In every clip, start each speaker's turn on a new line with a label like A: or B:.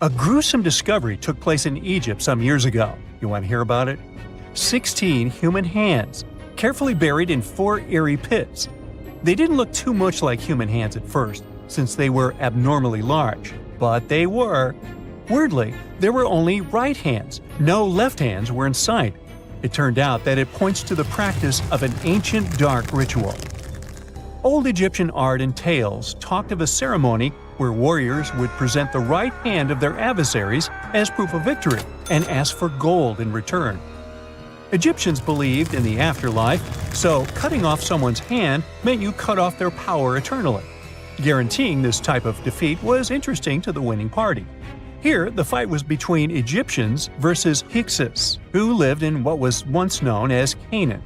A: A gruesome discovery took place in Egypt some years ago. You want to hear about it? 16 human hands, carefully buried in 4 eerie pits. They didn't look too much like human hands at first, since they were abnormally large, but they were. Weirdly, there were only right hands, no left hands were in sight. It turned out that it points to the practice of an ancient dark ritual. Old Egyptian art and tales talked of a ceremony where warriors would present the right hand of their adversaries as proof of victory and ask for gold in return. Egyptians believed in the afterlife, so cutting off someone's hand meant you cut off their power eternally. Guaranteeing this type of defeat was interesting to the winning party. Here, the fight was between Egyptians versus Hyksos, who lived in what was once known as Canaan.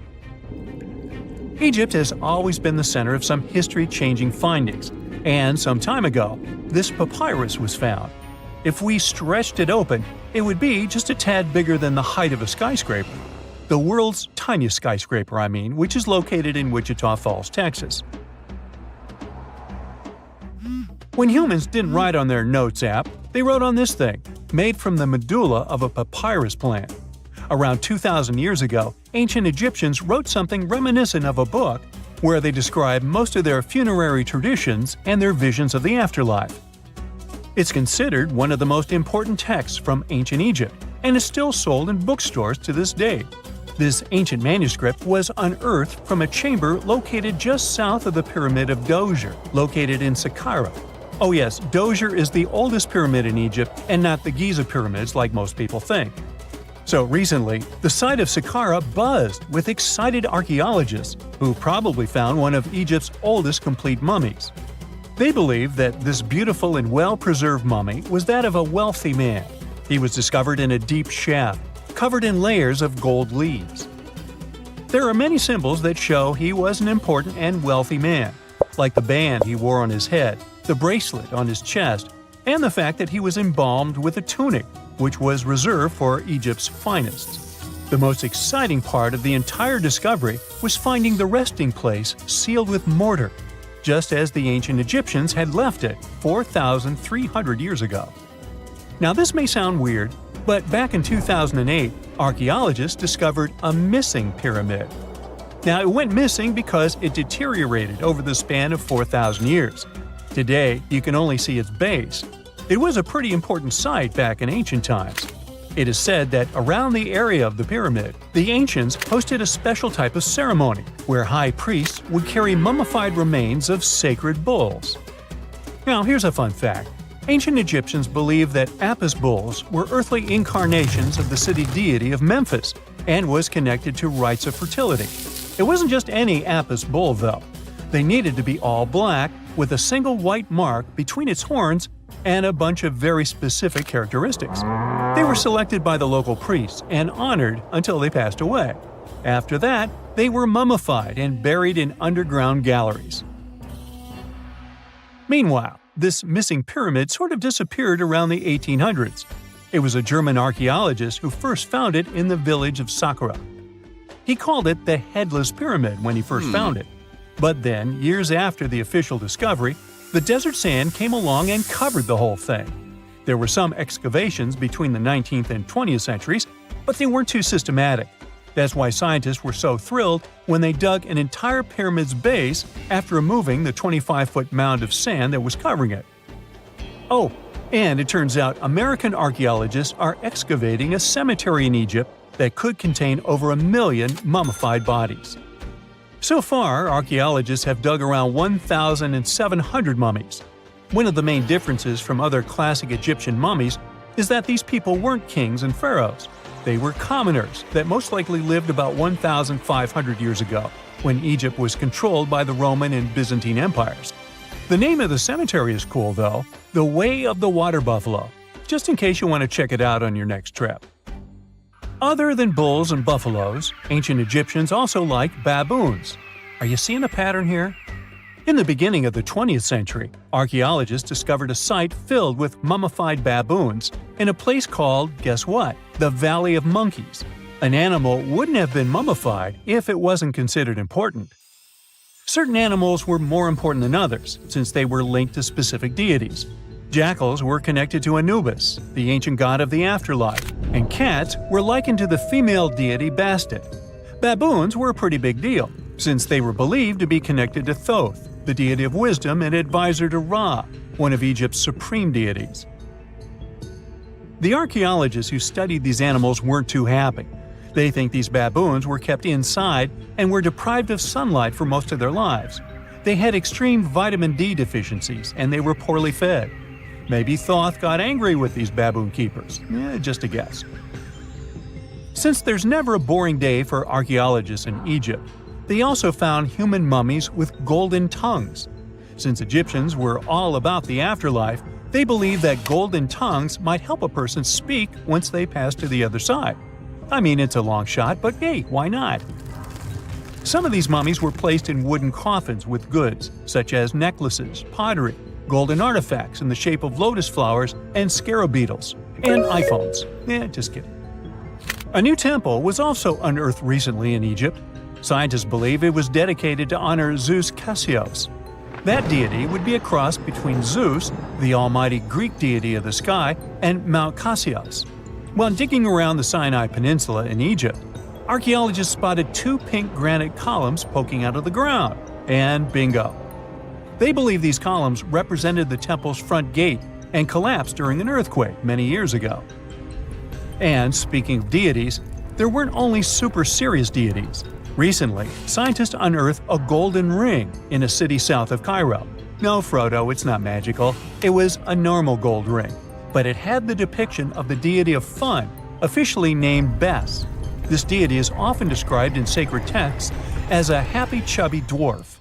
A: Egypt has always been the center of some history-changing findings, and some time ago, this papyrus was found. If we stretched it open, it would be just a tad bigger than the height of a skyscraper. The world's tiniest skyscraper, which is located in Wichita Falls, Texas. When humans didn't write on their notes app, they wrote on this thing, made from the medulla of a papyrus plant. Around 2,000 years ago, ancient Egyptians wrote something reminiscent of a book where they describe most of their funerary traditions and their visions of the afterlife. It's considered one of the most important texts from ancient Egypt and is still sold in bookstores to this day. This ancient manuscript was unearthed from a chamber located just south of the Pyramid of Djoser, located in Saqqara. Oh yes, Djoser is the oldest pyramid in Egypt and not the Giza pyramids like most people think. So recently, the site of Saqqara buzzed with excited archaeologists who probably found one of Egypt's oldest complete mummies. They believe that this beautiful and well-preserved mummy was that of a wealthy man. He was discovered in a deep shaft, covered in layers of gold leaves. There are many symbols that show he was an important and wealthy man, like the band he wore on his head, the bracelet on his chest, and the fact that he was embalmed with a tunic, which was reserved for Egypt's finest. The most exciting part of the entire discovery was finding the resting place sealed with mortar, just as the ancient Egyptians had left it 4,300 years ago. Now this may sound weird, but back in 2008, archaeologists discovered a missing pyramid. Now it went missing because it deteriorated over the span of 4,000 years. Today, you can only see its base. It was a pretty important site back in ancient times. It is said that around the area of the pyramid, the ancients hosted a special type of ceremony where high priests would carry mummified remains of sacred bulls. Now here's a fun fact. Ancient Egyptians believed that Apis bulls were earthly incarnations of the city deity of Memphis and was connected to rites of fertility. It wasn't just any Apis bull though. They needed to be all black with a single white mark between its horns and a bunch of very specific characteristics. They were selected by the local priests and honored until they passed away. After that, they were mummified and buried in underground galleries. Meanwhile, this missing pyramid sort of disappeared around the 1800s. It was a German archaeologist who first found it in the village of Saqqara. He called it the Headless Pyramid when he first found it. But then, years after the official discovery, the desert sand came along and covered the whole thing. There were some excavations between the 19th and 20th centuries, but they weren't too systematic. That's why scientists were so thrilled when they dug an entire pyramid's base after removing the 25-foot mound of sand that was covering it. Oh, and it turns out American archaeologists are excavating a cemetery in Egypt that could contain over 1 million mummified bodies. So far, archaeologists have dug around 1,700 mummies. One of the main differences from other classic Egyptian mummies is that these people weren't kings and pharaohs. They were commoners that most likely lived about 1,500 years ago, when Egypt was controlled by the Roman and Byzantine empires. The name of the cemetery is cool though, the Way of the Water Buffalo, just in case you want to check it out on your next trip. Other than bulls and buffaloes, ancient Egyptians also liked baboons. Are you seeing a pattern here? In the beginning of the 20th century, archaeologists discovered a site filled with mummified baboons in a place called, guess what? The Valley of Monkeys. An animal wouldn't have been mummified if it wasn't considered important. Certain animals were more important than others, since they were linked to specific deities. Jackals were connected to Anubis, the ancient god of the afterlife, and cats were likened to the female deity Bastet. Baboons were a pretty big deal, since they were believed to be connected to Thoth, the deity of wisdom and advisor to Ra, one of Egypt's supreme deities. The archaeologists who studied these animals weren't too happy. They think these baboons were kept inside and were deprived of sunlight for most of their lives. They had extreme vitamin D deficiencies and they were poorly fed. Maybe Thoth got angry with these baboon keepers. Just a guess. Since there's never a boring day for archaeologists in Egypt, they also found human mummies with golden tongues. Since Egyptians were all about the afterlife, they believed that golden tongues might help a person speak once they pass to the other side. I mean, it's a long shot, but hey, why not? Some of these mummies were placed in wooden coffins with goods, such as necklaces, pottery, golden artifacts in the shape of lotus flowers and scarab beetles, and iPhones. Just kidding. A new temple was also unearthed recently in Egypt. Scientists believe it was dedicated to honor Zeus Cassius. That deity would be a cross between Zeus, the almighty Greek deity of the sky, and Mount Cassius. While digging around the Sinai Peninsula in Egypt, archaeologists spotted two pink granite columns poking out of the ground, and bingo. They believe these columns represented the temple's front gate and collapsed during an earthquake many years ago. And speaking of deities, there weren't only super serious deities. Recently, scientists unearthed a golden ring in a city south of Cairo. No, Frodo, it's not magical. It was a normal gold ring, but it had the depiction of the deity of fun, officially named Bes. This deity is often described in sacred texts as a happy chubby dwarf.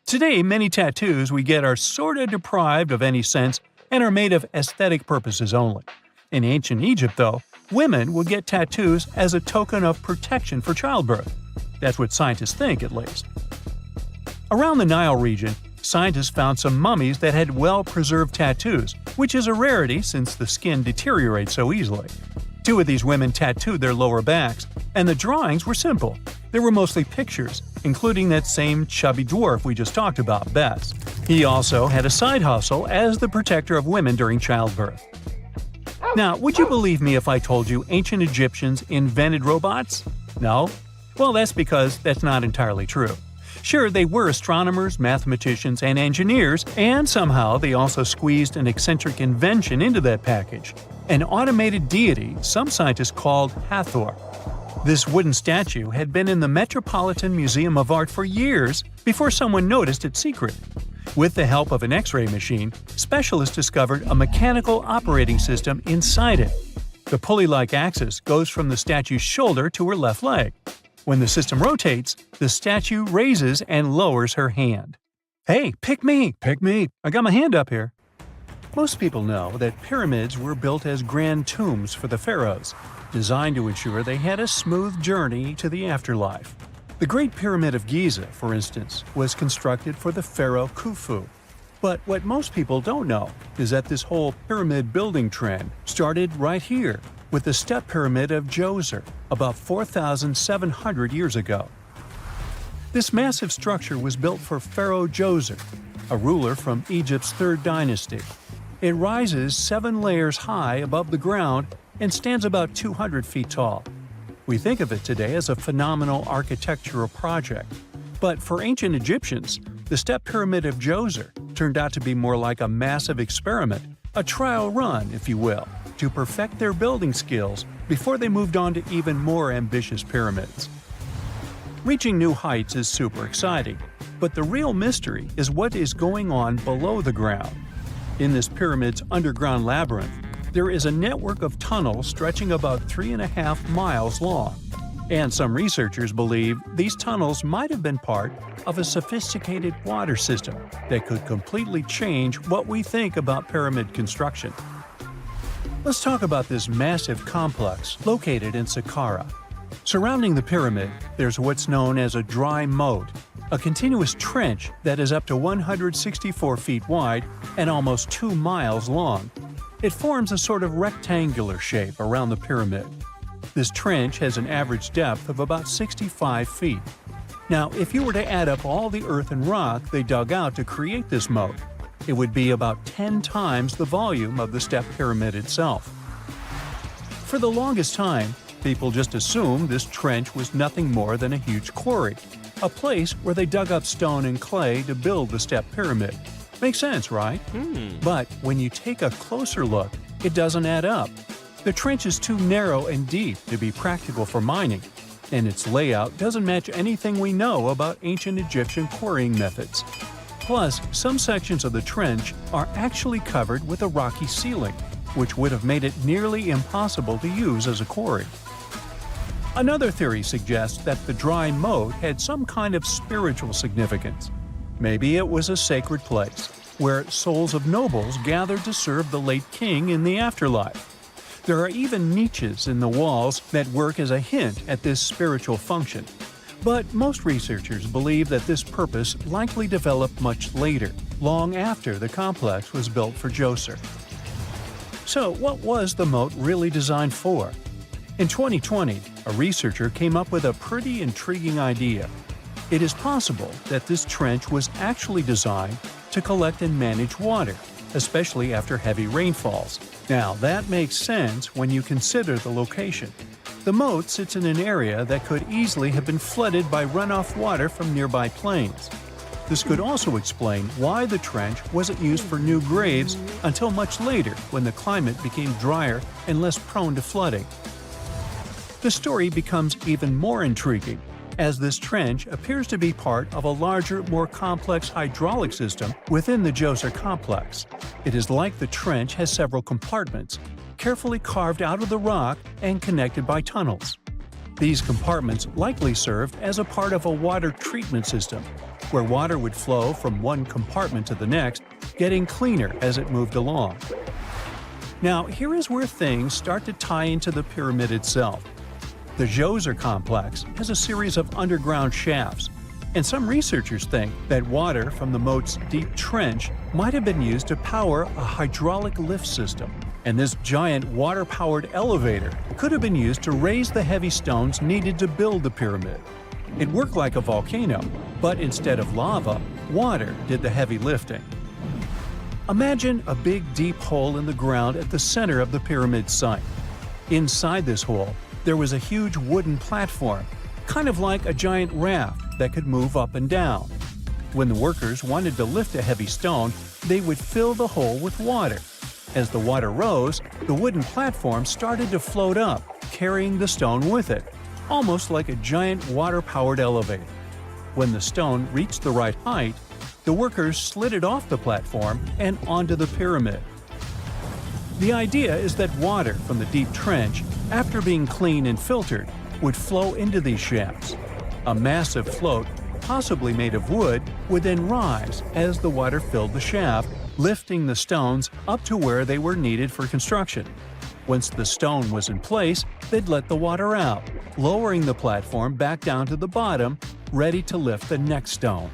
A: Today, many tattoos we get are sorta deprived of any sense and are made of aesthetic purposes only. In ancient Egypt, though, women would get tattoos as a token of protection for childbirth. That's what scientists think, at least. Around the Nile region, scientists found some mummies that had well-preserved tattoos, which is a rarity since the skin deteriorates so easily. Two of these women tattooed their lower backs, and the drawings were simple. They were mostly pictures, including that same chubby dwarf we just talked about, Bes. He also had a side hustle as the protector of women during childbirth. Now, would you believe me if I told you ancient Egyptians invented robots? No? Well, that's because that's not entirely true. Sure, they were astronomers, mathematicians, and engineers, and somehow they also squeezed an eccentric invention into that package – an automated deity some scientists called Hathor. This wooden statue had been in the Metropolitan Museum of Art for years before someone noticed its secret. With the help of an X-ray machine, specialists discovered a mechanical operating system inside it. The pulley-like axis goes from the statue's shoulder to her left leg. When the system rotates, the statue raises and lowers her hand. Hey, pick me! Pick me! I got my hand up here. Most people know that pyramids were built as grand tombs for the pharaohs, designed to ensure they had a smooth journey to the afterlife. The Great Pyramid of Giza, for instance, was constructed for the pharaoh Khufu. But what most people don't know is that this whole pyramid building trend started right here, with the step pyramid of Djoser, about 4,700 years ago. This massive structure was built for Pharaoh Djoser, a ruler from Egypt's 3rd dynasty. It rises 7 layers high above the ground and stands about 200 feet tall. We think of it today as a phenomenal architectural project, but for ancient Egyptians, the step pyramid of Djoser turned out to be more like a massive experiment, a trial run, if you will, to perfect their building skills before they moved on to even more ambitious pyramids. Reaching new heights is super exciting, but the real mystery is what is going on below the ground. In this pyramid's underground labyrinth, there is a network of tunnels stretching about 3.5 miles long, and some researchers believe these tunnels might have been part of a sophisticated water system that could completely change what we think about pyramid construction. Let's talk about this massive complex located in Saqqara. Surrounding the pyramid, there's what's known as a dry moat, a continuous trench that is up to 164 feet wide and almost 2 miles long. It forms a sort of rectangular shape around the pyramid. This trench has an average depth of about 65 feet. Now, if you were to add up all the earth and rock they dug out to create this moat, It would be about 10 times the volume of the step pyramid itself. For the longest time, people just assumed this trench was nothing more than a huge quarry, a place where they dug up stone and clay to build the step pyramid. Makes sense, right? But when you take a closer look, it doesn't add up. The trench is too narrow and deep to be practical for mining, and its layout doesn't match anything we know about ancient Egyptian quarrying methods. Plus, some sections of the trench are actually covered with a rocky ceiling, which would have made it nearly impossible to use as a quarry. Another theory suggests that the dry moat had some kind of spiritual significance. Maybe it was a sacred place, where souls of nobles gathered to serve the late king in the afterlife. There are even niches in the walls that work as a hint at this spiritual function. But most researchers believe that this purpose likely developed much later, long after the complex was built for Djoser. So what was the moat really designed for? In 2020, a researcher came up with a pretty intriguing idea. It is possible that this trench was actually designed to collect and manage water, especially after heavy rainfalls. Now, that makes sense when you consider the location. The moat sits in an area that could easily have been flooded by runoff water from nearby plains. This could also explain why the trench wasn't used for new graves until much later when the climate became drier and less prone to flooding. The story becomes even more intriguing, as this trench appears to be part of a larger, more complex hydraulic system within the Djoser complex. It is like the trench has several compartments, carefully carved out of the rock and connected by tunnels. These compartments likely served as a part of a water treatment system, where water would flow from one compartment to the next, getting cleaner as it moved along. Now, here is where things start to tie into the pyramid itself. The Djoser complex has a series of underground shafts, and some researchers think that water from the moat's deep trench might have been used to power a hydraulic lift system, and this giant water-powered elevator could have been used to raise the heavy stones needed to build the pyramid. It worked like a volcano, but instead of lava, water did the heavy lifting. Imagine a big deep hole in the ground at the center of the pyramid site. Inside this hole, there was a huge wooden platform, kind of like a giant raft that could move up and down. When the workers wanted to lift a heavy stone, they would fill the hole with water. As the water rose, the wooden platform started to float up, carrying the stone with it, almost like a giant water-powered elevator. When the stone reached the right height, the workers slid it off the platform and onto the pyramid. The idea is that water from the deep trench, after being cleaned and filtered, would flow into these shafts. A massive float, possibly made of wood, would then rise as the water filled the shaft, lifting the stones up to where they were needed for construction. Once the stone was in place, they'd let the water out, lowering the platform back down to the bottom, ready to lift the next stone.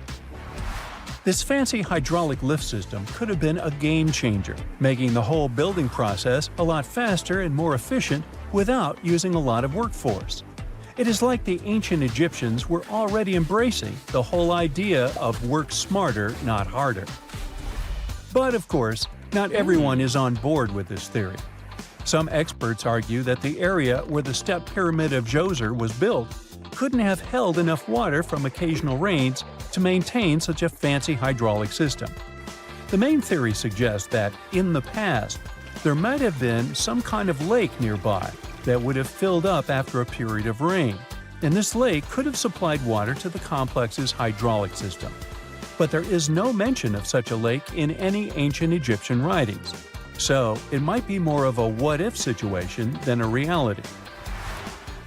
A: This fancy hydraulic lift system could have been a game changer, making the whole building process a lot faster and more efficient without using a lot of workforce. It is like the ancient Egyptians were already embracing the whole idea of work smarter, not harder. But of course, not everyone is on board with this theory. Some experts argue that the area where the step pyramid of Djoser was built couldn't have held enough water from occasional rains to maintain such a fancy hydraulic system. The main theory suggests that, in the past, there might have been some kind of lake nearby that would have filled up after a period of rain, and this lake could have supplied water to the complex's hydraulic system. But there is no mention of such a lake in any ancient Egyptian writings, so it might be more of a what-if situation than a reality.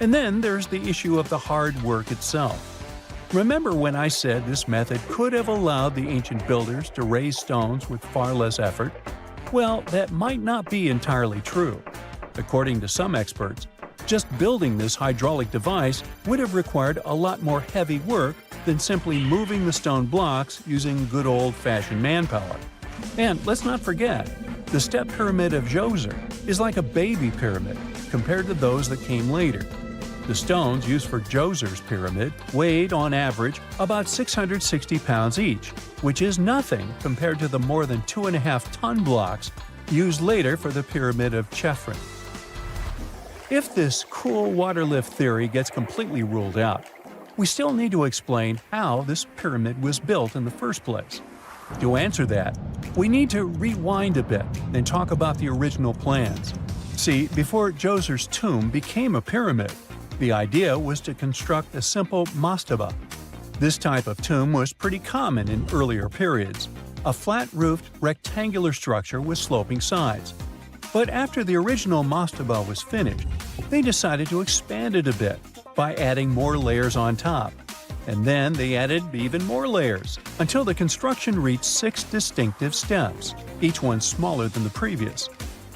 A: And then there's the issue of the hard work itself. Remember when I said this method could have allowed the ancient builders to raise stones with far less effort? Well, that might not be entirely true. According to some experts, just building this hydraulic device would have required a lot more heavy work than simply moving the stone blocks using good old-fashioned manpower. And let's not forget, the step pyramid of Djoser is like a baby pyramid compared to those that came later. The stones used for Djoser's pyramid weighed, on average, about 660 pounds each, which is nothing compared to the more than 2.5-ton blocks used later for the pyramid of Chephren. If this cool water lift theory gets completely ruled out, we still need to explain how this pyramid was built in the first place. To answer that, we need to rewind a bit and talk about the original plans. See, before Djoser's tomb became a pyramid, the idea was to construct a simple mastaba. This type of tomb was pretty common in earlier periods, a flat-roofed rectangular structure with sloping sides. But after the original mastaba was finished, they decided to expand it a bit by adding more layers on top. And then they added even more layers, until the construction reached 6 distinctive steps, each one smaller than the previous.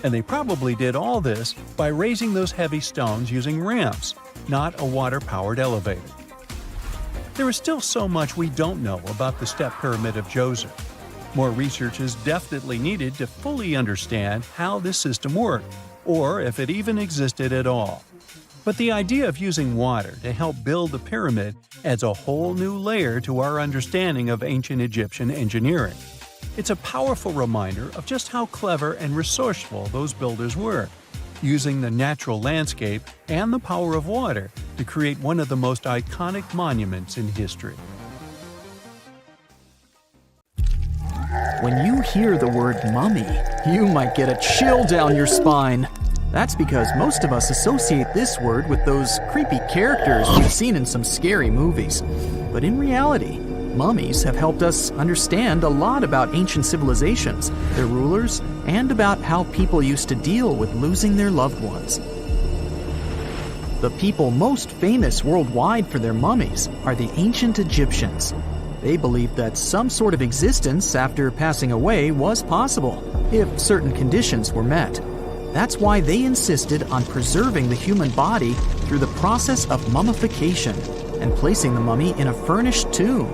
A: And they probably did all this by raising those heavy stones using ramps, not a water-powered elevator. There is still so much we don't know about the step pyramid of Djoser. More research is definitely needed to fully understand how this system worked, or if it even existed at all. But the idea of using water to help build the pyramid adds a whole new layer to our understanding of ancient Egyptian engineering. It's a powerful reminder of just how clever and resourceful those builders were, using the natural landscape and the power of water to create one of the most iconic monuments in history.
B: When you hear the word mummy, you might get a chill down your spine. That's because most of us associate this word with those creepy characters we've seen in some scary movies. But in reality, mummies have helped us understand a lot about ancient civilizations, their rulers, and about how people used to deal with losing their loved ones. The people most famous worldwide for their mummies are the ancient Egyptians. They believed that some sort of existence after passing away was possible, if certain conditions were met. That's why they insisted on preserving the human body through the process of mummification and placing the mummy in a furnished tomb,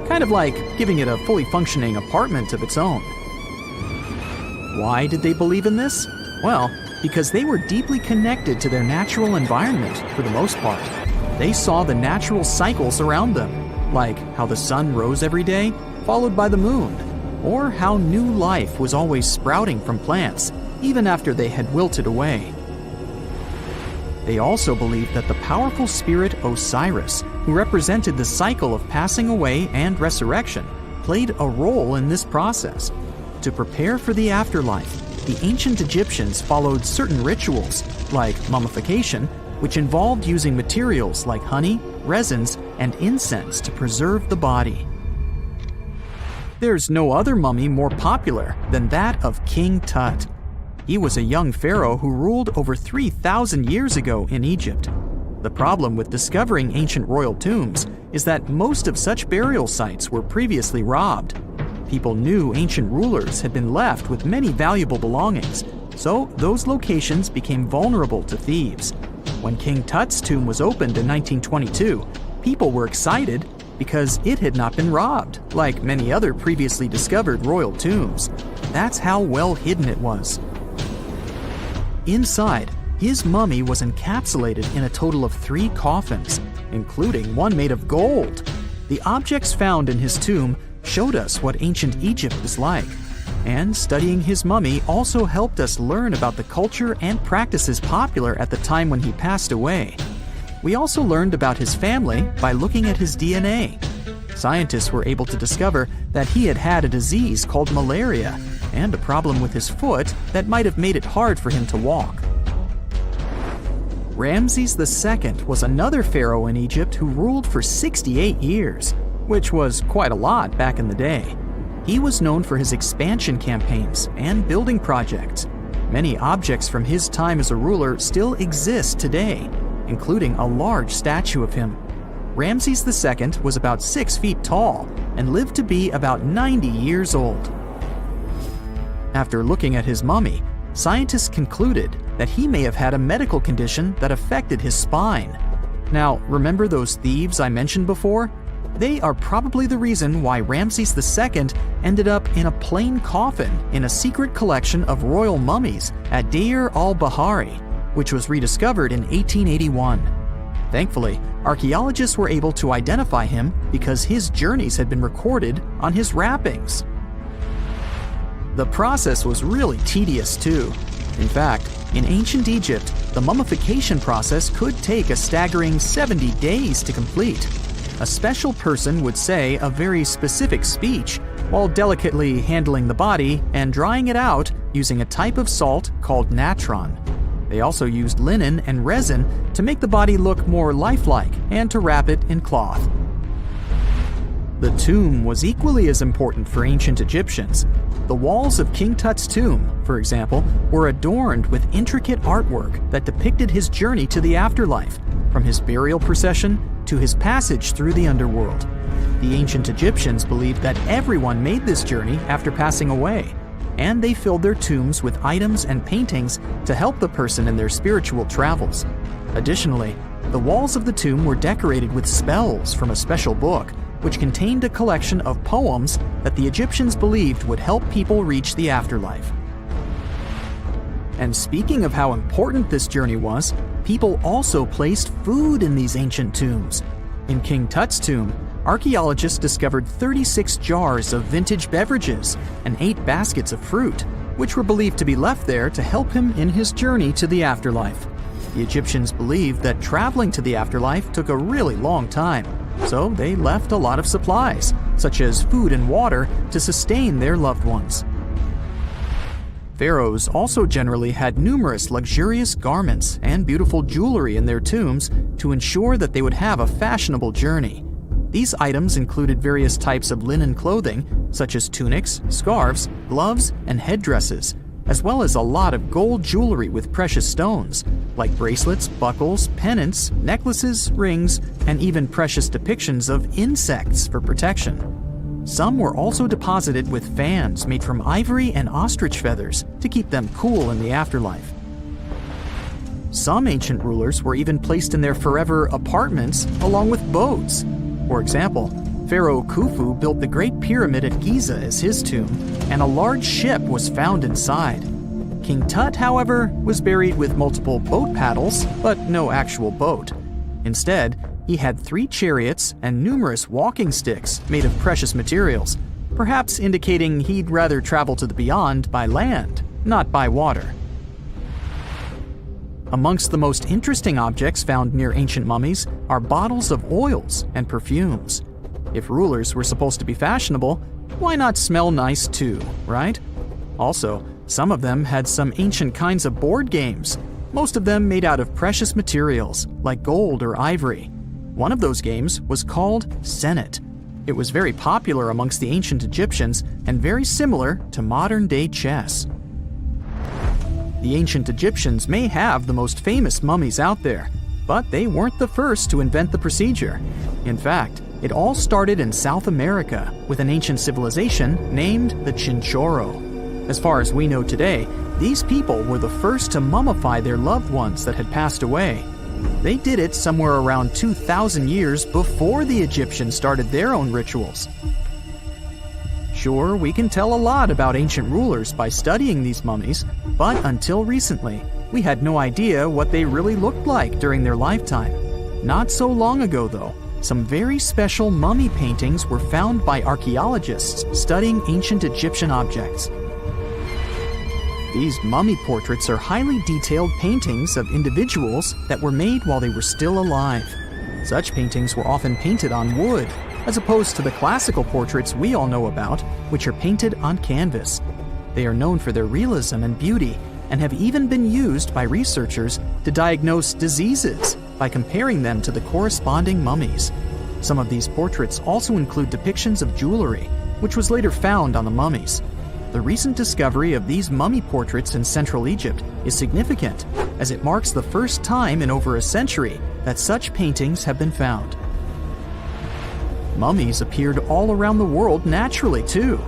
B: kind of like giving it a fully functioning apartment of its own. Why did they believe in this? Well, because they were deeply connected to their natural environment for the most part. They saw the natural cycles around them, like how the sun rose every day, followed by the moon, or how new life was always sprouting from plants, even after they had wilted away. They also believed that the powerful spirit Osiris, who represented the cycle of passing away and resurrection, played a role in this process. To prepare for the afterlife, the ancient Egyptians followed certain rituals, like mummification, which involved using materials like honey, resins, and incense to preserve the body. There's no other mummy more popular than that of King Tut. He was a young pharaoh who ruled over 3,000 years ago in Egypt. The problem with discovering ancient royal tombs is that most of such burial sites were previously robbed. People knew ancient rulers had been left with many valuable belongings, so those locations became vulnerable to thieves. When King Tut's tomb was opened in 1922, people were excited because it had not been robbed, like many other previously discovered royal tombs. That's how well hidden it was. Inside, his mummy was encapsulated in a total of 3 coffins, including one made of gold. The objects found in his tomb showed us what ancient Egypt was like, and studying his mummy also helped us learn about the culture and practices popular at the time when he passed away. We also learned about his family by looking at his DNA. Scientists were able to discover that he had had a disease called malaria and a problem with his foot that might have made it hard for him to walk. Ramses II was another pharaoh in Egypt who ruled for 68 years, which was quite a lot back in the day. He was known for his expansion campaigns and building projects. Many objects from his time as a ruler still exist today, including a large statue of him. Ramses II was about 6 feet tall and lived to be about 90 years old. After looking at his mummy, scientists concluded that he may have had a medical condition that affected his spine. Now, remember those thieves I mentioned before? They are probably the reason why Ramses II ended up in a plain coffin in a secret collection of royal mummies at Deir al-Bahari, which was rediscovered in 1881. Thankfully, archaeologists were able to identify him because his journeys had been recorded on his wrappings. The process was really tedious too. In fact, in ancient Egypt, the mummification process could take a staggering 70 days to complete. A special person would say a very specific speech while delicately handling the body and drying it out using a type of salt called natron. They also used linen and resin to make the body look more lifelike and to wrap it in cloth. The tomb was equally as important for ancient Egyptians. The walls of King Tut's tomb, for example, were adorned with intricate artwork that depicted his journey to the afterlife, from his burial procession to his passage through the underworld. The ancient Egyptians believed that everyone made this journey after passing away, and they filled their tombs with items and paintings to help the person in their spiritual travels. Additionally, the walls of the tomb were decorated with spells from a special book, which contained a collection of poems that the Egyptians believed would help people reach the afterlife. And speaking of how important this journey was, people also placed food in these ancient tombs. In King Tut's tomb, archaeologists discovered 36 jars of vintage beverages and 8 baskets of fruit, which were believed to be left there to help him in his journey to the afterlife. The Egyptians believed that traveling to the afterlife took a really long time, so they left a lot of supplies, such as food and water, to sustain their loved ones. Pharaohs also generally had numerous luxurious garments and beautiful jewelry in their tombs to ensure that they would have a fashionable journey. These items included various types of linen clothing, such as tunics, scarves, gloves, and headdresses, as well as a lot of gold jewelry with precious stones, like bracelets, buckles, pendants, necklaces, rings, and even precious depictions of insects for protection. Some were also deposited with fans made from ivory and ostrich feathers to keep them cool in the afterlife. Some ancient rulers were even placed in their forever apartments along with boats. For example, Pharaoh Khufu built the Great Pyramid at Giza as his tomb, and a large ship was found inside. King Tut, however, was buried with multiple boat paddles, but no actual boat. Instead, he had 3 chariots and numerous walking sticks made of precious materials, perhaps indicating he'd rather travel to the beyond by land, not by water. Amongst the most interesting objects found near ancient mummies are bottles of oils and perfumes. If rulers were supposed to be fashionable, why not smell nice too, right? Also, some of them had some ancient kinds of board games, most of them made out of precious materials like gold or ivory. One of those games was called Senet. It was very popular amongst the ancient Egyptians and very similar to modern-day chess. The ancient Egyptians may have the most famous mummies out there, but they weren't the first to invent the procedure. In fact, it all started in South America with an ancient civilization named the Chinchorro. As far as we know today, these people were the first to mummify their loved ones that had passed away. They did it somewhere around 2,000 years before the Egyptians started their own rituals. Sure, we can tell a lot about ancient rulers by studying these mummies, but until recently, we had no idea what they really looked like during their lifetime. Not so long ago, though, some very special mummy paintings were found by archaeologists studying ancient Egyptian objects. These mummy portraits are highly detailed paintings of individuals that were made while they were still alive. Such paintings were often painted on wood, as opposed to the classical portraits we all know about, which are painted on canvas. They are known for their realism and beauty, and have even been used by researchers to diagnose diseases by comparing them to the corresponding mummies. Some of these portraits also include depictions of jewelry, which was later found on the mummies. The recent discovery of these mummy portraits in Central Egypt is significant, as it marks the first time in over a century that such paintings have been found. Mummies appeared all around the world naturally, too.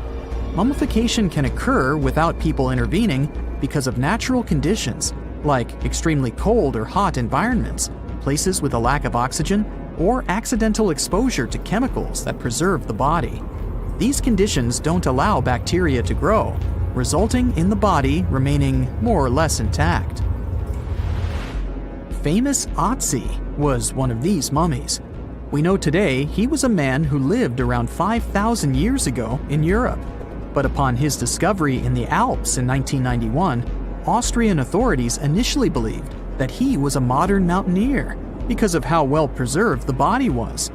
B: Mummification can occur without people intervening because of natural conditions, like extremely cold or hot environments, places with a lack of oxygen, or accidental exposure to chemicals that preserve the body. These conditions don't allow bacteria to grow, resulting in the body remaining more or less intact. famous Otzi was one of these mummies. We know today he was a man who lived around 5,000 years ago in Europe. But upon his discovery in the Alps in 1991, Austrian authorities initially believed that he was a modern mountaineer because of how well preserved the body was.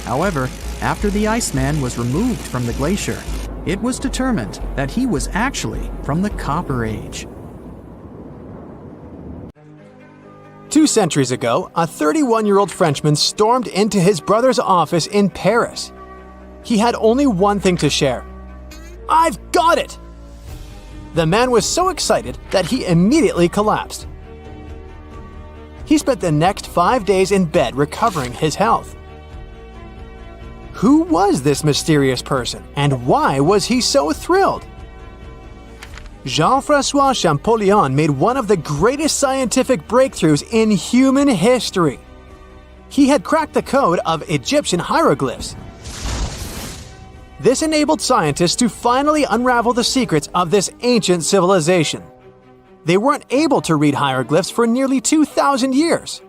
B: However, after the Iceman was removed from the glacier, it was determined that he was actually from the Copper Age.
C: 2 centuries ago, a 31-year-old Frenchman stormed into his brother's office in Paris. He had only one thing to share. "I've got it!" The man was so excited that he immediately collapsed. He spent the next 5 days in bed recovering his health. Who was this mysterious person, and why was he so thrilled? Jean-François Champollion made one of the greatest scientific breakthroughs in human history. He had cracked the code of Egyptian hieroglyphs. This enabled scientists to finally unravel the secrets of this ancient civilization. They weren't able to read hieroglyphs for nearly 2,000 years.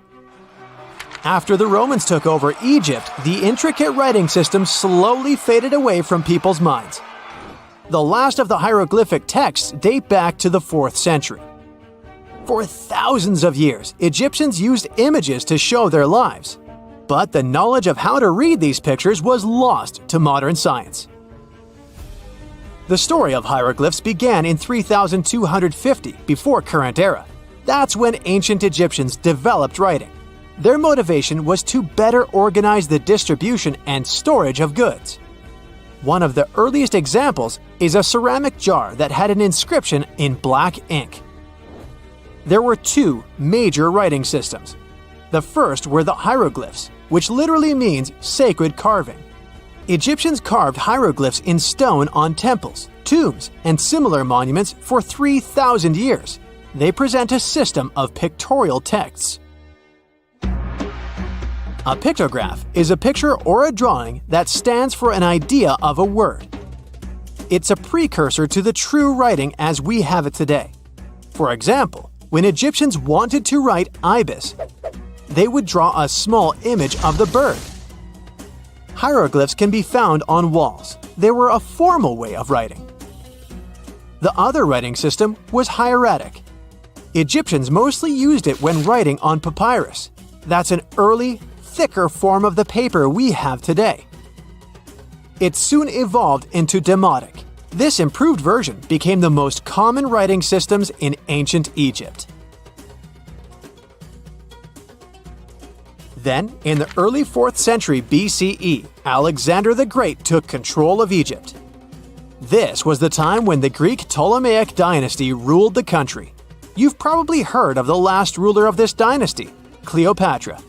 C: After the Romans took over Egypt, the intricate writing system slowly faded away from people's minds. The last of the hieroglyphic texts date back to the 4th century. For thousands of years, Egyptians used images to show their lives. But the knowledge of how to read these pictures was lost to modern science. The story of hieroglyphs began in 3250 before current era. That's when ancient Egyptians developed writing. Their motivation was to better organize the distribution and storage of goods. One of the earliest examples is a ceramic jar that had an inscription in black ink. There were 2 major writing systems. The first were the hieroglyphs, which literally means sacred carving. Egyptians carved hieroglyphs in stone on temples, tombs, and similar monuments for 3,000 years. They present a system of pictorial texts. A pictograph is a picture or a drawing that stands for an idea of a word. It's a precursor to the true writing as we have it today. For example, when Egyptians wanted to write ibis, they would draw a small image of the bird. Hieroglyphs can be found on walls. They were a formal way of writing. The other writing system was hieratic. Egyptians mostly used it when writing on papyrus. That's an early, thicker form of the paper we have today. It soon evolved into Demotic. This improved version became the most common writing systems in ancient Egypt. Then, in the early 4th century BCE, Alexander the Great took control of Egypt. This was the time when the Greek Ptolemaic dynasty ruled the country. You've probably heard of the last ruler of this dynasty, Cleopatra.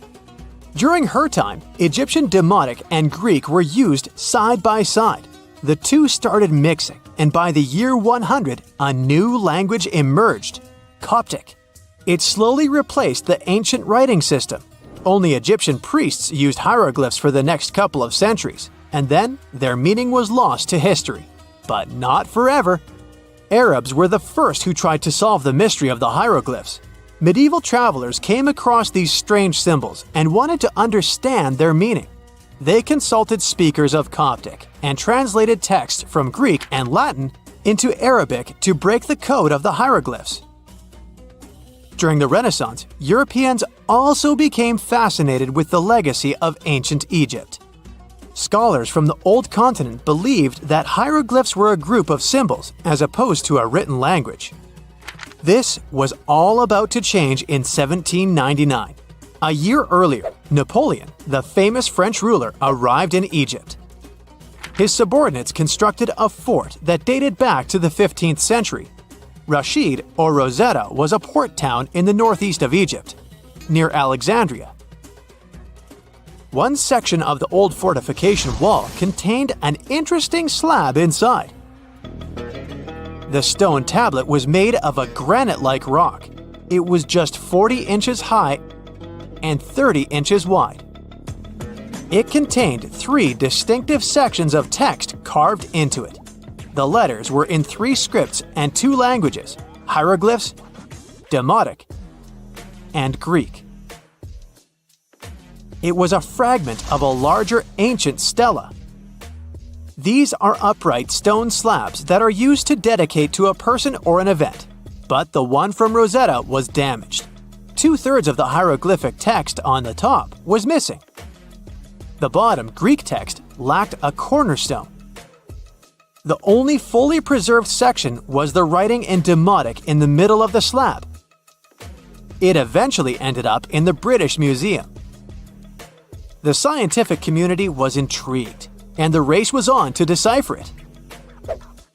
C: During her time, Egyptian Demotic and Greek were used side by side. The two started mixing, and by the year 100, a new language emerged, Coptic. It slowly replaced the ancient writing system. Only Egyptian priests used hieroglyphs for the next couple of centuries, and then their meaning was lost to history. But not forever. Arabs were the first who tried to solve the mystery of the hieroglyphs. Medieval travelers came across these strange symbols and wanted to understand their meaning. They consulted speakers of Coptic and translated text from Greek and Latin into Arabic to break the code of the hieroglyphs. During the Renaissance, Europeans also became fascinated with the legacy of ancient Egypt. Scholars from the Old Continent believed that hieroglyphs were a group of symbols as opposed to a written language. This was all about to change in 1799. A year earlier, Napoleon, the famous French ruler, arrived in Egypt. His subordinates constructed a fort that dated back to the 15th century. Rashid, or Rosetta, was a port town in the northeast of Egypt, near Alexandria. One section of the old fortification wall contained an interesting slab inside. The stone tablet was made of a granite-like rock. It was just 40 inches high and 30 inches wide. It contained 3 distinctive sections of text carved into it. The letters were in 3 scripts and 2 languages: hieroglyphs, Demotic, and Greek. It was a fragment of a larger ancient stela. These are upright stone slabs that are used to dedicate to a person or an event, but the one from Rosetta was damaged. 2/3 of the hieroglyphic text on the top was missing. The bottom Greek text lacked a cornerstone. The only fully preserved section was the writing in Demotic in the middle of the slab. It eventually ended up in the British Museum. The scientific community was intrigued, and the race was on to decipher it.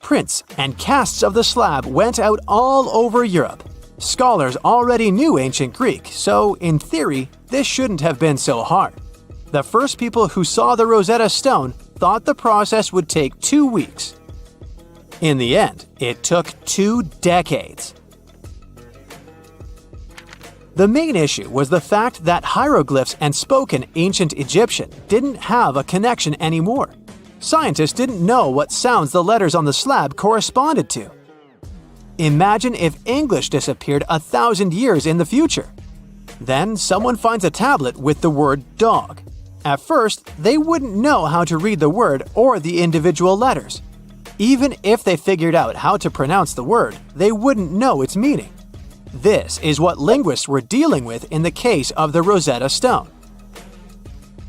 C: Prints and casts of the slab went out all over Europe. Scholars already knew ancient Greek, so in theory, this shouldn't have been so hard. The first people who saw the Rosetta Stone thought the process would take 2 weeks. In the end, it took 2 decades. The main issue was the fact that hieroglyphs and spoken ancient Egyptian didn't have a connection anymore. Scientists didn't know what sounds the letters on the slab corresponded to. Imagine if English disappeared 1,000 years in the future. Then someone finds a tablet with the word dog. At first, they wouldn't know how to read the word or the individual letters. Even if they figured out how to pronounce the word, they wouldn't know its meaning. This is what linguists were dealing with in the case of the Rosetta Stone.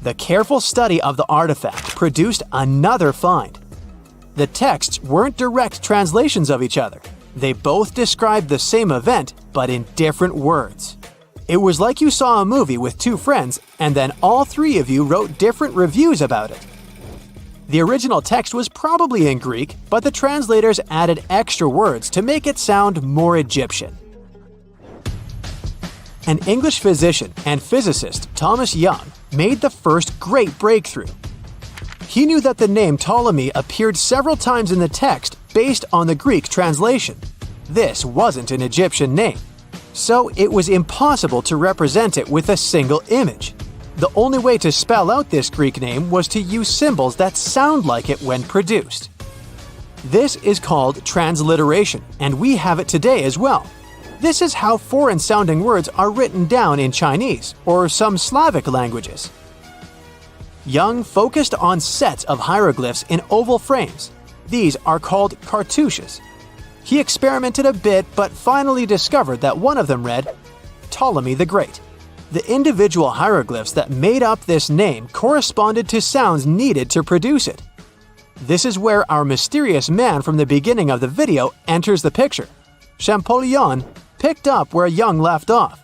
C: The careful study of the artifact produced another find. The texts weren't direct translations of each other. They both described the same event, but in different words. It was like you saw a movie with 2 friends, and then all 3 of you wrote different reviews about it. The original text was probably in Greek, but the translators added extra words to make it sound more Egyptian. An English physician and physicist, Thomas Young, made the first great breakthrough. He knew that the name Ptolemy appeared several times in the text based on the Greek translation. This wasn't an Egyptian name, so it was impossible to represent it with a single image. The only way to spell out this Greek name was to use symbols that sound like it when produced. This is called transliteration, and we have it today as well. This is how foreign-sounding words are written down in Chinese or some Slavic languages. Young focused on sets of hieroglyphs in oval frames. These are called cartouches. He experimented a bit but finally discovered that one of them read, Ptolemy the Great. The individual hieroglyphs that made up this name corresponded to sounds needed to produce it. This is where our mysterious man from the beginning of the video enters the picture. Champollion picked up where Young left off.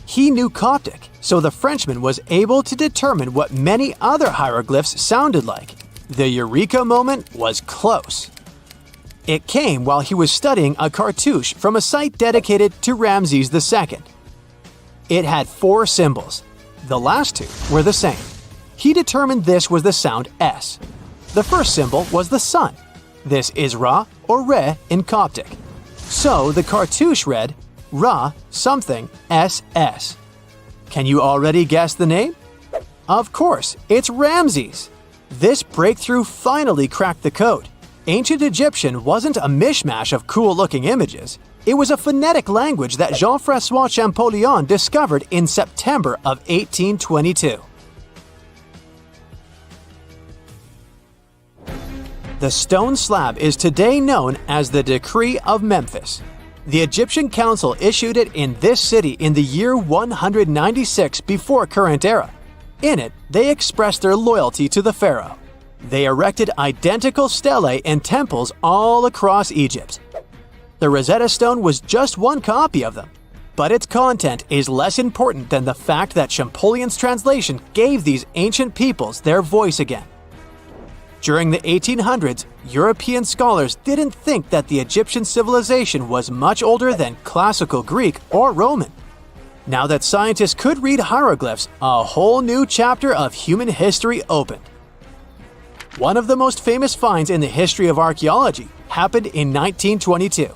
C: He knew Coptic, so the Frenchman was able to determine what many other hieroglyphs sounded like. The eureka moment was close. It came while he was studying a cartouche from a site dedicated to Ramses II. It had 4 symbols. The last 2 were the same. He determined this was the sound S. The first symbol was the sun. This is Ra or Re in Coptic. So the cartouche read Ra something SS. Can you already guess the name? Of course, it's Ramses. This breakthrough finally cracked the code. Ancient Egyptian wasn't a mishmash of cool-looking images. It was a phonetic language that Jean-François Champollion discovered in September of 1822. The stone slab is today known as the Decree of Memphis. The Egyptian Council issued it in this city in the year 196 before current era. In it, they expressed their loyalty to the pharaoh. They erected identical stelae and temples all across Egypt. The Rosetta Stone was just one copy of them, but its content is less important than the fact that Champollion's translation gave these ancient peoples their voice again. During the 1800s, European scholars didn't think that the Egyptian civilization was much older than classical Greek or Roman. Now that scientists could read hieroglyphs, a whole new chapter of human history opened. One of the most famous finds in the history of archaeology happened in 1922.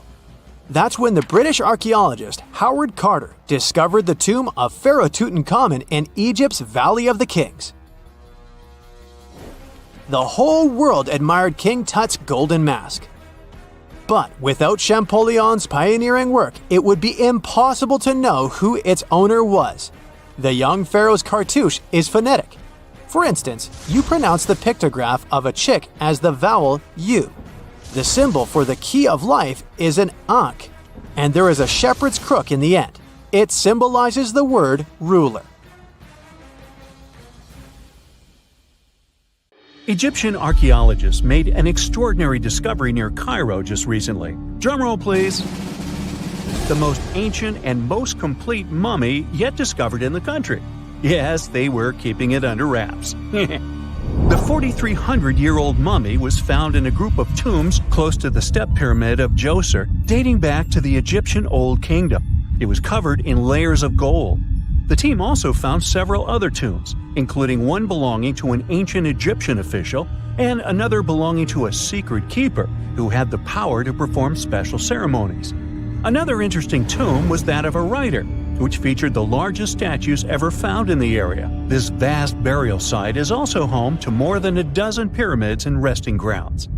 C: That's when the British archaeologist Howard Carter discovered the tomb of Pharaoh Tutankhamun in Egypt's Valley of the Kings. The whole world admired King Tut's golden mask. But without Champollion's pioneering work, it would be impossible to know who its owner was. The young pharaoh's cartouche is phonetic. For instance, you pronounce the pictograph of a chick as the vowel U. The symbol for the key of life is an ankh, and there is a shepherd's crook in the end. It symbolizes the word ruler.
A: Egyptian archaeologists made an extraordinary discovery near Cairo just recently. Drumroll, please. The most ancient and most complete mummy yet discovered in the country. Yes, they were keeping it under wraps. The 4,300-year-old mummy was found in a group of tombs close to the step pyramid of Djoser, dating back to the Egyptian Old Kingdom. It was covered in layers of gold. The team also found several other tombs, including one belonging to an ancient Egyptian official and another belonging to a secret keeper who had the power to perform special ceremonies. Another interesting tomb was that of a writer, which featured the largest statues ever found in the area. This vast burial site is also home to more than a dozen pyramids and resting grounds.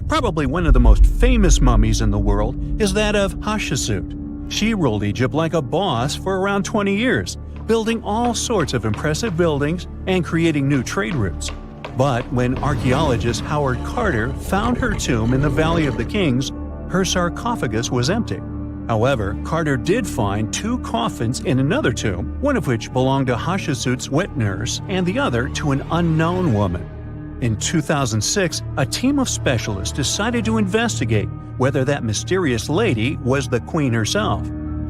A: Probably one of the most famous mummies in the world is that of Hatshepsut. She ruled Egypt like a boss for around 20 years, building all sorts of impressive buildings and creating new trade routes. But when archaeologist Howard Carter found her tomb in the Valley of the Kings, her sarcophagus was empty. However, Carter did find two coffins in another tomb, one of which belonged to Hatshepsut's wet nurse and the other to an unknown woman. In 2006, a team of specialists decided to investigate whether that mysterious lady was the queen herself.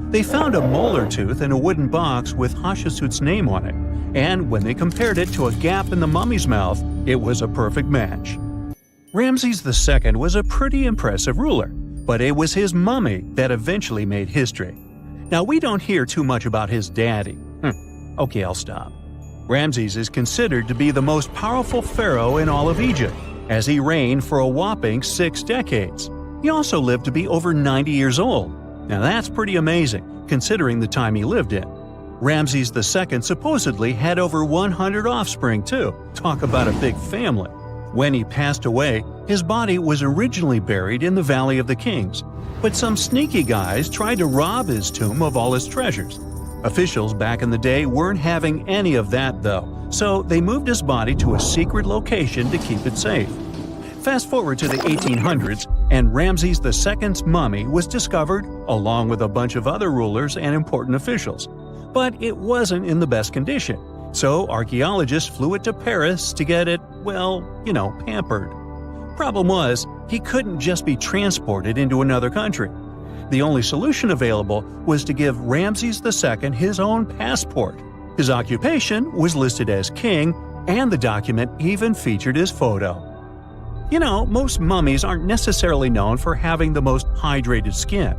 A: They found a molar tooth in a wooden box with Hatshepsut's name on it, and when they compared it to a gap in the mummy's mouth, it was a perfect match. Ramses II was a pretty impressive ruler, but it was his mummy that eventually made history. Now, we don't hear too much about his daddy. Okay, I'll stop. Ramses is considered to be the most powerful pharaoh in all of Egypt, as he reigned for a whopping 6 decades. He also lived to be over 90 years old. Now that's pretty amazing, considering the time he lived in. Ramses II supposedly had over 100 offspring too. Talk about a big family. When he passed away, his body was originally buried in the Valley of the Kings, but some sneaky guys tried to rob his tomb of all his treasures. Officials back in the day weren't having any of that though, so they moved his body to a secret location to keep it safe. Fast forward to the 1800s, and Ramses II's mummy was discovered along with a bunch of other rulers and important officials. But it wasn't in the best condition, so archaeologists flew it to Paris to get it, pampered. Problem was, he couldn't just be transported into another country. The only solution available was to give Ramses II his own passport. His occupation was listed as king, and the document even featured his photo. Most mummies aren't necessarily known for having the most hydrated skin.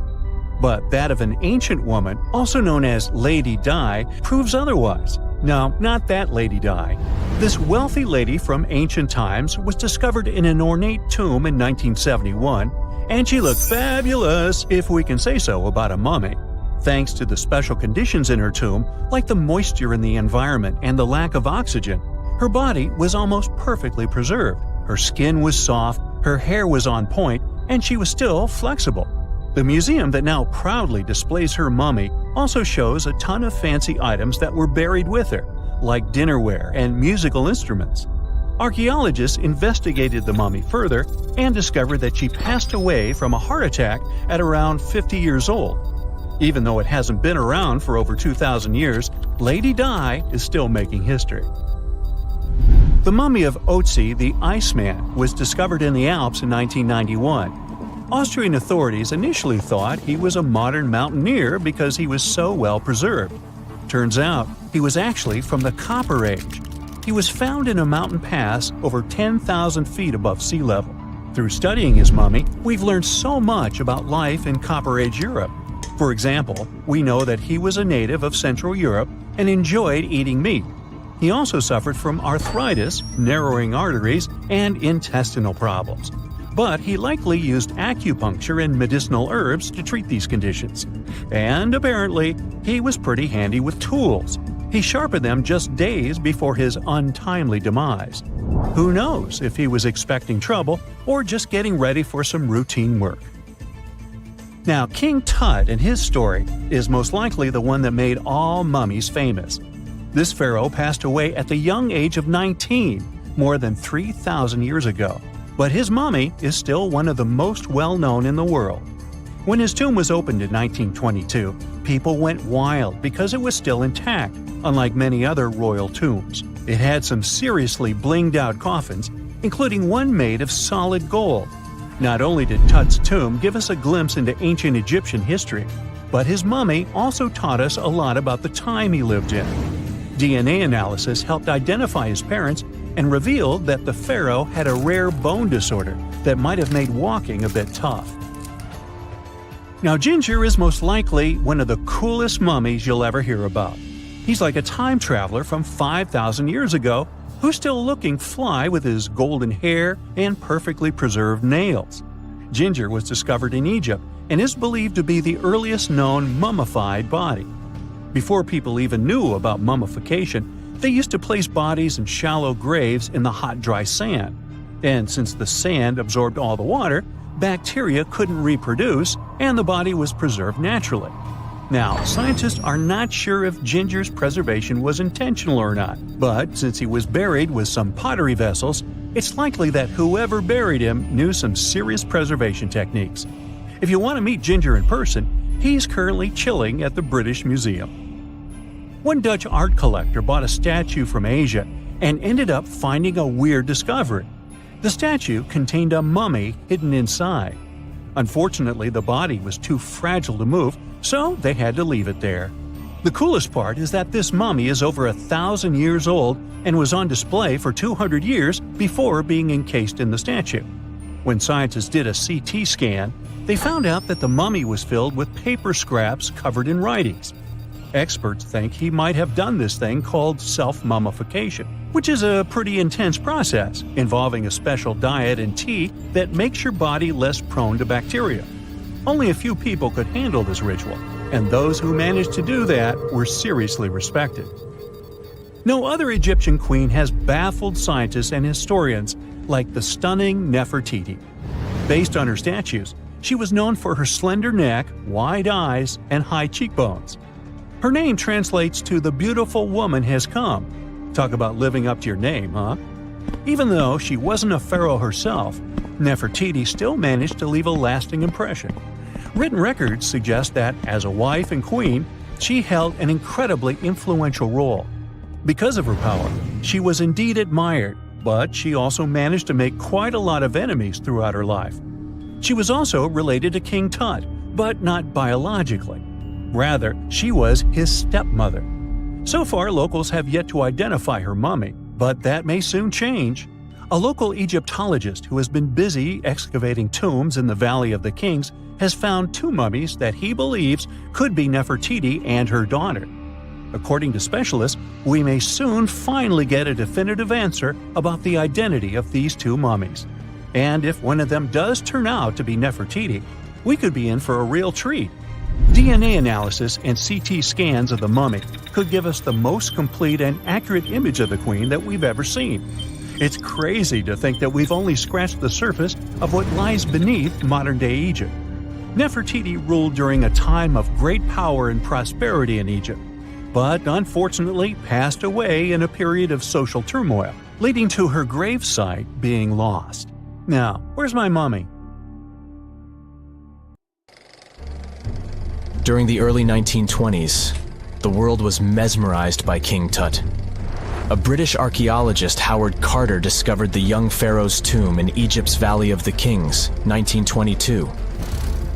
A: But that of an ancient woman, also known as Lady Di, proves otherwise. No, not that Lady Di. This wealthy lady from ancient times was discovered in an ornate tomb in 1971, and she looked fabulous, if we can say so about a mummy. Thanks to the special conditions in her tomb, like the moisture in the environment and the lack of oxygen, her body was almost perfectly preserved. Her skin was soft, her hair was on point, and she was still flexible. The museum that now proudly displays her mummy also shows a ton of fancy items that were buried with her, like dinnerware and musical instruments. Archaeologists investigated the mummy further and discovered that she passed away from a heart attack at around 50 years old. Even though it hasn't been around for over 2,000 years, Lady Di is still making history. The mummy of Otzi the Iceman was discovered in the Alps in 1991. Austrian authorities initially thought he was a modern mountaineer because he was so well preserved. Turns out, he was actually from the Copper Age. He was found in a mountain pass over 10,000 feet above sea level. Through studying his mummy, we've learned so much about life in Copper Age Europe. For example, we know that he was a native of Central Europe and enjoyed eating meat. He also suffered from arthritis, narrowing arteries, and intestinal problems. But he likely used acupuncture and medicinal herbs to treat these conditions. And apparently, he was pretty handy with tools. He sharpened them just days before his untimely demise. Who knows if he was expecting trouble or just getting ready for some routine work. Now, King Tut and his story is most likely the one that made all mummies famous. This pharaoh passed away at the young age of 19, more than 3,000 years ago, but his mummy is still one of the most well-known in the world. When his tomb was opened in 1922, people went wild because it was still intact, unlike many other royal tombs. It had some seriously blinged-out coffins, including one made of solid gold. Not only did Tut's tomb give us a glimpse into ancient Egyptian history, but his mummy also taught us a lot about the time he lived in. DNA analysis helped identify his parents and revealed that the pharaoh had a rare bone disorder that might have made walking a bit tough. Now, Ginger is most likely one of the coolest mummies you'll ever hear about. He's like a time traveler from 5,000 years ago who's still looking fly with his golden hair and perfectly preserved nails. Ginger was discovered in Egypt and is believed to be the earliest known mummified body. Before people even knew about mummification, they used to place bodies in shallow graves in the hot, dry sand. And since the sand absorbed all the water, bacteria couldn't reproduce and the body was preserved naturally. Now, scientists are not sure if Ginger's preservation was intentional or not, but since he was buried with some pottery vessels, it's likely that whoever buried him knew some serious preservation techniques. If you want to meet Ginger in person, he's currently chilling at the British Museum. One Dutch art collector bought a statue from Asia and ended up finding a weird discovery. The statue contained a mummy hidden inside. Unfortunately, the body was too fragile to move, so they had to leave it there. The coolest part is that this mummy is over 1,000 years old and was on display for 200 years before being encased in the statue. When scientists did a CT scan, they found out that the mummy was filled with paper scraps covered in writings. Experts think he might have done this thing called self-mummification, which is a pretty intense process involving a special diet and tea that makes your body less prone to bacteria. Only a few people could handle this ritual, and those who managed to do that were seriously respected. No other Egyptian queen has baffled scientists and historians like the stunning Nefertiti. Based on her statues, she was known for her slender neck, wide eyes, and high cheekbones. Her name translates to "the beautiful woman has come." Talk about living up to your name, huh? Even though she wasn't a pharaoh herself, Nefertiti still managed to leave a lasting impression. Written records suggest that, as a wife and queen, she held an incredibly influential role. Because of her power, she was indeed admired, but she also managed to make quite a lot of enemies throughout her life. She was also related to King Tut, but not biologically. Rather, she was his stepmother. So far, locals have yet to identify her mummy, but that may soon change. A local Egyptologist who has been busy excavating tombs in the Valley of the Kings has found two mummies that he believes could be Nefertiti and her daughter. According to specialists, we may soon finally get a definitive answer about the identity of these two mummies. And if one of them does turn out to be Nefertiti, we could be in for a real treat. DNA analysis and CT scans of the mummy could give us the most complete and accurate image of the queen that we've ever seen. It's crazy to think that we've only scratched the surface of what lies beneath modern-day Egypt. Nefertiti ruled during a time of great power and prosperity in Egypt, but unfortunately passed away in a period of social turmoil, leading to her gravesite being lost. Now, where's my mummy?
D: During the early 1920s, the world was mesmerized by King Tut. A British archaeologist, Howard Carter, discovered the young pharaoh's tomb in Egypt's Valley of the Kings, 1922.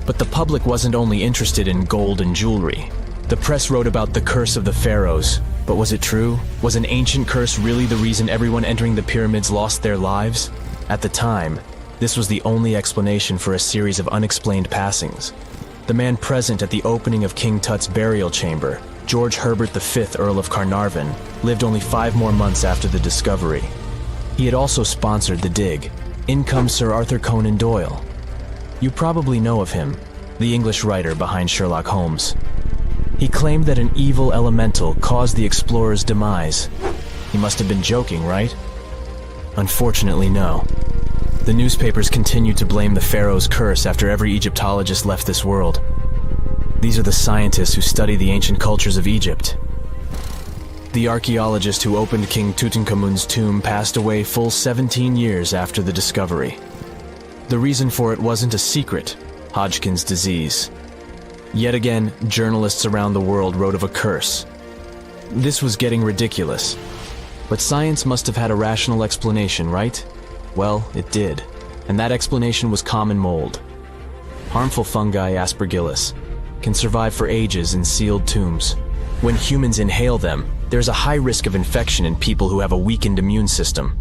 D: But the public wasn't only interested in gold and jewelry. The press wrote about the curse of the pharaohs, but was it true? Was an ancient curse really the reason everyone entering the pyramids lost their lives? At the time, this was the only explanation for a series of unexplained passings. The man present at the opening of King Tut's burial chamber, George Herbert V, Earl of Carnarvon, lived only 5 more months after the discovery. He had also sponsored the dig. In comes Sir Arthur Conan Doyle. You probably know of him, the English writer behind Sherlock Holmes. He claimed that an evil elemental caused the explorer's demise. He must have been joking, right? Unfortunately, no. The newspapers continued to blame the pharaoh's curse after every Egyptologist left this world. These are the scientists who study the ancient cultures of Egypt. The archaeologist who opened King Tutankhamun's tomb passed away full 17 years after the discovery. The reason for it wasn't a secret: Hodgkin's disease. Yet again, journalists around the world wrote of a curse. This was getting ridiculous. But science must have had a rational explanation, right? Well, it did. And that explanation was common mold. Harmful fungi, Aspergillus, can survive for ages in sealed tombs. When humans inhale them, there's a high risk of infection in people who have a weakened immune system.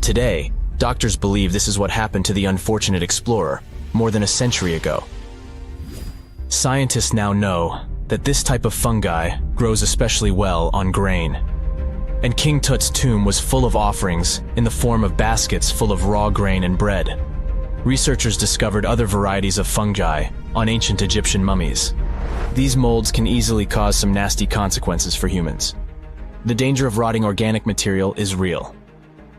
D: Today, doctors believe this is what happened to the unfortunate explorer more than a century ago. Scientists now know that this type of fungi grows especially well on grain. And King Tut's tomb was full of offerings in the form of baskets full of raw grain and bread. Researchers discovered other varieties of fungi on ancient Egyptian mummies. These molds can easily cause some nasty consequences for humans. The danger of rotting organic material is real.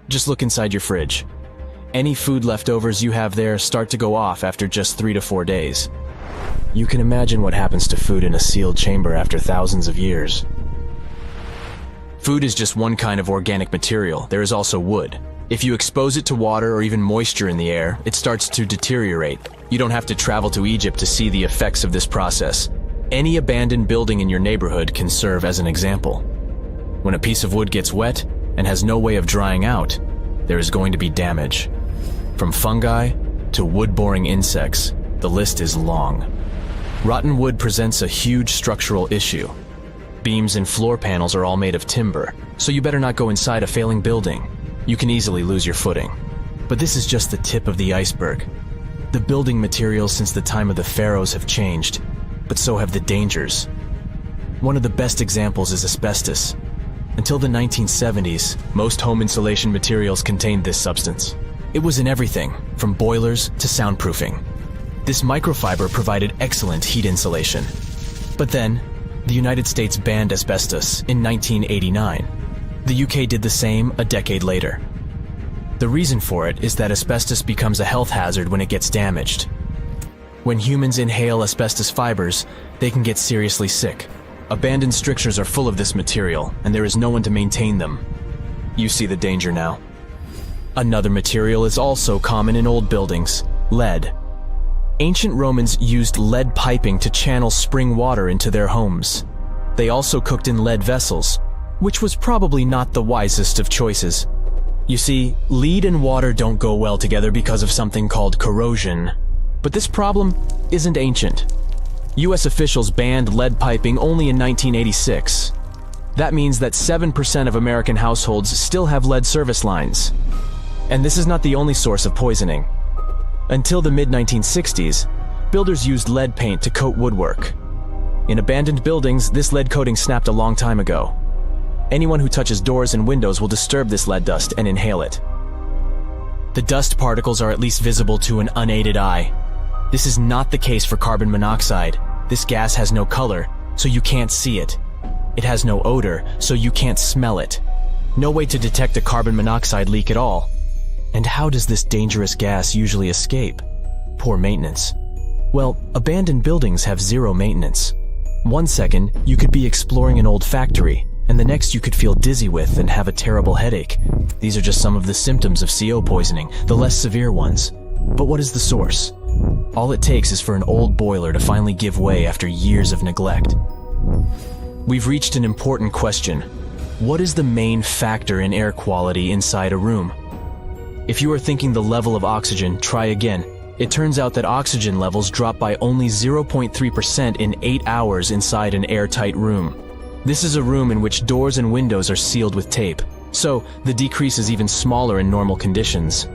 D: Just look inside your fridge. Any food leftovers you have there start to go off after just 3 to 4 days. You can imagine what happens to food in a sealed chamber after thousands of years. Food is just one kind of organic material. There is also wood. If you expose it to water or even moisture in the air, it starts to deteriorate. You don't have to travel to Egypt to see the effects of this process. Any abandoned building in your neighborhood can serve as an example. When a piece of wood gets wet and has no way of drying out, there is going to be damage. From fungi to wood-boring insects, the list is long. Rotten wood presents a huge structural issue. Beams and floor panels are all made of timber, so you better not go inside a failing building. You can easily lose your footing. But this is just the tip of the iceberg. The building materials since the time of the pharaohs have changed, but so have the dangers. One of the best examples is asbestos. Until the 1970s, most home insulation materials contained this substance. It was in everything, from boilers to soundproofing. This microfiber provided excellent heat insulation. But then, the United States banned asbestos in 1989. The UK did the same a decade later. The reason for it is that asbestos becomes a health hazard when it gets damaged. When humans inhale asbestos fibers, they can get seriously sick. Abandoned strictures are full of this material, and there is no one to maintain them. You see the danger now. Another material is also common in old buildings: lead. Ancient Romans used lead piping to channel spring water into their homes. They also cooked in lead vessels, which was probably not the wisest of choices. You see, lead and water don't go well together because of something called corrosion. But this problem isn't ancient. US officials banned lead piping only in 1986. That means that 7% of American households still have lead service lines. And this is not the only source of poisoning. Until the mid-1960s, builders used lead paint to coat woodwork. In abandoned buildings, this lead coating snapped a long time ago. Anyone who touches doors and windows will disturb this lead dust and inhale it. The dust particles are at least visible to an unaided eye. This is not the case for carbon monoxide. This gas has no color, so you can't see it. It has no odor, so you can't smell it. No way to detect a carbon monoxide leak at all. And how does this dangerous gas usually escape? Poor maintenance. Well, abandoned buildings have zero maintenance. 1 second, you could be exploring an old factory, and the next you could feel dizzy with and have a terrible headache. These are just some of the symptoms of CO poisoning, the less severe ones. But what is the source? All it takes is for an old boiler to finally give way after years of neglect. We've reached an important question. What is the main factor in air quality inside a room? If you are thinking the level of oxygen, try again. It turns out that oxygen levels drop by only 0.3% in 8 hours inside an airtight room. This is a room in which doors and windows are sealed with tape, so the decrease is even smaller in normal conditions.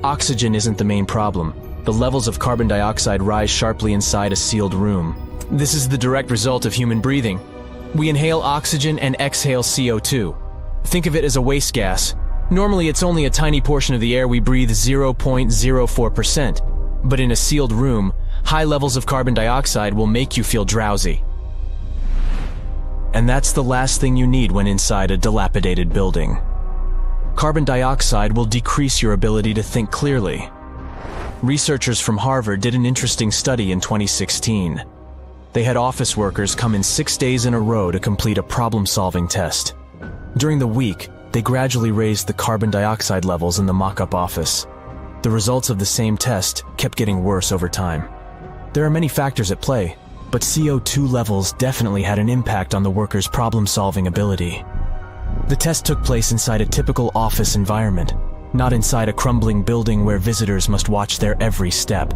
D: Oxygen isn't the main problem. The levels of carbon dioxide rise sharply inside a sealed room. This is the direct result of human breathing. We inhale oxygen and exhale CO2. Think of it as a waste gas. Normally it's only a tiny portion of the air we breathe, 0.04%. But in a sealed room, high levels of carbon dioxide will make you feel drowsy. And that's the last thing you need when inside a dilapidated building. Carbon dioxide will decrease your ability to think clearly. Researchers from Harvard did an interesting study in 2016. They had office workers come in 6 days in a row to complete a problem-solving test. During the week, they gradually raised the carbon dioxide levels in the mock-up office. The results of the same test kept getting worse over time. There are many factors at play, but CO2 levels definitely had an impact on the workers' problem-solving ability. The test took place inside a typical office environment, not inside a crumbling building where visitors must watch their every step.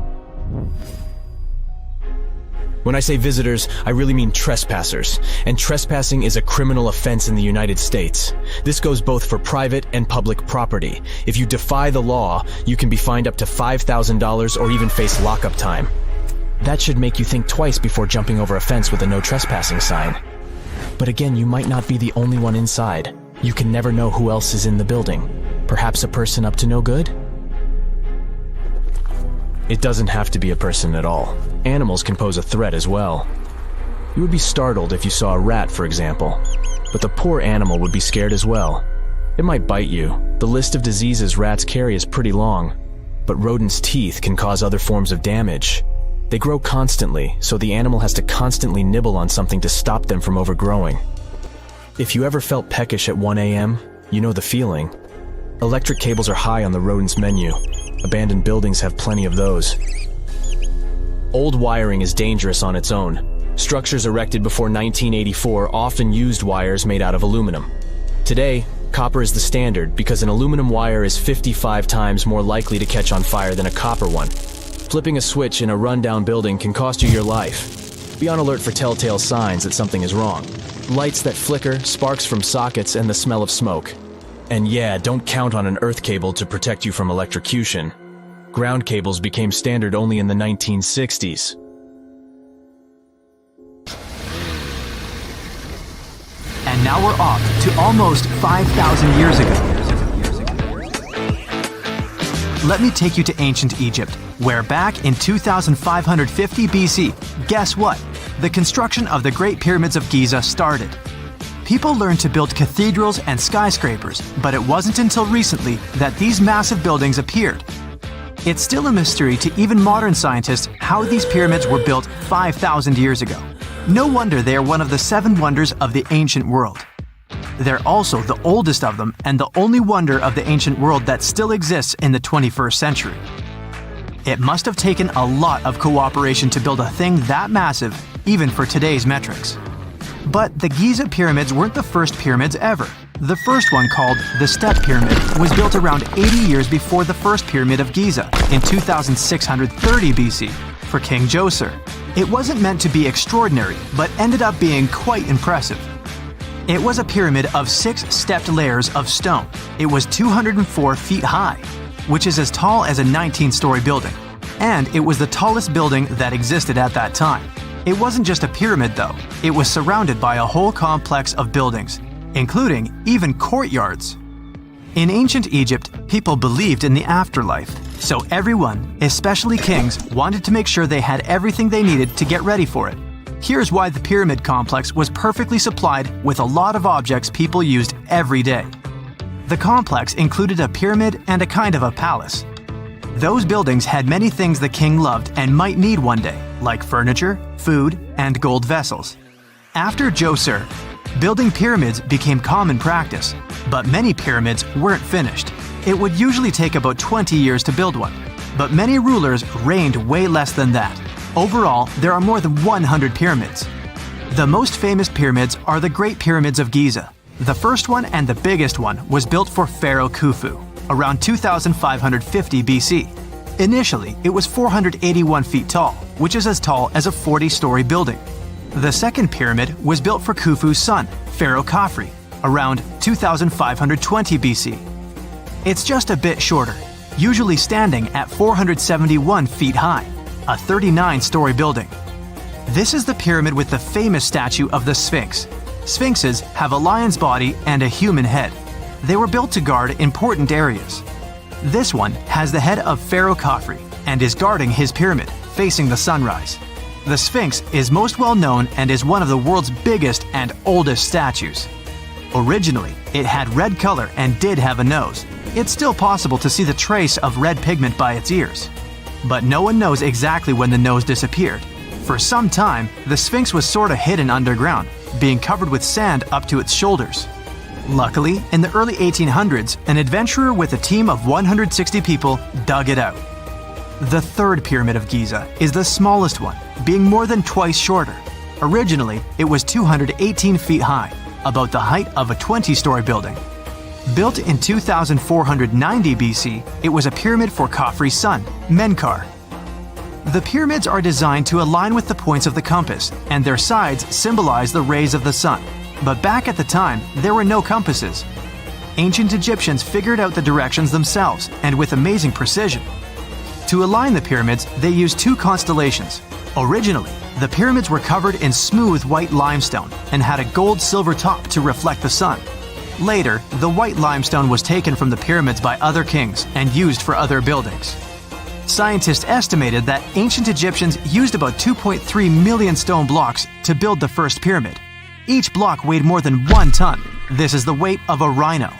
D: When I say visitors, I really mean trespassers, and trespassing is a criminal offense in the United States. This goes both for private and public property. If you defy the law, you can be fined up to $5,000 or even face lockup time. That should make you think twice before jumping over a fence with a no trespassing sign. But again, you might not be the only one inside. You can never know who else is in the building. Perhaps a person up to no good? It doesn't have to be a person at all. Animals can pose a threat as well. You would be startled if you saw a rat, for example. But the poor animal would be scared as well. It might bite you. The list of diseases rats carry is pretty long. But rodents' teeth can cause other forms of damage. They grow constantly, so the animal has to constantly nibble on something to stop them from overgrowing. If you ever felt peckish at 1 a.m., you know the feeling. Electric cables are high on the rodents' menu. Abandoned buildings have plenty of those. Old wiring is dangerous on its own. Structures erected before 1984 often used wires made out of aluminum. Today, copper is the standard because an aluminum wire is 55 times more likely to catch on fire than a copper one. Flipping a switch in a rundown building can cost you your life. Be on alert for telltale signs that something is wrong. Lights that flicker, sparks from sockets, and the smell of smoke. And yeah, don't count on an earth cable to protect you from electrocution. Ground cables became standard only in the 1960s.
C: And now we're off to almost 5,000 years ago. Let me take you to ancient Egypt, where back in 2550 BC, guess what? The construction of the Great Pyramids of Giza started. People learned to build cathedrals and skyscrapers, but it wasn't until recently that these massive buildings appeared. It's still a mystery to even modern scientists how these pyramids were built 5,000 years ago. No wonder they are one of the 7 wonders of the ancient world. They're also the oldest of them and the only wonder of the ancient world that still exists in the 21st century. It must have taken a lot of cooperation to build a thing that massive, even for today's metrics. But the Giza pyramids weren't the first pyramids ever. The first one, called the Step Pyramid, was built around 80 years before the first Pyramid of Giza in 2630 BC for King Djoser. It wasn't meant to be extraordinary, but ended up being quite impressive. It was a pyramid of 6 stepped layers of stone. It was 204 feet high, which is as tall as a 19-story building. And it was the tallest building that existed at that time. It wasn't just a pyramid though, it was surrounded by a whole complex of buildings, including even courtyards. In ancient Egypt, people believed in the afterlife, so everyone, especially kings, wanted to make sure they had everything they needed to get ready for it. Here's why the pyramid complex was perfectly supplied with a lot of objects people used every day. The complex included a pyramid and a kind of a palace. Those buildings had many things the king loved and might need one day, like furniture, food, and gold vessels. After Djoser, building pyramids became common practice, but many pyramids weren't finished. It would usually take about 20 years to build one, but many rulers reigned way less than that. Overall, there are more than 100 pyramids. The most famous pyramids are the Great Pyramids of Giza. The first one and the biggest one was built for Pharaoh Khufu, around 2550 BC. Initially, it was 481 feet tall, which is as tall as a 40-story building. The second pyramid was built for Khufu's son, Pharaoh Khafre, around 2520 BC. It's just a bit shorter, usually standing at 471 feet high, a 39-story building. This is the pyramid with the famous statue of the Sphinx. Sphinxes have a lion's body and a human head. They were built to guard important areas. This one has the head of Pharaoh Khafre and is guarding his pyramid, facing the sunrise. The Sphinx is most well known and is one of the world's biggest and oldest statues. Originally, it had red color and did have a nose. It's still possible to see the trace of red pigment by its ears. But no one knows exactly when the nose disappeared. For some time, the Sphinx was sort of hidden underground, being covered with sand up to its shoulders. Luckily, in the early 1800s, an adventurer with a team of 160 people dug it out. The third pyramid of Giza is the smallest one, being more than twice shorter. Originally, it was 218 feet high, about the height of a 20-story building. Built in 2490 BC, it was a pyramid for Khafre's son, Menkaure. The pyramids are designed to align with the points of the compass, and their sides symbolize the rays of the sun. But back at the time, there were no compasses. Ancient Egyptians figured out the directions themselves, and with amazing precision. To align the pyramids, they used two constellations. Originally, the pyramids were covered in smooth white limestone and had a gold-silver top to reflect the sun. Later, the white limestone was taken from the pyramids by other kings and used for other buildings. Scientists estimated that ancient Egyptians used about 2.3 million stone blocks to build the first pyramid. Each block weighed more than 1 ton. This is the weight of a rhino.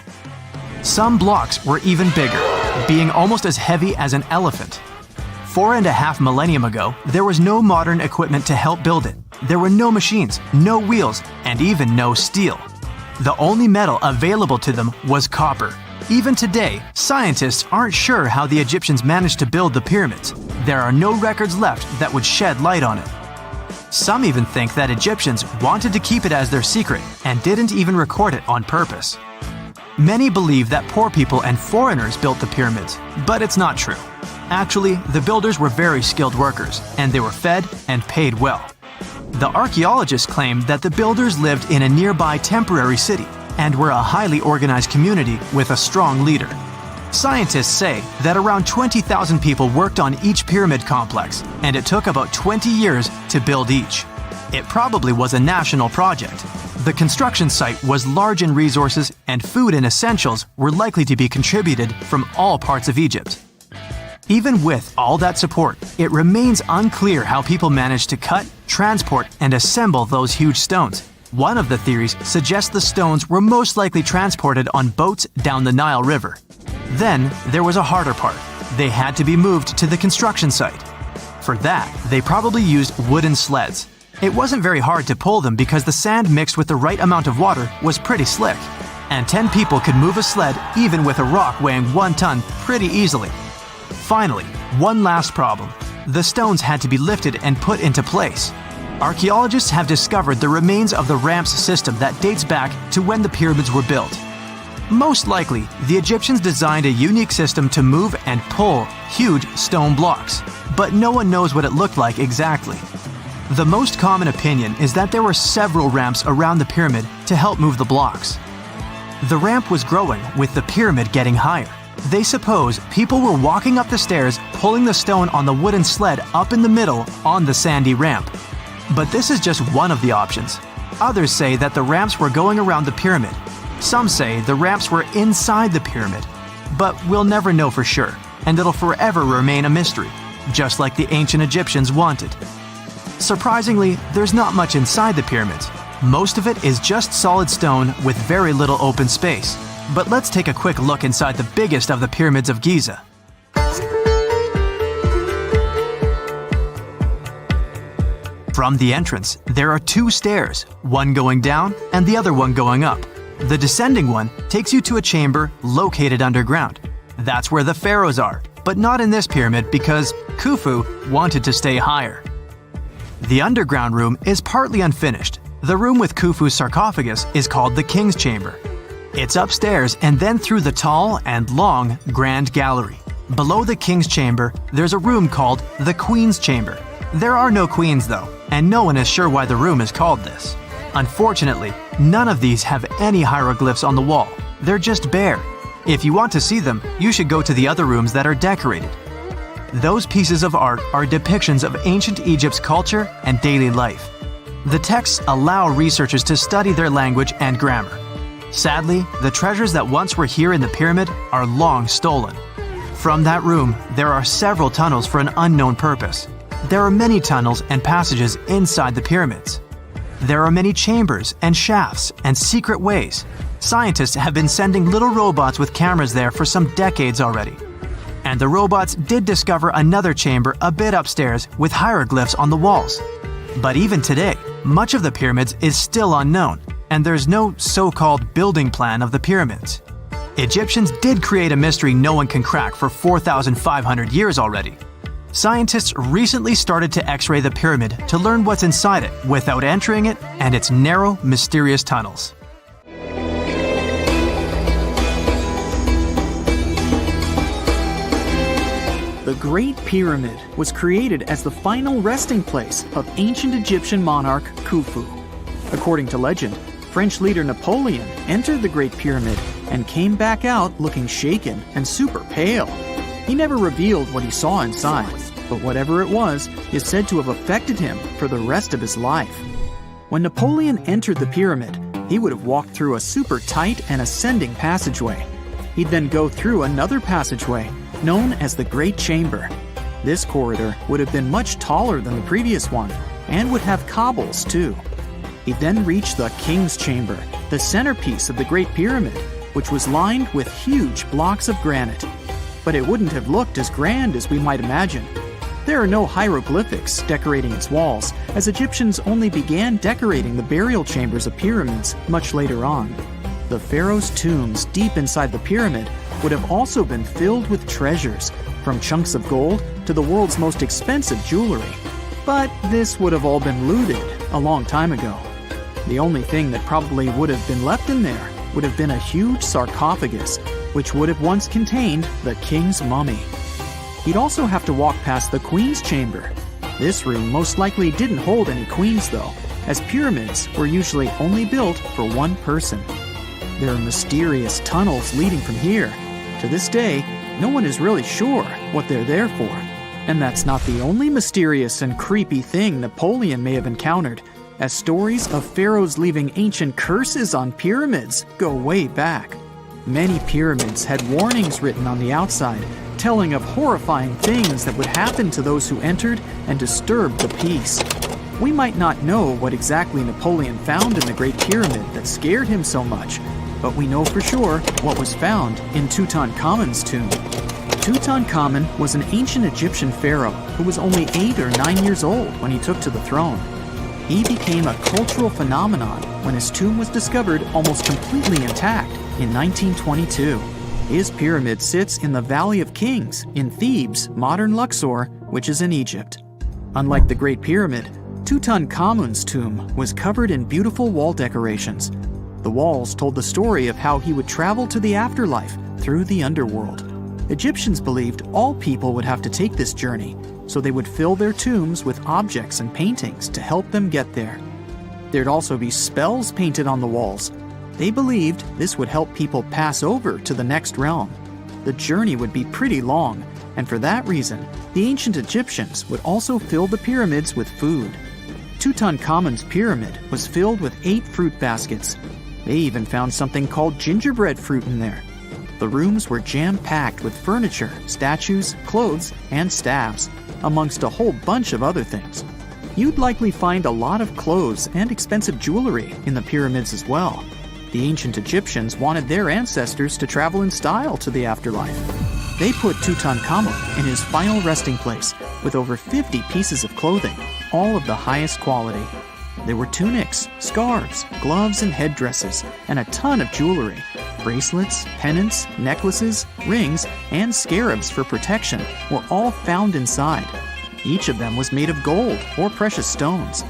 C: Some blocks were even bigger, being almost as heavy as an elephant. 4.5 millennia ago, there was no modern equipment to help build it. There were no machines, no wheels, and even no steel. The only metal available to them was copper. Even today, scientists aren't sure how the Egyptians managed to build the pyramids. There are no records left that would shed light on it. Some even think that Egyptians wanted to keep it as their secret and didn't even record it on purpose. Many believe that poor people and foreigners built the pyramids, but it's not true. Actually, the builders were very skilled workers, and they were fed and paid well. The archaeologists claim that the builders lived in a nearby temporary city and were a highly organized community with a strong leader. Scientists say that around 20,000 people worked on each pyramid complex, and it took about 20 years to build each. It probably was a national project. The construction site was large in resources, and food and essentials were likely to be contributed from all parts of Egypt. Even with all that support, it remains unclear how people managed to cut, transport, and assemble those huge stones. One of the theories suggests the stones were most likely transported on boats down the Nile River. Then, there was a harder part. They had to be moved to the construction site. For that, they probably used wooden sleds. It wasn't very hard to pull them because the sand mixed with the right amount of water was pretty slick. And 10 people could move a sled even with a rock weighing 1 ton pretty easily. Finally, one last problem. The stones had to be lifted and put into place. Archaeologists have discovered the remains of the ramps system that dates back to when the pyramids were built. Most likely, the Egyptians designed a unique system to move and pull huge stone blocks, but no one knows what it looked like exactly. The most common opinion is that there were several ramps around the pyramid to help move the blocks. The ramp was growing with the pyramid getting higher. They suppose people were walking up the stairs, pulling the stone on the wooden sled up in the middle on the sandy ramp. But this is just one of the options. Others say that the ramps were going around the pyramid. Some say the ramps were inside the pyramid. But we'll never know for sure, and it'll forever remain a mystery, just like the ancient Egyptians wanted. Surprisingly, there's not much inside the pyramids. Most of it is just solid stone with very little open space. But let's take a quick look inside the biggest of the pyramids of Giza. From the entrance, there are 2 stairs, one going down and the other one going up. The descending one takes you to a chamber located underground. That's where the pharaohs are, but not in this pyramid because Khufu wanted to stay higher. The underground room is partly unfinished. The room with Khufu's sarcophagus is called the King's Chamber. It's upstairs and then through the tall and long Grand Gallery. Below the King's Chamber, there's a room called the Queen's Chamber. There are no queens though, and no one is sure why the room is called this. Unfortunately, none of these have any hieroglyphs on the wall. They're just bare. If you want to see them, you should go to the other rooms that are decorated. Those pieces of art are depictions of ancient Egypt's culture and daily life. The texts allow researchers to study their language and grammar. Sadly, the treasures that once were here in the pyramid are long stolen. From that room, there are several tunnels for an unknown purpose. There are many tunnels and passages inside the pyramids. There are many chambers and shafts and secret ways. Scientists have been sending little robots with cameras there for some decades already. And the robots did discover another chamber a bit upstairs with hieroglyphs on the walls. But even today, much of the pyramids is still unknown. and there's no so-called building plan of the pyramids. Egyptians did create a mystery no one can crack for 4,500 years already. Scientists recently started to X-ray the pyramid to learn what's inside it without entering it and its narrow, mysterious tunnels.
B: The Great Pyramid was created as the final resting place of ancient Egyptian monarch Khufu. According to legend, French leader Napoleon entered the Great Pyramid and came back out looking shaken and super pale. He never revealed what he saw inside, but whatever it was is said to have affected him for the rest of his life. When Napoleon entered the pyramid, he would have walked through a super tight and ascending passageway. He'd then go through another passageway known as the Great Chamber. This corridor would have been much taller than the previous one and would have cobbles too. He then reached the King's Chamber, the centerpiece of the Great Pyramid, which was lined with huge blocks of granite. But it wouldn't have looked as grand as we might imagine. There are no hieroglyphics decorating its walls, as Egyptians only began decorating the burial chambers of pyramids much later on. The pharaoh's tombs deep inside the pyramid would have also been filled with treasures, from chunks of gold to the world's most expensive jewelry. But this would have all been looted a long time ago. The only thing that probably would have been left in there would have been a huge sarcophagus, which would have once contained the king's mummy. He'd also have to walk past the queen's chamber. This room most likely didn't hold any queens though, as pyramids were usually only built for one person. There are mysterious tunnels leading from here. To this day, no one is really sure what they're there for. And that's not the only mysterious and creepy thing Napoleon may have encountered, as stories of pharaohs leaving ancient curses on pyramids go way back. Many pyramids had warnings written on the outside, telling of horrifying things that would happen to those who entered and disturbed the peace. We might not know what exactly Napoleon found in the Great Pyramid that scared him so much, but we know for sure what was found in Tutankhamun's tomb. Tutankhamun was an ancient Egyptian pharaoh who was only 8 or 9 years old when he took to the throne. He became a cultural phenomenon when his tomb was discovered almost completely intact in 1922. His pyramid sits in the Valley of Kings in Thebes, modern Luxor, which is in Egypt. Unlike the Great Pyramid, Tutankhamun's tomb was covered in beautiful wall decorations. The walls told the story of how he would travel to the afterlife through the underworld. Egyptians believed all people would have to take this journey, so they would fill their tombs with objects and paintings to help them get there. There'd also be spells painted on the walls. They believed this would help people pass over to the next realm. The journey would be pretty long, and for that reason, the ancient Egyptians would also fill the pyramids with food. Tutankhamun's pyramid was filled with 8 fruit baskets. They even found something called gingerbread fruit in there. The rooms were jam-packed with furniture, statues, clothes, and staffs, amongst a whole bunch of other things. You'd likely find a lot of clothes and expensive jewelry in the pyramids as well. The ancient Egyptians wanted their ancestors to travel in style to the afterlife. They put Tutankhamun in his final resting place with over 50 pieces of clothing, all of the highest quality. There were tunics, scarves, gloves, and headdresses, and a ton of jewelry. Bracelets, pendants, necklaces, rings, and scarabs for protection were all found inside. Each of them was made of gold or precious stones.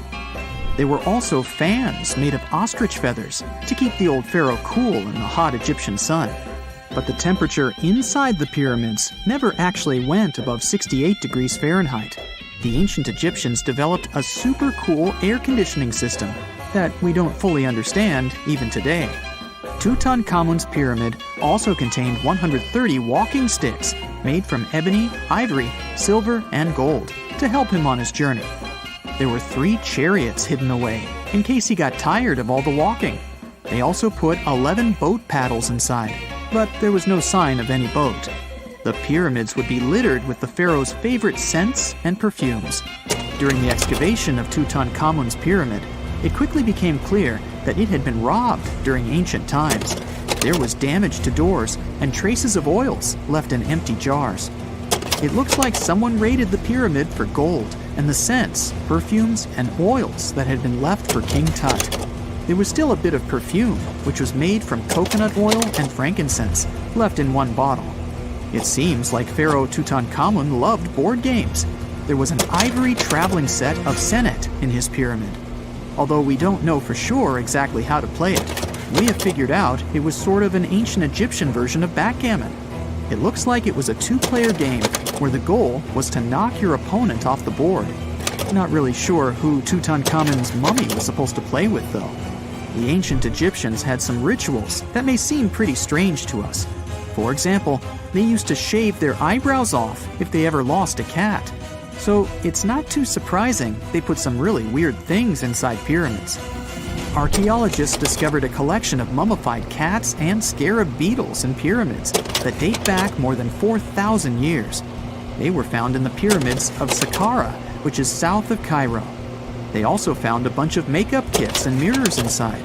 B: There were also fans made of ostrich feathers to keep the old pharaoh cool in the hot Egyptian sun. But the temperature inside the pyramids never actually went above 68 degrees Fahrenheit. The ancient Egyptians developed a super cool air conditioning system that we don't fully understand even today. Tutankhamun's pyramid also contained 130 walking sticks made from ebony, ivory, silver, and gold to help him on his journey. There were 3 chariots hidden away in case he got tired of all the walking. They also put 11 boat paddles inside, but there was no sign of any boat. The pyramids would be littered with the pharaoh's favorite scents and perfumes. During the excavation of Tutankhamun's pyramid, it quickly became clear that it had been robbed during ancient times. There was damage to doors and traces of oils left in empty jars. It looks like someone raided the pyramid for gold and the scents, perfumes, and oils that had been left for King Tut. There was still a bit of perfume, which was made from coconut oil and frankincense, left in one bottle. It seems like Pharaoh Tutankhamun loved board games. There was an ivory traveling set of Senet in his pyramid. Although we don't know for sure exactly how to play it, we have figured out it was sort of an ancient Egyptian version of backgammon. It looks like it was a two-player game where the goal was to knock your opponent off the board. Not really sure who Tutankhamun's mummy was supposed to play with, though. The ancient Egyptians had some rituals that may seem pretty strange to us. For example, they used to shave their eyebrows off if they ever lost a cat. So it's not too surprising they put some really weird things inside pyramids. Archaeologists discovered a collection of mummified cats and scarab beetles in pyramids that date back more than 4,000 years. They were found in the pyramids of Saqqara, which is south of Cairo. They also found a bunch of makeup kits and mirrors inside.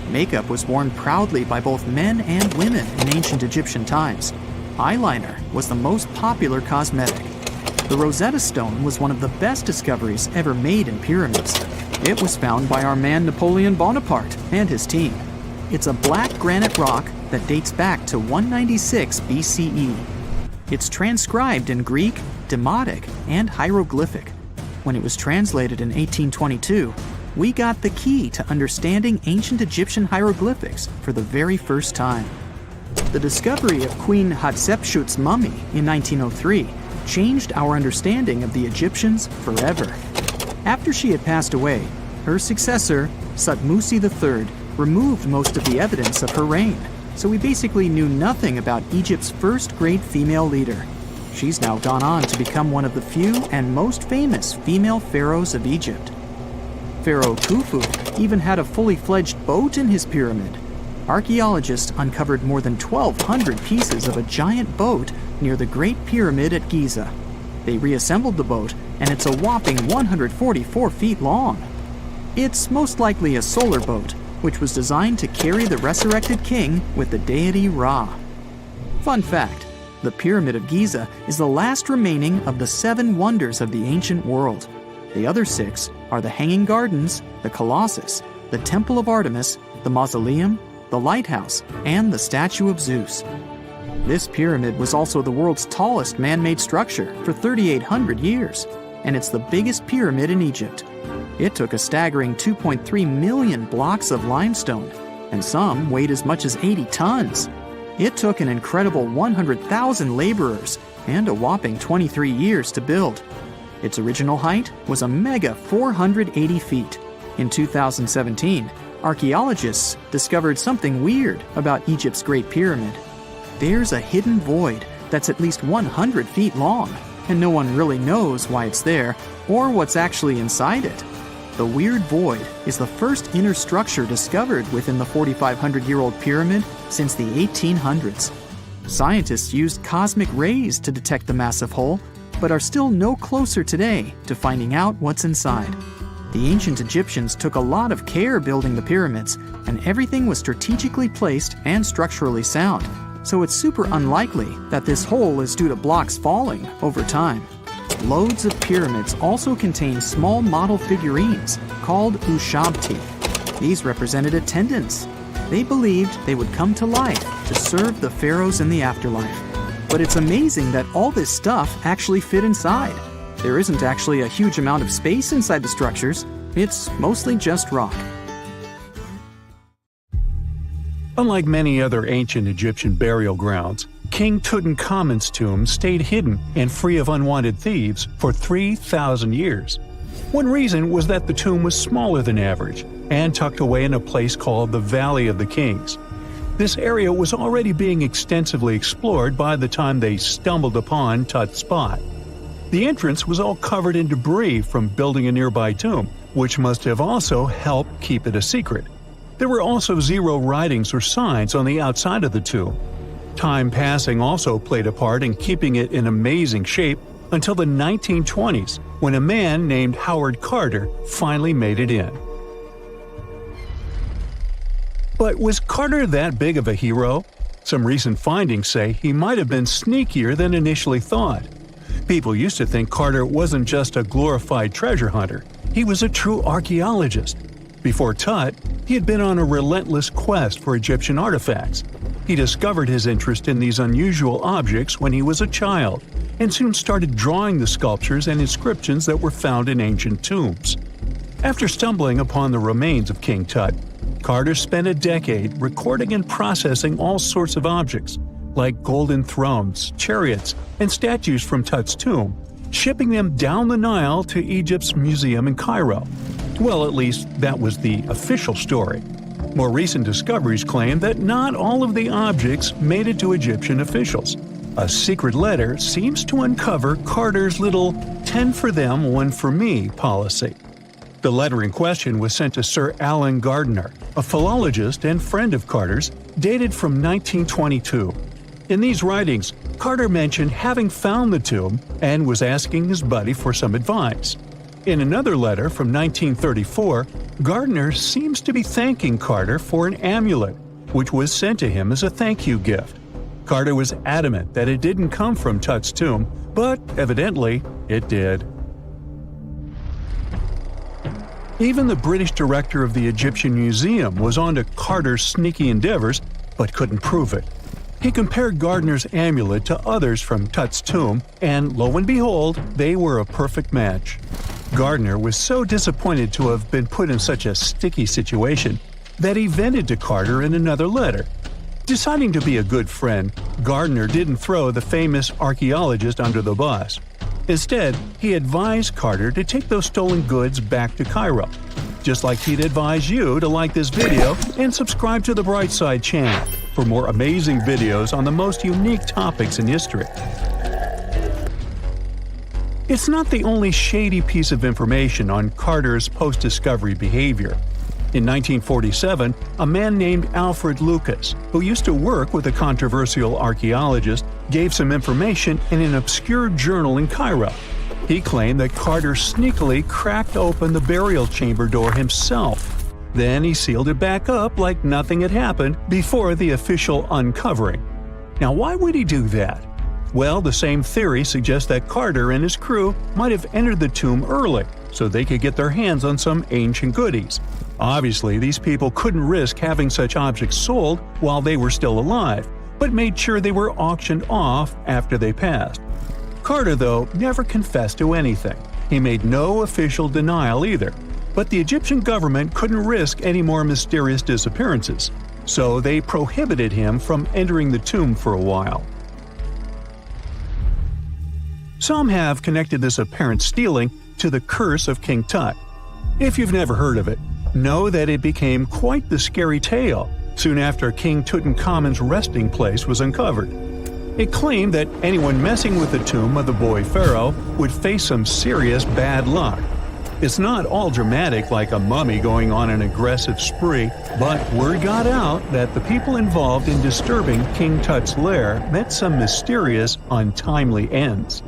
B: Makeup was worn proudly by both men and women in ancient Egyptian times. Eyeliner was the most popular cosmetic. The Rosetta Stone was one of the best discoveries ever made in pyramids. It was found by our man Napoleon Bonaparte and his team. It's a black granite rock that dates back to 196 BCE. It's transcribed in Greek, Demotic, and hieroglyphic. When it was translated in 1822, we got the key to understanding ancient Egyptian hieroglyphics for the very first time. The discovery of Queen Hatshepsut's mummy in 1903 changed our understanding of the Egyptians forever. After she had passed away, her successor, Thutmose III, removed most of the evidence of her reign, so we basically knew nothing about Egypt's first great female leader. She's now gone on to become one of the few and most famous female pharaohs of Egypt. Pharaoh Khufu even had a fully fledged boat in his pyramid. Archaeologists uncovered more than 1,200 pieces of a giant boat near the Great Pyramid at Giza. They reassembled the boat, and it's a whopping 144 feet long. It's most likely a solar boat, which was designed to carry the resurrected king with the deity Ra. Fun fact, the Pyramid of Giza is the last remaining of the 7 wonders of the ancient world. The other 6 are the Hanging Gardens, the Colossus, the Temple of Artemis, the Mausoleum, the Lighthouse, and the Statue of Zeus. This pyramid was also the world's tallest man-made structure for 3,800 years, and it's the biggest pyramid in Egypt. It took a staggering 2.3 million blocks of limestone, and some weighed as much as 80 tons. It took an incredible 100,000 laborers and a whopping 23 years to build. Its original height was a mega 480 feet. In 2017, archaeologists discovered something weird about Egypt's Great Pyramid. There's a hidden void that's at least 100 feet long, and no one really knows why it's there or what's actually inside it. The weird void is the first inner structure discovered within the 4,500-year-old pyramid since the 1800s. Scientists used cosmic rays to detect the massive hole, but are still no closer today to finding out what's inside. The ancient Egyptians took a lot of care building the pyramids, and everything was strategically placed and structurally sound, so it's super unlikely that this hole is due to blocks falling over time. Loads of pyramids also contain small model figurines called ushabti. These represented attendants. They believed they would come to life to serve the pharaohs in the afterlife. But it's amazing that all this stuff actually fit inside. There isn't actually a huge amount of space inside the structures. It's mostly just rock.
A: Unlike many other ancient Egyptian burial grounds, King Tutankhamun's tomb stayed hidden and free of unwanted thieves for 3,000 years. One reason was that the tomb was smaller than average and tucked away in a place called the Valley of the Kings. This area was already being extensively explored by the time they stumbled upon Tut's spot. The entrance was all covered in debris from building a nearby tomb, which must have also helped keep it a secret. There were also 0 writings or signs on the outside of the tomb. Time passing also played a part in keeping it in amazing shape until the 1920s, when a man named Howard Carter finally made it in. But was Carter that big of a hero? Some recent findings say he might have been sneakier than initially thought. People used to think Carter wasn't just a glorified treasure hunter, he was a true archaeologist. Before Tut, he had been on a relentless quest for Egyptian artifacts. He discovered his interest in these unusual objects when he was a child, and soon started drawing the sculptures and inscriptions that were found in ancient tombs. After stumbling upon the remains of King Tut, Carter spent a decade recording and processing all sorts of objects, like golden thrones, chariots, and statues from Tut's tomb, shipping them down the Nile to Egypt's museum in Cairo. Well, at least that was the official story. More recent discoveries claim that not all of the objects made it to Egyptian officials. A secret letter seems to uncover Carter's little 10 for them, 1 for me policy. The letter in question was sent to Sir Alan Gardner, a philologist and friend of Carter's, dated from 1922. In these writings, Carter mentioned having found the tomb and was asking his buddy for some advice. In another letter from 1934, Gardner seems to be thanking Carter for an amulet, which was sent to him as a thank you gift. Carter was adamant that it didn't come from Tut's tomb, but evidently it did. Even the British director of the Egyptian Museum was onto Carter's sneaky endeavors, but couldn't prove it. He compared Gardner's amulet to others from Tut's tomb, and lo and behold, they were a perfect match. Gardner was so disappointed to have been put in such a sticky situation that he vented to Carter in another letter. Deciding to be a good friend, Gardner didn't throw the famous archaeologist under the bus. Instead, he advised Carter to take those stolen goods back to Cairo, just like he'd advise you to like this video and subscribe to the Brightside channel for more amazing videos on the most unique topics in history. It's not the only shady piece of information on Carter's post-discovery behavior. In 1947, a man named Alfred Lucas, who used to work with a controversial archaeologist, gave some information in an obscure journal in Cairo. He claimed that Carter sneakily cracked open the burial chamber door himself. Then he sealed it back up like nothing had happened before the official uncovering. Now, why would he do that? Well, the same theory suggests that Carter and his crew might have entered the tomb early so they could get their hands on some ancient goodies. Obviously, these people couldn't risk having such objects sold while they were still alive, but made sure they were auctioned off after they passed. Carter, though, never confessed to anything. He made no official denial either, but the Egyptian government couldn't risk any more mysterious disappearances, so they prohibited him from entering the tomb for a while. Some have connected this apparent stealing to the curse of King Tut. If you've never heard of it, know that it became quite the scary tale soon after King Tutankhamun's resting place was uncovered. It claimed that anyone messing with the tomb of the boy pharaoh would face some serious bad luck. It's not all dramatic like a mummy going on an aggressive spree, but word got out that the people involved in disturbing King Tut's lair met some mysterious, untimely ends.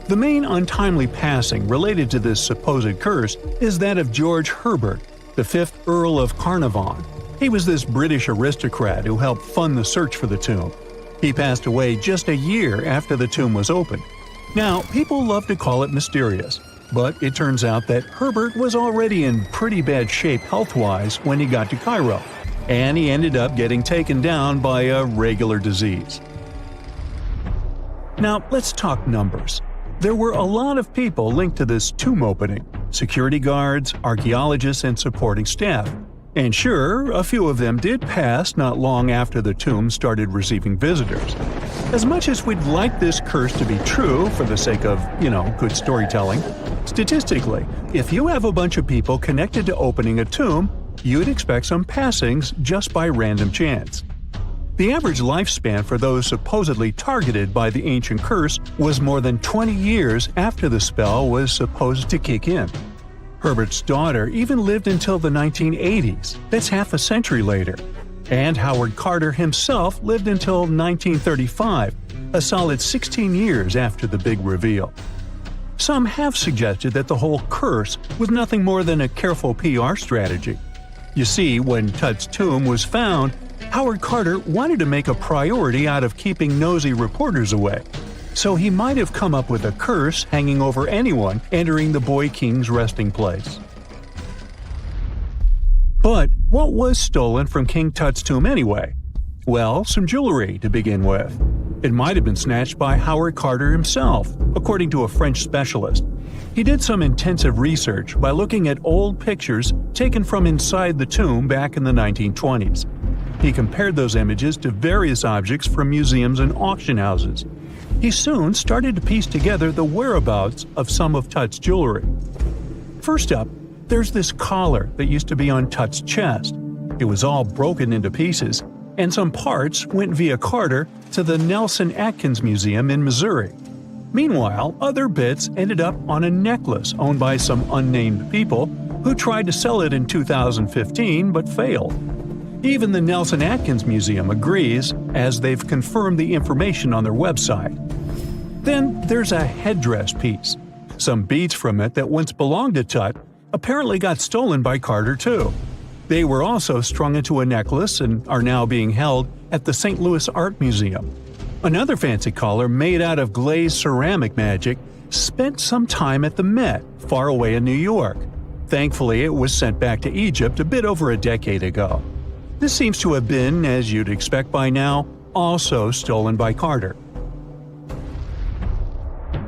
A: The main untimely passing related to this supposed curse is that of George Herbert, the 5th Earl of Carnarvon. He was this British aristocrat who helped fund the search for the tomb. He passed away just a year after the tomb was opened. Now, people love to call it mysterious, but it turns out that Herbert was already in pretty bad shape health-wise when he got to Cairo, and he ended up getting taken down by a regular disease. Now, let's talk numbers. There were a lot of people linked to this tomb opening: security guards, archaeologists, and supporting staff. And sure, a few of them did pass not long after the tomb started receiving visitors. As much as we'd like this curse to be true for the sake of, good storytelling, statistically, if you have a bunch of people connected to opening a tomb, you'd expect some passings just by random chance. The average lifespan for those supposedly targeted by the ancient curse was more than 20 years after the spell was supposed to kick in. Herbert's daughter even lived until the 1980s, that's half a century later. And Howard Carter himself lived until 1935, a solid 16 years after the big reveal. Some have suggested that the whole curse was nothing more than a careful PR strategy. You see, when Tut's tomb was found, Howard Carter wanted to make a priority out of keeping nosy reporters away, so he might have come up with a curse hanging over anyone entering the boy king's resting place. What was stolen from King Tut's tomb anyway? Well, some jewelry to begin with. It might have been snatched by Howard Carter himself, according to a French specialist. He did some intensive research by looking at old pictures taken from inside the tomb back in the 1920s. He compared those images to various objects from museums and auction houses. He soon started to piece together the whereabouts of some of Tut's jewelry. First up, there's this collar that used to be on Tut's chest. It was all broken into pieces, and some parts went via Carter to the Nelson Atkins Museum in Missouri. Meanwhile, other bits ended up on a necklace owned by some unnamed people who tried to sell it in 2015 but failed. Even the Nelson Atkins Museum agrees, as they've confirmed the information on their website. Then there's a headdress piece. Some beads from it that once belonged to Tut apparently got stolen by Carter too. They were also strung into a necklace and are now being held at the St. Louis Art Museum. Another fancy collar made out of glazed ceramic magic spent some time at the Met, far away in New York. Thankfully, it was sent back to Egypt a bit over a decade ago. This seems to have been, as you'd expect by now, also stolen by Carter.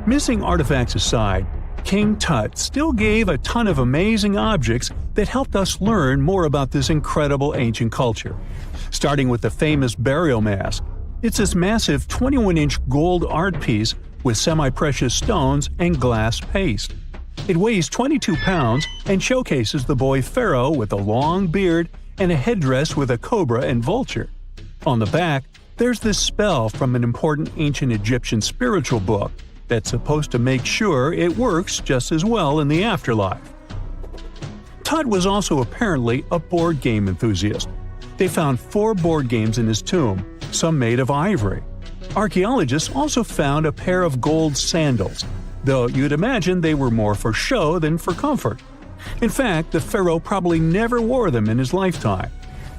A: Missing artifacts aside, King Tut still gave a ton of amazing objects that helped us learn more about this incredible ancient culture. Starting with the famous burial mask. It's this massive 21-inch gold art piece with semi-precious stones and glass paste. It weighs 22 pounds and showcases the boy pharaoh with a long beard and a headdress with a cobra and vulture. On the back, there's this spell from an important ancient Egyptian spiritual book that's supposed to make sure it works just as well in the afterlife. Tut was also apparently a board game enthusiast. They found 4 board games in his tomb, some made of ivory. Archaeologists also found a pair of gold sandals, though you'd imagine they were more for show than for comfort. In fact, the pharaoh probably never wore them in his lifetime.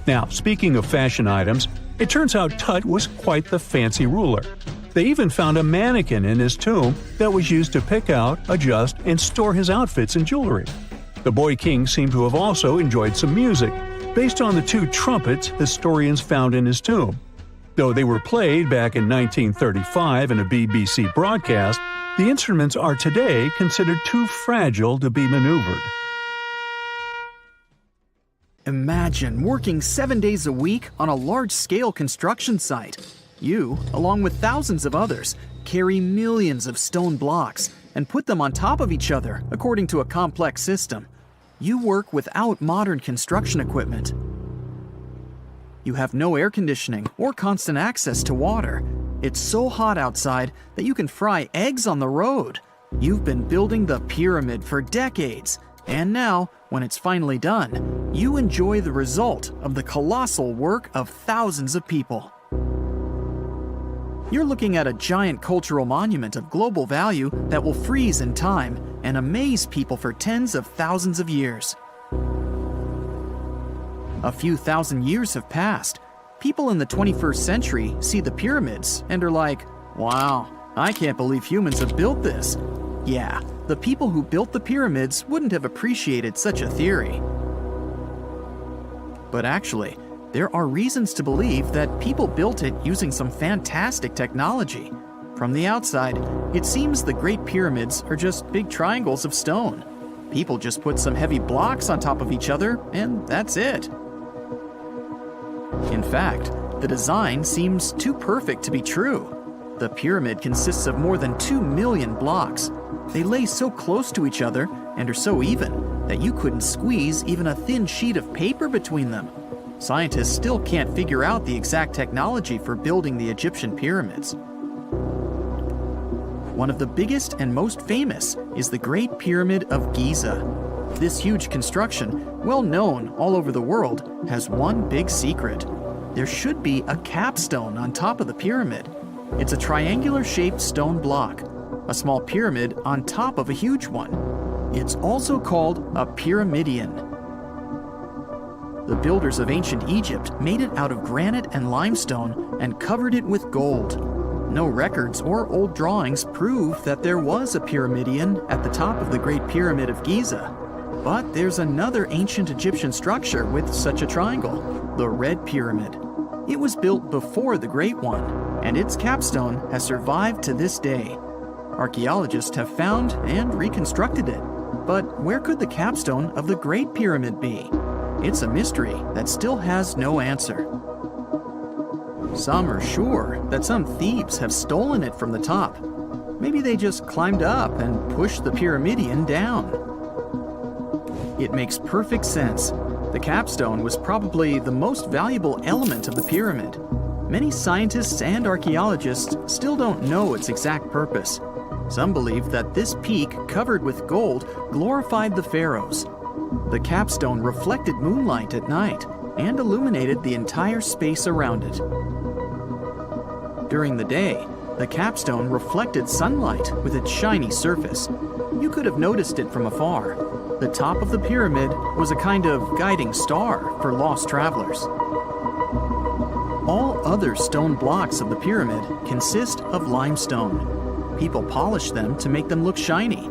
A: Now, speaking of fashion items, it turns out Tut was quite the fancy ruler. They even found a mannequin in his tomb that was used to pick out, adjust, and store his outfits and jewelry. The boy king seemed to have also enjoyed some music, based on the 2 trumpets historians found in his tomb. Though they were played back in 1935 in a BBC broadcast, the instruments are today considered too fragile to be maneuvered.
B: Imagine working 7 days a week on a large-scale construction site. You, along with thousands of others, carry millions of stone blocks and put them on top of each other according to a complex system. You work without modern construction equipment. You have no air conditioning or constant access to water. It's so hot outside that you can fry eggs on the road. You've been building the pyramid for decades, and now, when it's finally done, you enjoy the result of the colossal work of thousands of people. You're looking at a giant cultural monument of global value that will freeze in time and amaze people for tens of thousands of years. A few thousand years have passed. People in the 21st century see the pyramids and are like, wow, I can't believe humans have built this. Yeah, the people who built the pyramids wouldn't have appreciated such a theory. But actually, there are reasons to believe that people built it using some fantastic technology. From the outside, it seems the Great Pyramids are just big triangles of stone. People just put some heavy blocks on top of each other, and that's it. In fact, the design seems too perfect to be true. The pyramid consists of more than 2 million blocks. They lay so close to each other and are so even that you couldn't squeeze even a thin sheet of paper between them. Scientists still can't figure out the exact technology for building the Egyptian pyramids. One of the biggest and most famous is the Great Pyramid of Giza. This huge construction, well known all over the world, has one big secret. There should be a capstone on top of the pyramid. It's a triangular-shaped stone block, a small pyramid on top of a huge one. It's also called a pyramidion. The builders of ancient Egypt made it out of granite and limestone and covered it with gold. No records or old drawings prove that there was a pyramidion at the top of the Great Pyramid of Giza. But there's another ancient Egyptian structure with such a triangle, the Red Pyramid. It was built before the Great One, and its capstone has survived to this day. Archaeologists have found and reconstructed it. But where could the capstone of the Great Pyramid be? It's a mystery that still has no answer. Some are sure that some thieves have stolen it from the top. Maybe they just climbed up and pushed the pyramidion down. It makes perfect sense. The capstone was probably the most valuable element of the pyramid. Many scientists and archaeologists still don't know its exact purpose. Some believe that this peak covered with gold glorified the pharaohs. The capstone reflected moonlight at night and illuminated the entire space around it. During the day, the capstone reflected sunlight with its shiny surface. You could have noticed it from afar. The top of the pyramid was a kind of guiding star for lost travelers. All other stone blocks of the pyramid consist of limestone. People polished them to make them look shiny.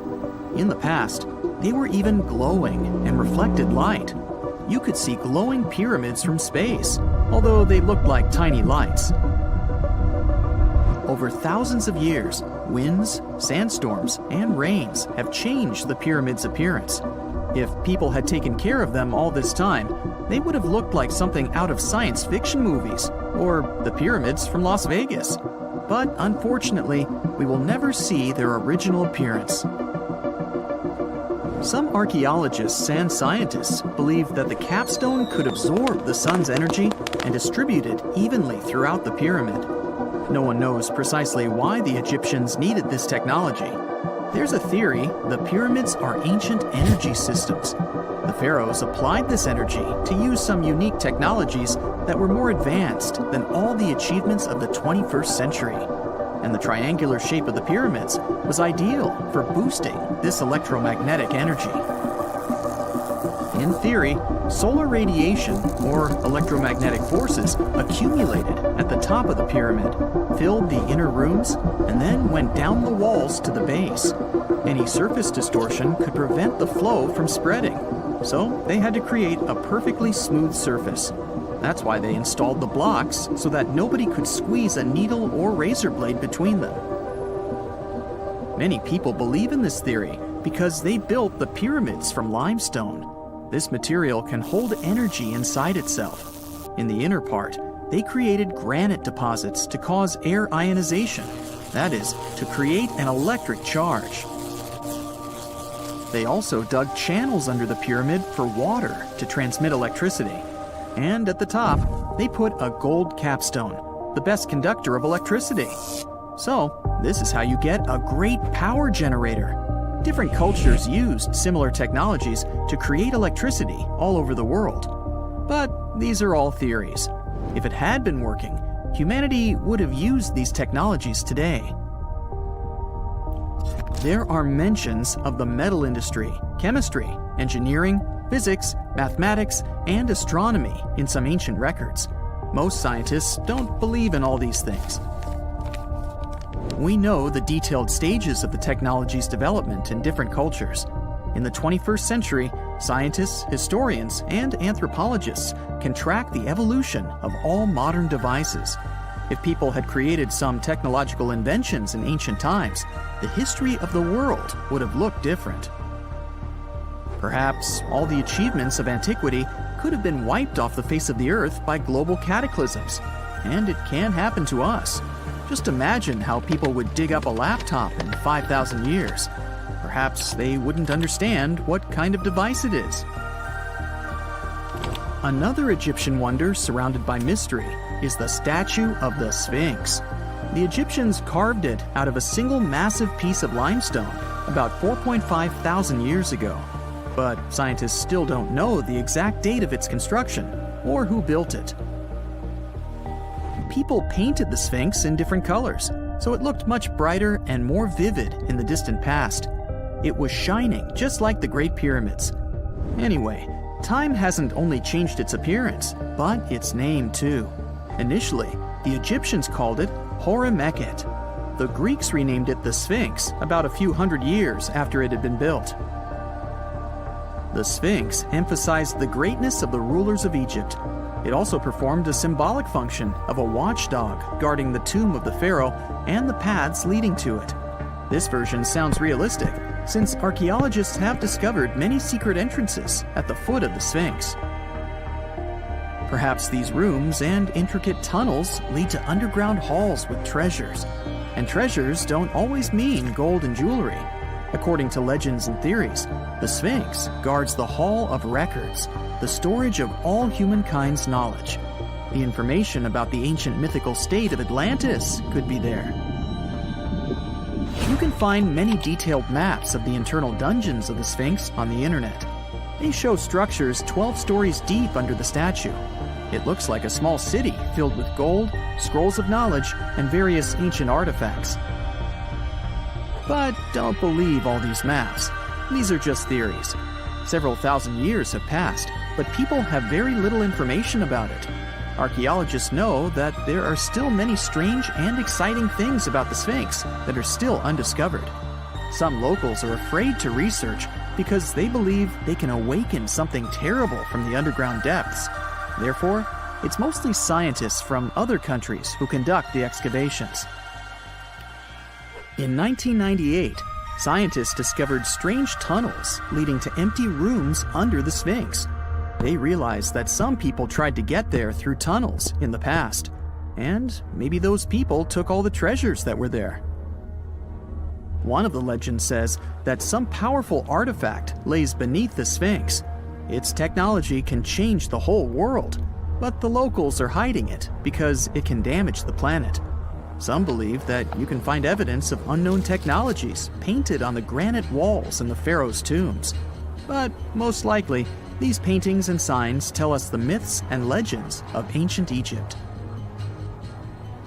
B: In the past, they were even glowing and reflected light. You could see glowing pyramids from space, although they looked like tiny lights. Over thousands of years, winds, sandstorms, and rains have changed the pyramid's appearance. If people had taken care of them all this time, they would have looked like something out of science fiction movies, or the pyramids from Las Vegas. But unfortunately, we will never see their original appearance. Some archaeologists and scientists believe that the capstone could absorb the sun's energy and distribute it evenly throughout the pyramid. No one knows precisely why the Egyptians needed this technology. There's a theory the pyramids are ancient energy systems. The pharaohs applied this energy to use some unique technologies that were more advanced than all the achievements of the 21st century. And the triangular shape of the pyramids was ideal for boosting this electromagnetic energy. In theory, solar radiation, or electromagnetic forces, accumulated at the top of the pyramid, filled the inner rooms, and then went down the walls to the base. Any surface distortion could prevent the flow from spreading, so they had to create a perfectly smooth surface. That's why they installed the blocks so that nobody could squeeze a needle or razor blade between them. Many people believe in this theory because they built the pyramids from limestone. This material can hold energy inside itself. In the inner part, they created granite deposits to cause air ionization, that is, to create an electric charge. They also dug channels under the pyramid for water to transmit electricity. And at the top, they put a gold capstone, the best conductor of electricity. So, this is how you get a great power generator. Different cultures used similar technologies to create electricity all over the world. But these are all theories. If it had been working, humanity would have used these technologies today. There are mentions of the metal industry, chemistry, engineering, physics, mathematics, and astronomy in some ancient records. Most scientists don't believe in all these things. We know the detailed stages of the technology's development in different cultures. In the 21st century, scientists, historians, and anthropologists can track the evolution of all modern devices. If people had created some technological inventions in ancient times, the history of the world would have looked different. Perhaps all the achievements of antiquity could have been wiped off the face of the earth by global cataclysms, and it can happen to us. Just imagine how people would dig up a laptop in 5,000 years. Perhaps they wouldn't understand what kind of device it is. Another Egyptian wonder surrounded by mystery is the statue of the Sphinx. The Egyptians carved it out of a single massive piece of limestone about 4.5 thousand years ago. But scientists still don't know the exact date of its construction or who built it. People painted the Sphinx in different colors, so it looked much brighter and more vivid in the distant past. It was shining just like the Great Pyramids. Anyway, time hasn't only changed its appearance, but its name too. Initially, the Egyptians called it Horemheb. The Greeks renamed it the Sphinx about a few hundred years after it had been built. The Sphinx emphasized the greatness of the rulers of Egypt. It also performed a symbolic function of a watchdog guarding the tomb of the pharaoh and the paths leading to it. This version sounds realistic, since archaeologists have discovered many secret entrances at the foot of the Sphinx. Perhaps these rooms and intricate tunnels lead to underground halls with treasures. And treasures don't always mean gold and jewelry. According to legends and theories, the Sphinx guards the Hall of Records, the storage of all humankind's knowledge. The information about the ancient mythical state of Atlantis could be there. You can find many detailed maps of the internal dungeons of the Sphinx on the internet. They show structures 12 stories deep under the statue. It looks like a small city filled with gold, scrolls of knowledge, and various ancient artifacts. But don't believe all these maps. These are just theories. Several thousand years have passed, but people have very little information about it. Archaeologists know that there are still many strange and exciting things about the Sphinx that are still undiscovered. Some locals are afraid to research because they believe they can awaken something terrible from the underground depths. Therefore, it's mostly scientists from other countries who conduct the excavations. In 1998, scientists discovered strange tunnels leading to empty rooms under the Sphinx. They realized that some people tried to get there through tunnels in the past, and maybe those people took all the treasures that were there. One of the legends says that some powerful artifact lays beneath the Sphinx. Its technology can change the whole world, but the locals are hiding it because it can damage the planet. Some believe that you can find evidence of unknown technologies painted on the granite walls in the pharaoh's tombs. But most likely, these paintings and signs tell us the myths and legends of ancient Egypt.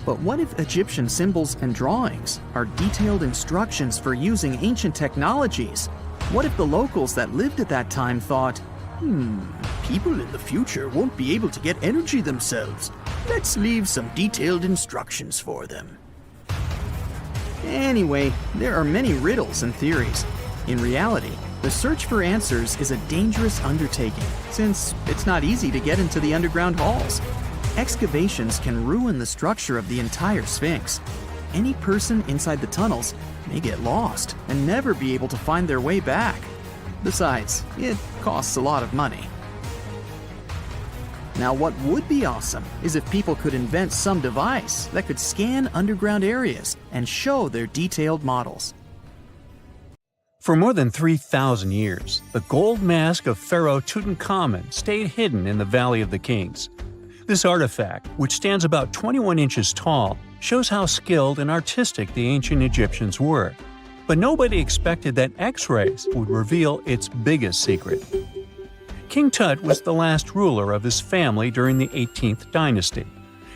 B: But what if Egyptian symbols and drawings are detailed instructions for using ancient technologies? What if the locals that lived at that time thought, people in the future won't be able to get energy themselves. Let's leave some detailed instructions for them. Anyway, there are many riddles and theories. In reality, the search for answers is a dangerous undertaking, since it's not easy to get into the underground halls. Excavations can ruin the structure of the entire Sphinx. Any person inside the tunnels may get lost and never be able to find their way back. Besides, it costs a lot of money. Now, what would be awesome is if people could invent some device that could scan underground areas and show their detailed models.
A: For more than 3,000 years, the gold mask of Pharaoh Tutankhamun stayed hidden in the Valley of the Kings. This artifact, which stands about 21 inches tall, shows how skilled and artistic the ancient Egyptians were. But nobody expected that X-rays would reveal its biggest secret. King Tut was the last ruler of his family during the 18th dynasty.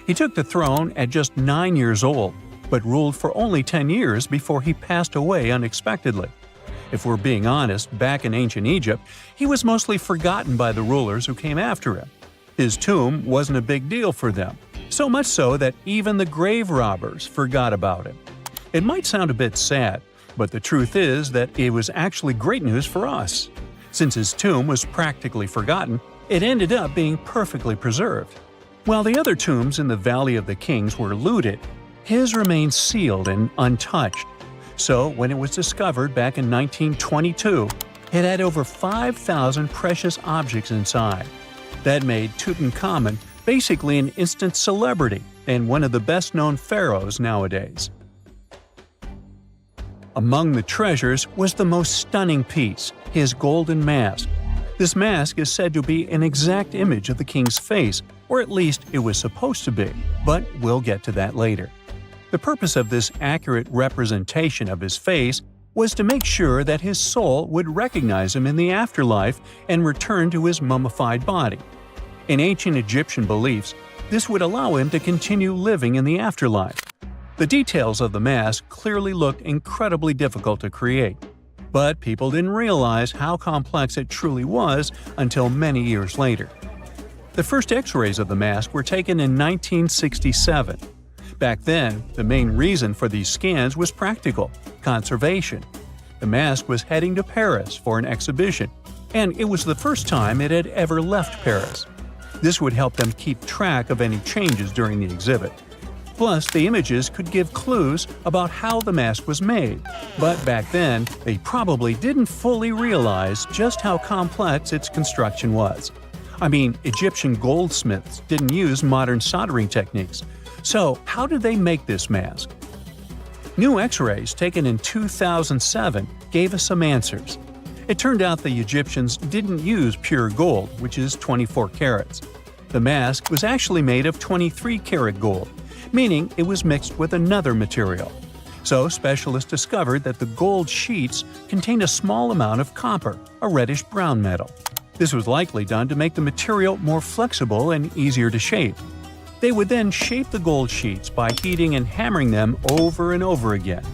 A: He took the throne at just 9 years old, but ruled for only 10 years before he passed away unexpectedly. If we're being honest, back in ancient Egypt, he was mostly forgotten by the rulers who came after him. His tomb wasn't a big deal for them, so much so that even the grave robbers forgot about him. It might sound a bit sad, but the truth is that it was actually great news for us. Since his tomb was practically forgotten, it ended up being perfectly preserved. While the other tombs in the Valley of the Kings were looted, his remained sealed and untouched. So when it was discovered back in 1922, it had over 5,000 precious objects inside. That made Tutankhamun basically an instant celebrity and one of the best-known pharaohs nowadays. Among the treasures was the most stunning piece, his golden mask. This mask is said to be an exact image of the king's face, or at least it was supposed to be, but we'll get to that later. The purpose of this accurate representation of his face was to make sure that his soul would recognize him in the afterlife and return to his mummified body. In ancient Egyptian beliefs, this would allow him to continue living in the afterlife. The details of the mask clearly looked incredibly difficult to create, but people didn't realize how complex it truly was until many years later. The first X-rays of the mask were taken in 1967. Back then, the main reason for these scans was practical – conservation. The mask was heading to Paris for an exhibition, and it was the first time it had ever left Paris. This would help them keep track of any changes during the exhibit. Plus, the images could give clues about how the mask was made, but back then, they probably didn't fully realize just how complex its construction was. I mean, Egyptian goldsmiths didn't use modern soldering techniques, so how did they make this mask? New X-rays taken in 2007 gave us some answers. It turned out the Egyptians didn't use pure gold, which is 24 carats. The mask was actually made of 23-karat gold, meaning it was mixed with another material. So specialists discovered that the gold sheets contained a small amount of copper, a reddish-brown metal. This was likely done to make the material more flexible and easier to shape. They would then shape the gold sheets by heating and hammering them over and over again.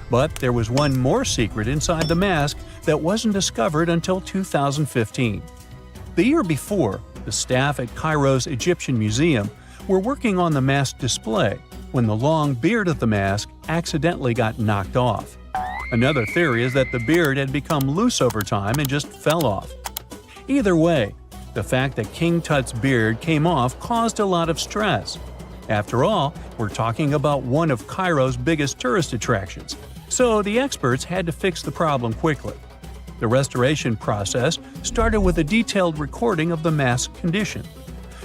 A: But there was one more secret inside the mask that wasn't discovered until 2015. The year before, the staff at Cairo's Egyptian Museum were working on the mask display when the long beard of the mask accidentally got knocked off. Another theory is that the beard had become loose over time and just fell off. Either way, the fact that King Tut's beard came off caused a lot of stress. After all, we're talking about one of Cairo's biggest tourist attractions, so the experts had to fix the problem quickly. The restoration process started with a detailed recording of the mask's condition.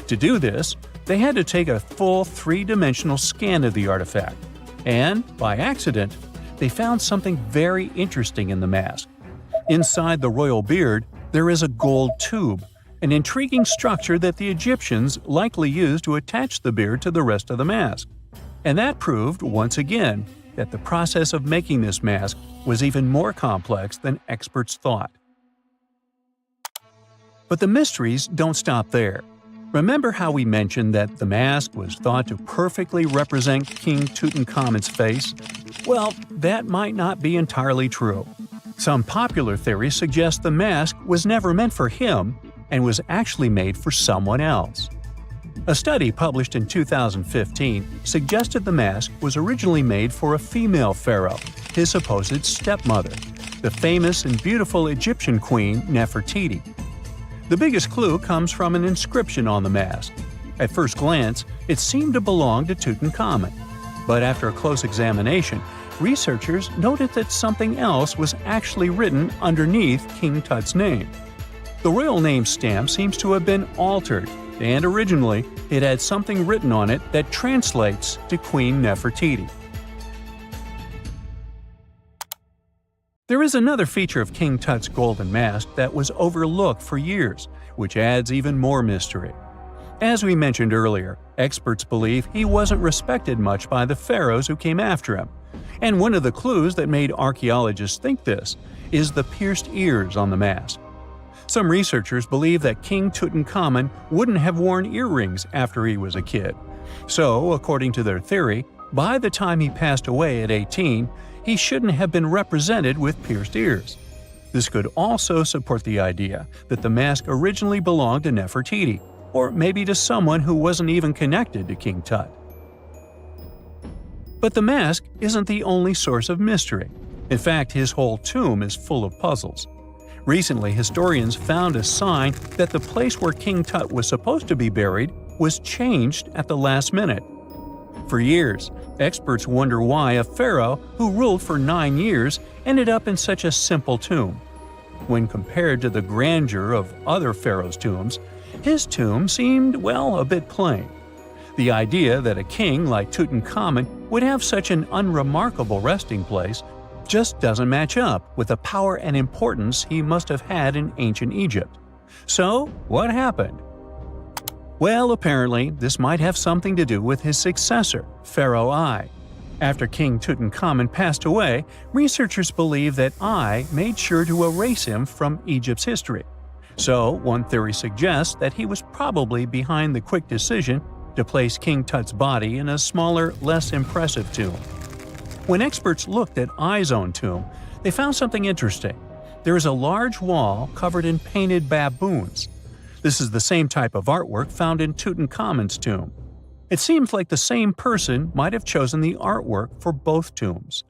A: To do this, they had to take a full three-dimensional scan of the artifact. And, by accident, they found something very interesting in the mask. Inside the royal beard, there is a gold tube, an intriguing structure that the Egyptians likely used to attach the beard to the rest of the mask. And that proved, once again, that the process of making this mask was even more complex than experts thought. But the mysteries don't stop there. Remember how we mentioned that the mask was thought to perfectly represent King Tutankhamun's face? Well, that might not be entirely true. Some popular theories suggest the mask was never meant for him and was actually made for someone else. A study published in 2015 suggested the mask was originally made for a female pharaoh, his supposed stepmother, the famous and beautiful Egyptian queen Nefertiti. The biggest clue comes from an inscription on the mask. At first glance, it seemed to belong to Tutankhamun, but after a close examination, researchers noted that something else was actually written underneath King Tut's name. The royal name stamp seems to have been altered, and originally it had something written on it that translates to Queen Nefertiti. There is another feature of King Tut's golden mask that was overlooked for years, which adds even more mystery. As we mentioned earlier, experts believe he wasn't respected much by the pharaohs who came after him. And one of the clues that made archaeologists think this is the pierced ears on the mask. Some researchers believe that King Tutankhamun wouldn't have worn earrings after he was a kid. So, according to their theory, by the time he passed away at 18, he shouldn't have been represented with pierced ears. This could also support the idea that the mask originally belonged to Nefertiti, or maybe to someone who wasn't even connected to King Tut. But the mask isn't the only source of mystery. In fact, his whole tomb is full of puzzles. Recently, historians found a sign that the place where King Tut was supposed to be buried was changed at the last minute. For years, experts wonder why a pharaoh who ruled for 9 years ended up in such a simple tomb. When compared to the grandeur of other pharaohs' tombs, his tomb seemed, well, a bit plain. The idea that a king like Tutankhamun would have such an unremarkable resting place just doesn't match up with the power and importance he must have had in ancient Egypt. So, what happened? Well, apparently, this might have something to do with his successor, Pharaoh I. After King Tutankhamun passed away, researchers believe that I made sure to erase him from Egypt's history. So, one theory suggests that he was probably behind the quick decision to place King Tut's body in a smaller, less impressive tomb. When experts looked at I's own tomb, they found something interesting. There is a large wall covered in painted baboons. This is the same type of artwork found in Tutankhamun's tomb. It seems like the same person might have chosen the artwork for both tombs.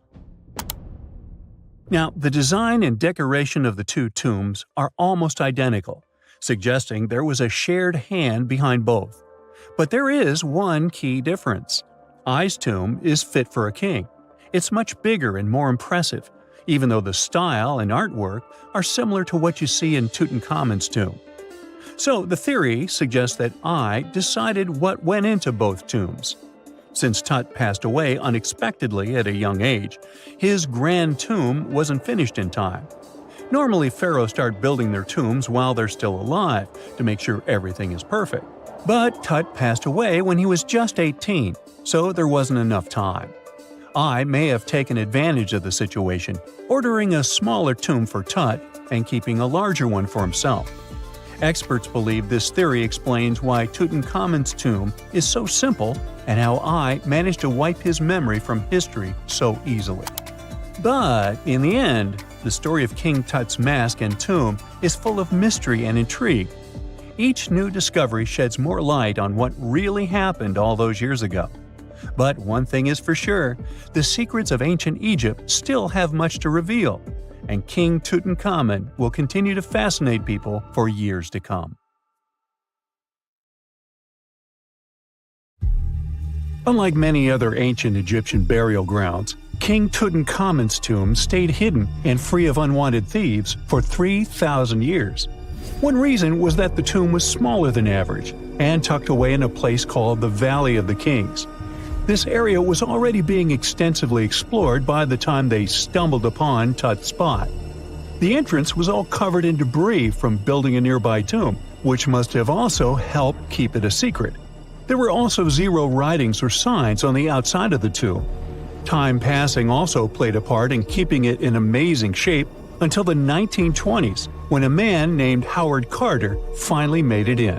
A: Now, the design and decoration of the two tombs are almost identical, suggesting there was a shared hand behind both. But there is one key difference. I's tomb is fit for a king. It's much bigger and more impressive, even though the style and artwork are similar to what you see in Tutankhamun's tomb. So the theory suggests that I decided what went into both tombs. Since Tut passed away unexpectedly at a young age, his grand tomb wasn't finished in time. Normally, pharaohs start building their tombs while they're still alive to make sure everything is perfect. But Tut passed away when he was just 18, so there wasn't enough time. I may have taken advantage of the situation, ordering a smaller tomb for Tut and keeping a larger one for himself. Experts believe this theory explains why Tutankhamun's tomb is so simple and how I managed to wipe his memory from history so easily. But in the end, the story of King Tut's mask and tomb is full of mystery and intrigue. Each new discovery sheds more light on what really happened all those years ago. But one thing is for sure, the secrets of ancient Egypt still have much to reveal, and King Tutankhamun will continue to fascinate people for years to come. Unlike many other ancient Egyptian burial grounds, King Tutankhamun's tomb stayed hidden and free of unwanted thieves for 3,000 years. One reason was that the tomb was smaller than average and tucked away in a place called the Valley of the Kings. This area was already being extensively explored by the time they stumbled upon Tut's spot. The entrance was all covered in debris from building a nearby tomb, which must have also helped keep it a secret. There were also zero writings or signs on the outside of the tomb. Time passing also played a part in keeping it in amazing shape until the 1920s, when a man named Howard Carter finally made it in.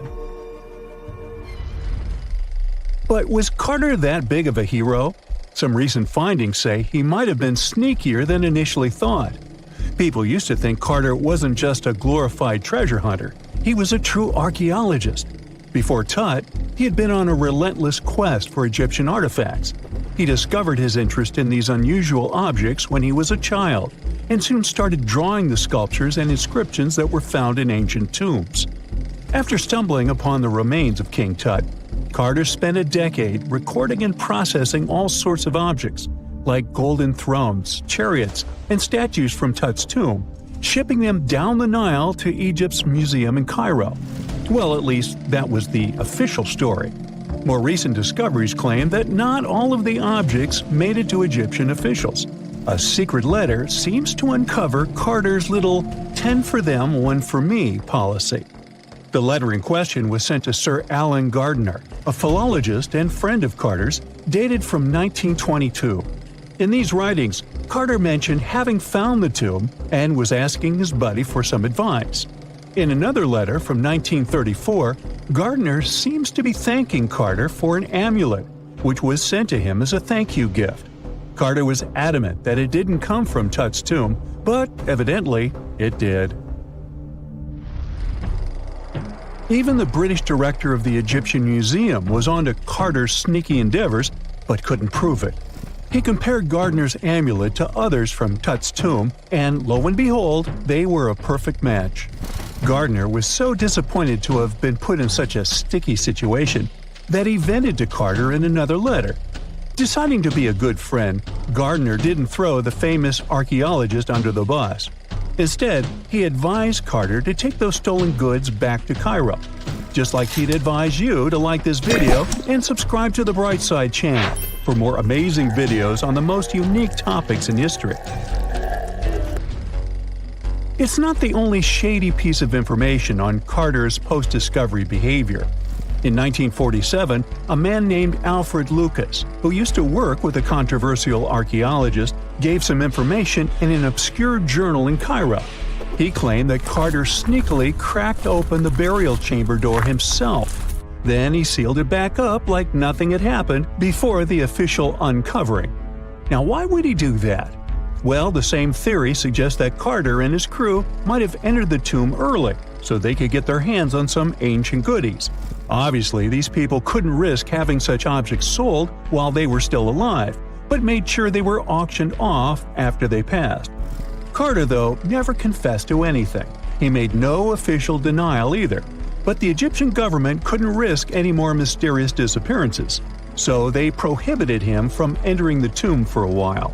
A: But was Carter that big of a hero? Some recent findings say he might have been sneakier than initially thought. People used to think Carter wasn't just a glorified treasure hunter, he was a true archaeologist. Before Tut, he had been on a relentless quest for Egyptian artifacts. He discovered his interest in these unusual objects when he was a child, and soon started drawing the sculptures and inscriptions that were found in ancient tombs. After stumbling upon the remains of King Tut, Carter spent a decade recording and processing all sorts of objects, like golden thrones, chariots, and statues from Tut's tomb, shipping them down the Nile to Egypt's museum in Cairo. Well, at least that was the official story. More recent discoveries claim that not all of the objects made it to Egyptian officials. A secret letter seems to uncover Carter's little 10 for them, 1 for me policy. The letter in question was sent to Sir Alan Gardiner, a philologist and friend of Carter's, dated from 1922. In these writings, Carter mentioned having found the tomb and was asking his buddy for some advice. In another letter from 1934, Gardiner seems to be thanking Carter for an amulet, which was sent to him as a thank you gift. Carter was adamant that it didn't come from Tut's tomb, but evidently it did. Even the British director of the Egyptian Museum was onto Carter's sneaky endeavors, but couldn't prove it. He compared Gardiner's amulet to others from Tut's tomb, and lo and behold, they were a perfect match. Gardiner was so disappointed to have been put in such a sticky situation that he vented to Carter in another letter. Deciding to be a good friend, Gardiner didn't throw the famous archaeologist under the bus. Instead, he advised Carter to take those stolen goods back to Cairo, just like he'd advise you to like this video and subscribe to the Brightside channel for more amazing videos on the most unique topics in history. It's not the only shady piece of information on Carter's post-discovery behavior. In 1947, a man named Alfred Lucas, who used to work with a controversial archaeologist, gave some information in an obscure journal in Cairo. He claimed that Carter sneakily cracked open the burial chamber door himself. Then he sealed it back up like nothing had happened before the official uncovering. Now, why would he do that? Well, the same theory suggests that Carter and his crew might have entered the tomb early so they could get their hands on some ancient goodies. Obviously, these people couldn't risk having such objects sold while they were still alive, but made sure they were auctioned off after they passed. Carter, though, never confessed to anything. He made no official denial either. But the Egyptian government couldn't risk any more mysterious disappearances, so they prohibited him from entering the tomb for a while.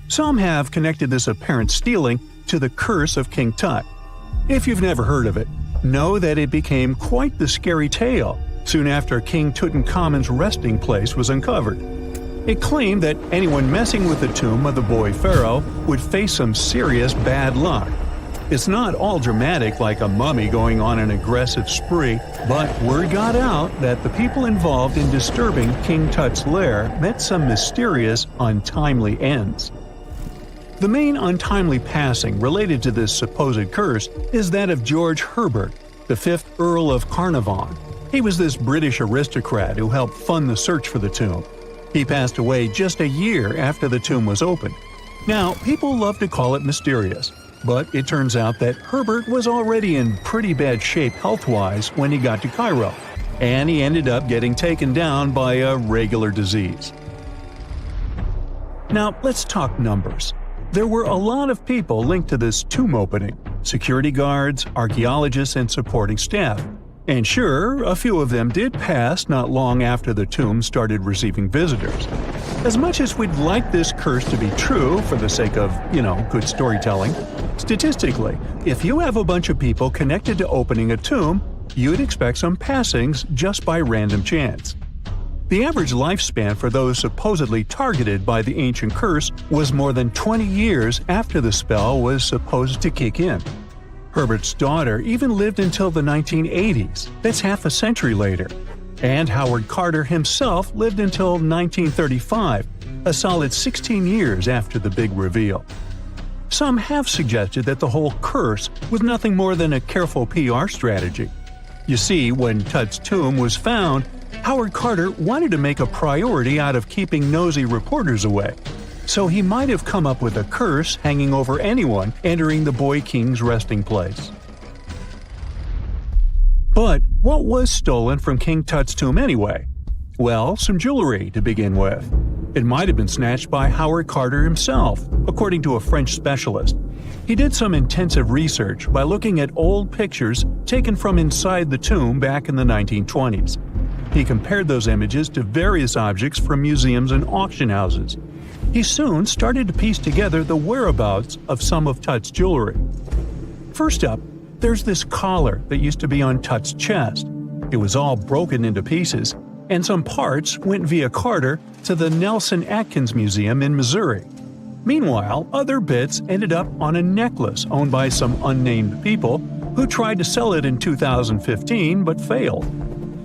A: Some have connected this apparent stealing to the curse of King Tut. If you've never heard of it, know that it became quite the scary tale soon after King Tutankhamun's resting place was uncovered. It claimed that anyone messing with the tomb of the boy pharaoh would face some serious bad luck. It's not all dramatic like a mummy going on an aggressive spree, but word got out that the people involved in disturbing King Tut's lair met some mysterious, untimely ends. The main untimely passing related to this supposed curse is that of George Herbert, the 5th Earl of Carnarvon. He was this British aristocrat who helped fund the search for the tomb. He passed away just a year after the tomb was opened. Now, people love to call it mysterious, but it turns out that Herbert was already in pretty bad shape health-wise when he got to Cairo, and he ended up getting taken down by a regular disease. Now, let's talk numbers. There were a lot of people linked to this tomb opening: security guards, archaeologists, and supporting staff. And sure, a few of them did pass not long after the tomb started receiving visitors. As much as we'd like this curse to be true for the sake of, good storytelling, statistically, if you have a bunch of people connected to opening a tomb, you'd expect some passings just by random chance. The average lifespan for those supposedly targeted by the ancient curse was more than 20 years after the spell was supposed to kick in. Herbert's daughter even lived until the 1980s, that's half a century later. And Howard Carter himself lived until 1935, a solid 16 years after the big reveal. Some have suggested that the whole curse was nothing more than a careful PR strategy. You see, when Tut's tomb was found, Howard Carter wanted to make a priority out of keeping nosy reporters away. So he might have come up with a curse hanging over anyone entering the boy king's resting place. But what was stolen from King Tut's tomb anyway? Well, some jewelry to begin with. It might have been snatched by Howard Carter himself, according to a French specialist. He did some intensive research by looking at old pictures taken from inside the tomb back in the 1920s. He compared those images to various objects from museums and auction houses. He soon started to piece together the whereabouts of some of Tut's jewelry. First up, there's this collar that used to be on Tut's chest. It was all broken into pieces, and some parts went via Carter to the Nelson Atkins Museum in Missouri. Meanwhile, other bits ended up on a necklace owned by some unnamed people who tried to sell it in 2015 but failed.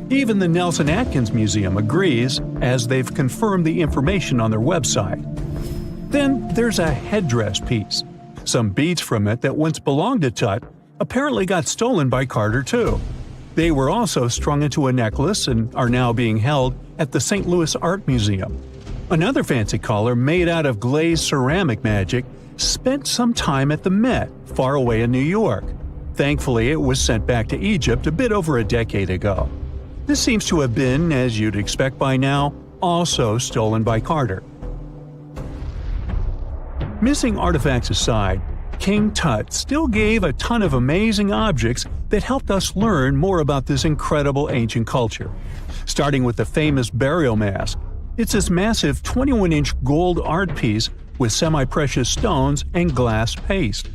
A: Even the Nelson Atkins Museum agrees, as they've confirmed the information on their website. Then there's a headdress piece. Some beads from it that once belonged to Tut apparently got stolen by Carter too. They were also strung into a necklace and are now being held at the St. Louis Art Museum. Another fancy collar made out of glazed ceramic magic spent some time at the Met, far away in New York. Thankfully, it was sent back to Egypt a bit over a decade ago. This seems to have been, as you'd expect by now, also stolen by Carter. Missing artifacts aside, King Tut still gave a ton of amazing objects that helped us learn more about this incredible ancient culture. Starting with the famous burial mask. It's this massive 21-inch gold art piece with semi-precious stones and glass paste.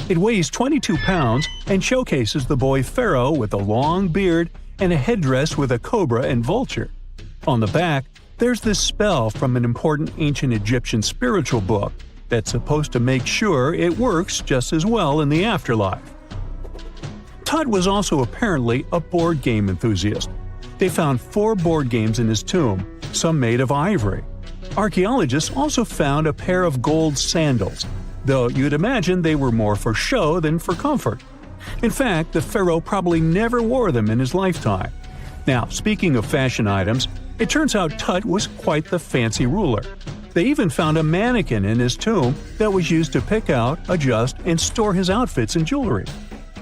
A: It weighs 22 pounds and showcases the boy pharaoh with a long beard and a headdress with a cobra and vulture. On the back, there's this spell from an important ancient Egyptian spiritual book that's supposed to make sure it works just as well in the afterlife. Tut was also apparently a board game enthusiast. They found 4 board games in his tomb, some made of ivory. Archaeologists also found a pair of gold sandals, though you'd imagine they were more for show than for comfort. In fact, the pharaoh probably never wore them in his lifetime. Now, speaking of fashion items, it turns out Tut was quite the fancy ruler. They even found a mannequin in his tomb that was used to pick out, adjust, and store his outfits and jewelry.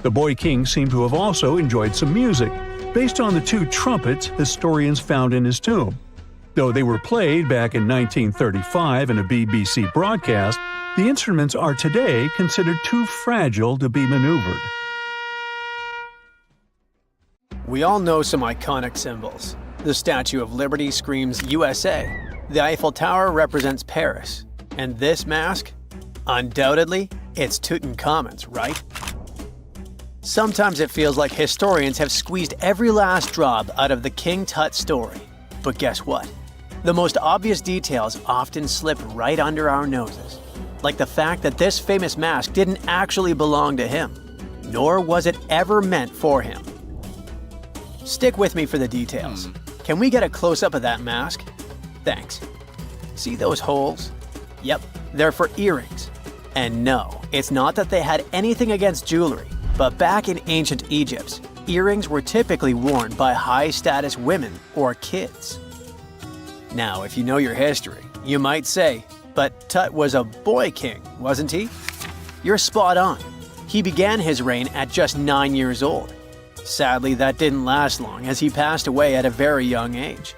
A: The boy king seemed to have also enjoyed some music, based on the 2 trumpets historians found in his tomb. Though they were played back in 1935 in a BBC broadcast, the instruments are today considered too fragile to be maneuvered.
C: We all know some iconic symbols. The Statue of Liberty screams USA. The Eiffel Tower represents Paris. And this mask? Undoubtedly, it's Tutankhamun's, right? Sometimes it feels like historians have squeezed every last drop out of the King Tut story. But guess what? The most obvious details often slip right under our noses. Like the fact that this famous mask didn't actually belong to him, nor was it ever meant for him. Stick with me for the details. Can we get a close-up of that mask? Thanks. See those holes? Yep, they're for earrings. And no, it's not that they had anything against jewelry, but back in ancient Egypt, earrings were typically worn by high-status women or kids. Now, if you know your history, you might say, but Tut was a boy king, wasn't he? You're spot on. He began his reign at just 9 years old. Sadly, that didn't last long as he passed away at a very young age.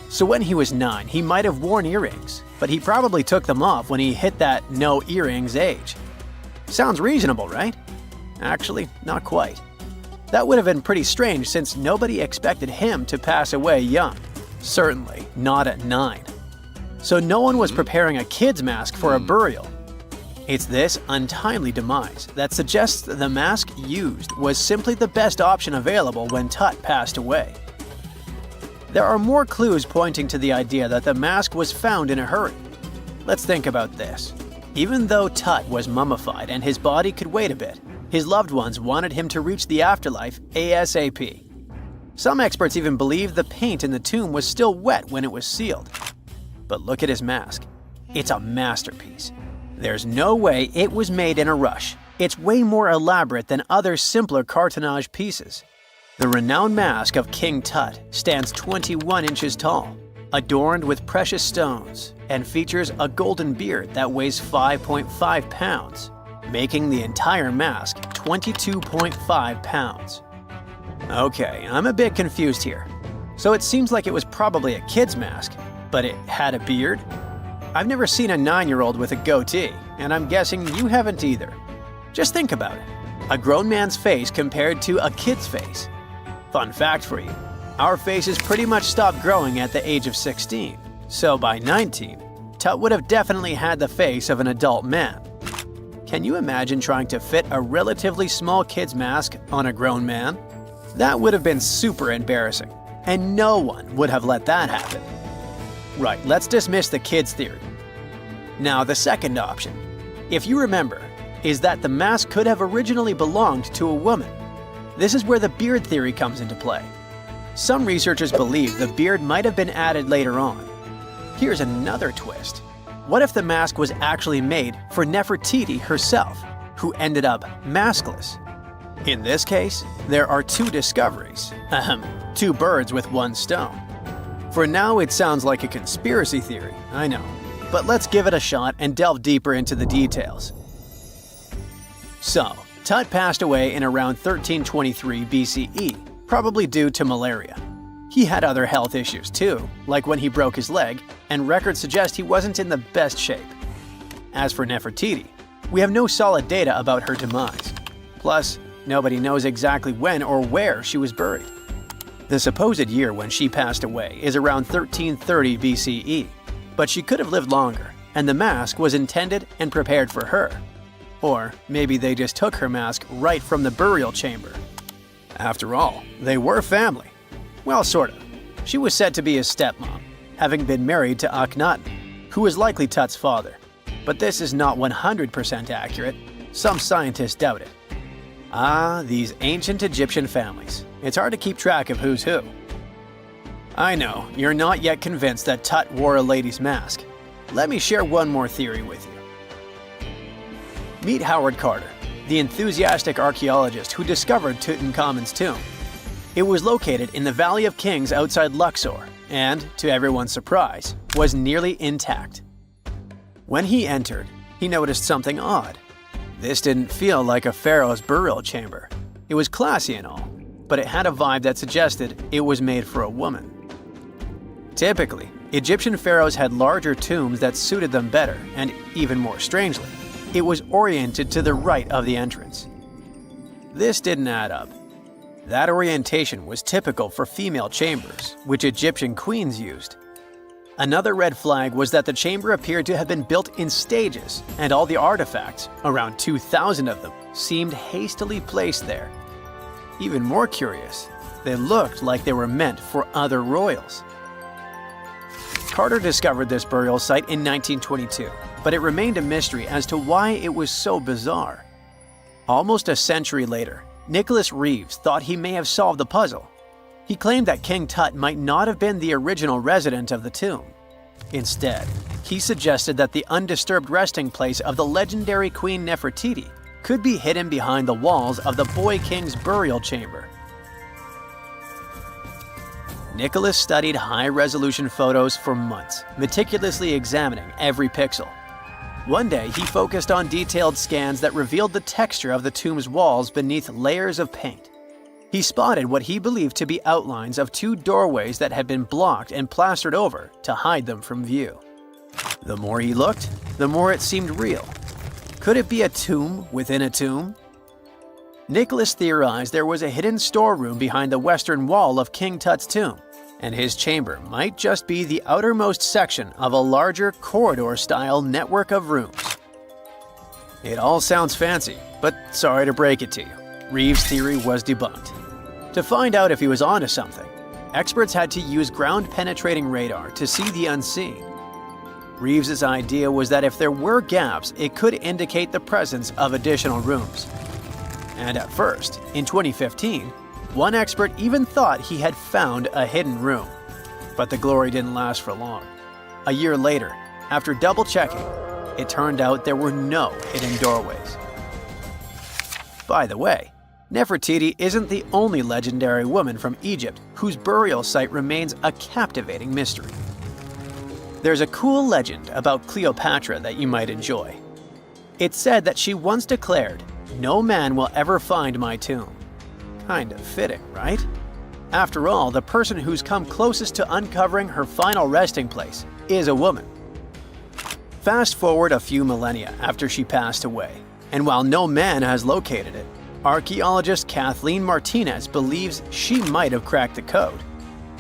C: So when he was 9, he might have worn earrings, but he probably took them off when he hit that no earrings age. Sounds reasonable, right? Actually, not quite. That would have been pretty strange since nobody expected him to pass away young. Certainly not at 9. So no one was preparing a kid's mask for a burial. It's this untimely demise that suggests that the mask used was simply the best option available when Tut passed away. There are more clues pointing to the idea that the mask was found in a hurry. Let's think about this. Even though Tut was mummified and his body could wait a bit, his loved ones wanted him to reach the afterlife ASAP. Some experts even believe the paint in the tomb was still wet when it was sealed. But look at his mask. It's a masterpiece. There's no way it was made in a rush. It's way more elaborate than other simpler cartonnage pieces. The renowned mask of King Tut stands 21 inches tall, adorned with precious stones, and features a golden beard that weighs 5.5 pounds, making the entire mask 22.5 pounds. Okay, I'm a bit confused here. So it seems like it was probably a kid's mask, but it had a beard? I've never seen a 9-year-old with a goatee, and I'm guessing you haven't either. Just think about it. A grown man's face compared to a kid's face. Fun fact for you, our faces pretty much stopped growing at the age of 16, so by 19, Tut would have definitely had the face of an adult man. Can you imagine trying to fit a relatively small kid's mask on a grown man? That would have been super embarrassing, and no one would have let that happen. Right, let's dismiss the kids theory. Now, the second option, if you remember, is that the mask could have originally belonged to a woman. This is where the beard theory comes into play. Some researchers believe the beard might have been added later on. Here's another twist. What if the mask was actually made for Nefertiti herself, who ended up maskless? In this case, there are two discoveries. Two birds with one stone. For now, it sounds like a conspiracy theory, I know. But let's give it a shot and delve deeper into the details. So, Tut passed away in around 1323 BCE, probably due to malaria. He had other health issues too, like when he broke his leg, and records suggest he wasn't in the best shape. As for Nefertiti, we have no solid data about her demise. Plus, nobody knows exactly when or where she was buried. The supposed year when she passed away is around 1330 BCE, but she could have lived longer, and the mask was intended and prepared for her. Or maybe they just took her mask right from the burial chamber. After all, they were family. Well, sort of. She was said to be his stepmom, having been married to Akhenaten, who was likely Tut's father. But this is not 100% accurate. Some scientists doubt it. Ah, these ancient Egyptian families. It's hard to keep track of who's who. I know, you're not yet convinced that Tut wore a lady's mask. Let me share one more theory with you. Meet Howard Carter, the enthusiastic archaeologist who discovered Tutankhamun's tomb. It was located in the Valley of Kings outside Luxor and, to everyone's surprise, was nearly intact. When he entered, he noticed something odd. This didn't feel like a pharaoh's burial chamber. It was classy and all, but it had a vibe that suggested it was made for a woman. Typically, Egyptian pharaohs had larger tombs that suited them better, and even more strangely, it was oriented to the right of the entrance. This didn't add up. That orientation was typical for female chambers, which Egyptian queens used. Another red flag was that the chamber appeared to have been built in stages, and all the artifacts, around 2,000 of them, seemed hastily placed there. Even more curious, they looked like they were meant for other royals. Carter discovered this burial site in 1922, but it remained a mystery as to why it was so bizarre. Almost a century later, Nicholas Reeves thought he may have solved the puzzle. He claimed that King Tut might not have been the original resident of the tomb. Instead, he suggested that the undisturbed resting place of the legendary Queen Nefertiti could be hidden behind the walls of the boy king's burial chamber. Nicholas studied high-resolution photos for months, meticulously examining every pixel. One day, he focused on detailed scans that revealed the texture of the tomb's walls beneath layers of paint. He spotted what he believed to be outlines of two doorways that had been blocked and plastered over to hide them from view. The more he looked, the more it seemed real. Could it be a tomb within a tomb? Nicholas theorized there was a hidden storeroom behind the western wall of King Tut's tomb, and his chamber might just be the outermost section of a larger corridor-style network of rooms. It all sounds fancy, but sorry to break it to you, Reeves' theory was debunked. To find out if he was onto something, experts had to use ground-penetrating radar to see the unseen. Reeves' idea was that if there were gaps, it could indicate the presence of additional rooms. And at first, in 2015, one expert even thought he had found a hidden room. But the glory didn't last for long. A year later, after double-checking, it turned out there were no hidden doorways. By the way, Nefertiti isn't the only legendary woman from Egypt whose burial site remains a captivating mystery. There's a cool legend about Cleopatra that you might enjoy. It's said that she once declared, "No man will ever find my tomb." Kind of fitting, right? After all, the person who's come closest to uncovering her final resting place is a woman. Fast forward a few millennia after she passed away, and while no man has located it, archaeologist Kathleen Martinez believes she might have cracked the code.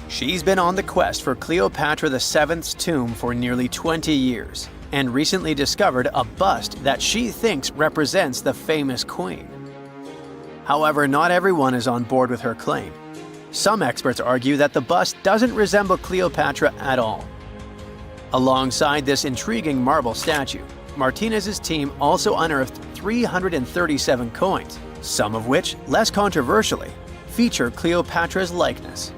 C: She's been on the quest for Cleopatra VII's tomb for nearly 20 years, and recently discovered a bust that she thinks represents the famous queen. However, not everyone is on board with her claim. Some experts argue that the bust doesn't resemble Cleopatra at all. Alongside this intriguing marble statue, Martinez's team also unearthed 337 coins, some of which, less controversially, feature Cleopatra's likeness.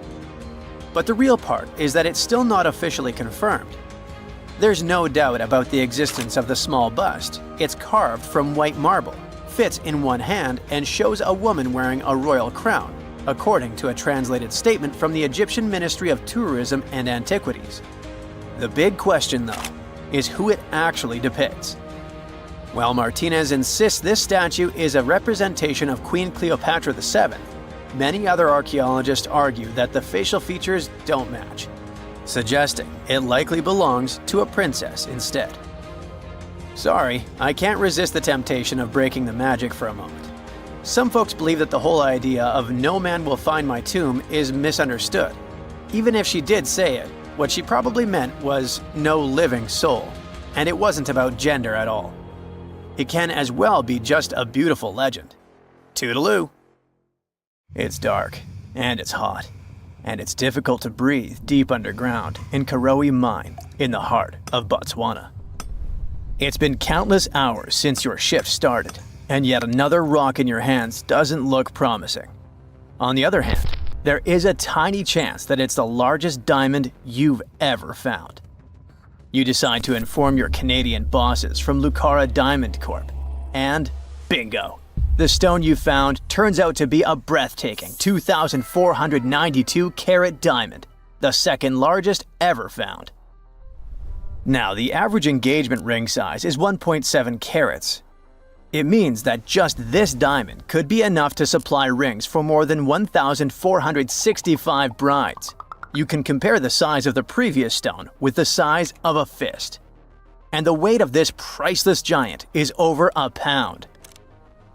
C: But the real part is that it's still not officially confirmed. There's no doubt about the existence of the small bust. It's carved from white marble, fits in one hand, and shows a woman wearing a royal crown, according to a translated statement from the Egyptian Ministry of Tourism and Antiquities. The big question, though, is who it actually depicts. While Martinez insists this statue is a representation of Queen Cleopatra VII, many other archaeologists argue that the facial features don't match, suggesting it likely belongs to a princess instead. Sorry, I can't resist the temptation of breaking the magic for a moment. Some folks believe that the whole idea of "no man will find my tomb" is misunderstood. Even if she did say it, what she probably meant was "no living soul," and it wasn't about gender at all. It can as well be just a beautiful legend. Toodaloo! It's dark, and it's hot, and it's difficult to breathe deep underground in Karowe Mine in the heart of Botswana. It's been countless hours since your shift started, and yet another rock in your hands doesn't look promising. On the other hand, there is a tiny chance that it's the largest diamond you've ever found. You decide to inform your Canadian bosses from Lucara Diamond Corp. And bingo! The stone you found turns out to be a breathtaking 2,492 carat diamond, the second largest ever found. Now, the average engagement ring size is 1.7 carats. It means that just this diamond could be enough to supply rings for more than 1,465 brides. You can compare the size of the previous stone with the size of a fist. And the weight of this priceless giant is over a pound.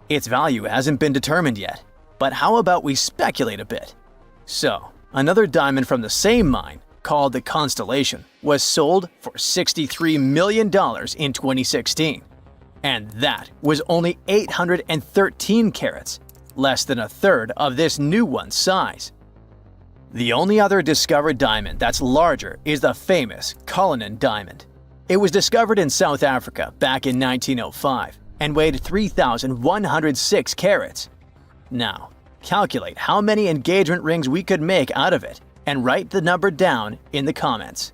C: Its value hasn't been determined yet, but how about we speculate a bit? So, another diamond from the same mine, called the Constellation, was sold for $63 million in 2016. And that was only 813 carats, less than a third of this new one's size. The only other discovered diamond that's larger is the famous Cullinan diamond. It was discovered in South Africa back in 1905 and weighed 3,106 carats. Now, calculate how many engagement rings we could make out of it and write the number down in the comments.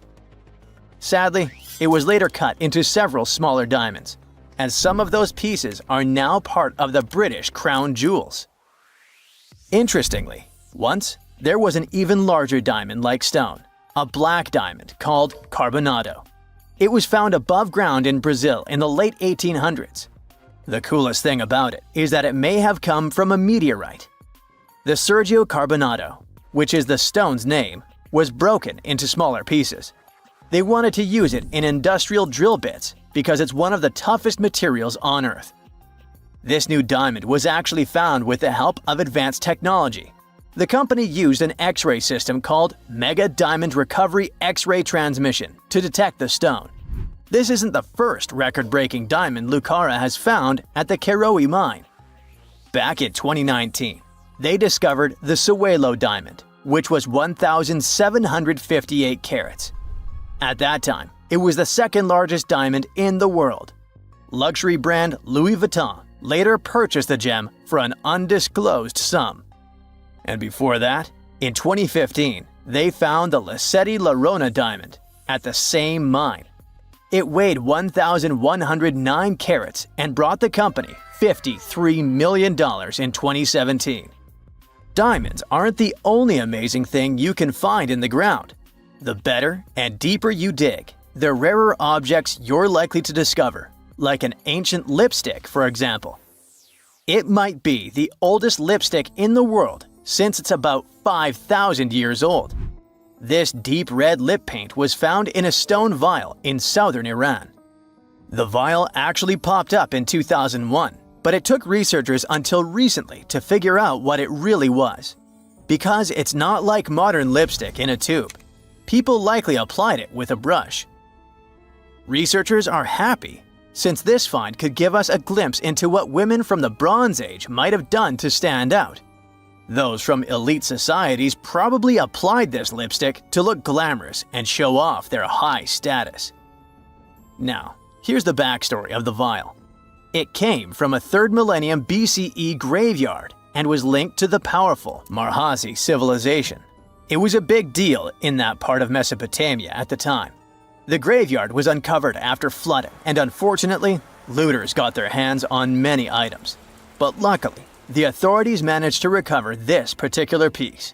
C: Sadly, it was later cut into several smaller diamonds, and some of those pieces are now part of the British crown jewels. Interestingly, once there was an even larger diamond-like stone, a black diamond called carbonado. It was found above ground in Brazil in the late 1800s. The coolest thing about it is that it may have come from a meteorite. The Sergio Carbonado, which is the stone's name, was broken into smaller pieces. They wanted to use it in industrial drill bits because it's one of the toughest materials on Earth. This new diamond was actually found with the help of advanced technology. The company used an X-ray system called Mega Diamond Recovery X-ray Transmission to detect the stone. This isn't the first record-breaking diamond Lucara has found at the Karowe mine. Back in 2019, they discovered the Sewelo diamond, which was 1,758 carats. At that time, it was the second largest diamond in the world. Luxury brand Louis Vuitton later purchased the gem for an undisclosed sum. And before that, in 2015, they found the Lesedi La Rona diamond at the same mine. It weighed 1,109 carats and brought the company $53 million in 2017. Diamonds aren't the only amazing thing you can find in the ground. The better and deeper you dig, the rarer objects you're likely to discover, like an ancient lipstick, for example. It might be the oldest lipstick in the world since it's about 5,000 years old. This deep red lip paint was found in a stone vial in southern Iran. The vial actually popped up in 2001, but it took researchers until recently to figure out what it really was. Because it's not like modern lipstick in a tube, people likely applied it with a brush. Researchers are happy, since this find could give us a glimpse into what women from the Bronze Age might have done to stand out. Those from elite societies probably applied this lipstick to look glamorous and show off their high status. Now, here's the backstory of the vial. It came from a 3rd millennium BCE graveyard and was linked to the powerful Marhazi civilization. It was a big deal in that part of Mesopotamia at the time. The graveyard was uncovered after flooding, and unfortunately, looters got their hands on many items. But luckily, the authorities managed to recover this particular piece.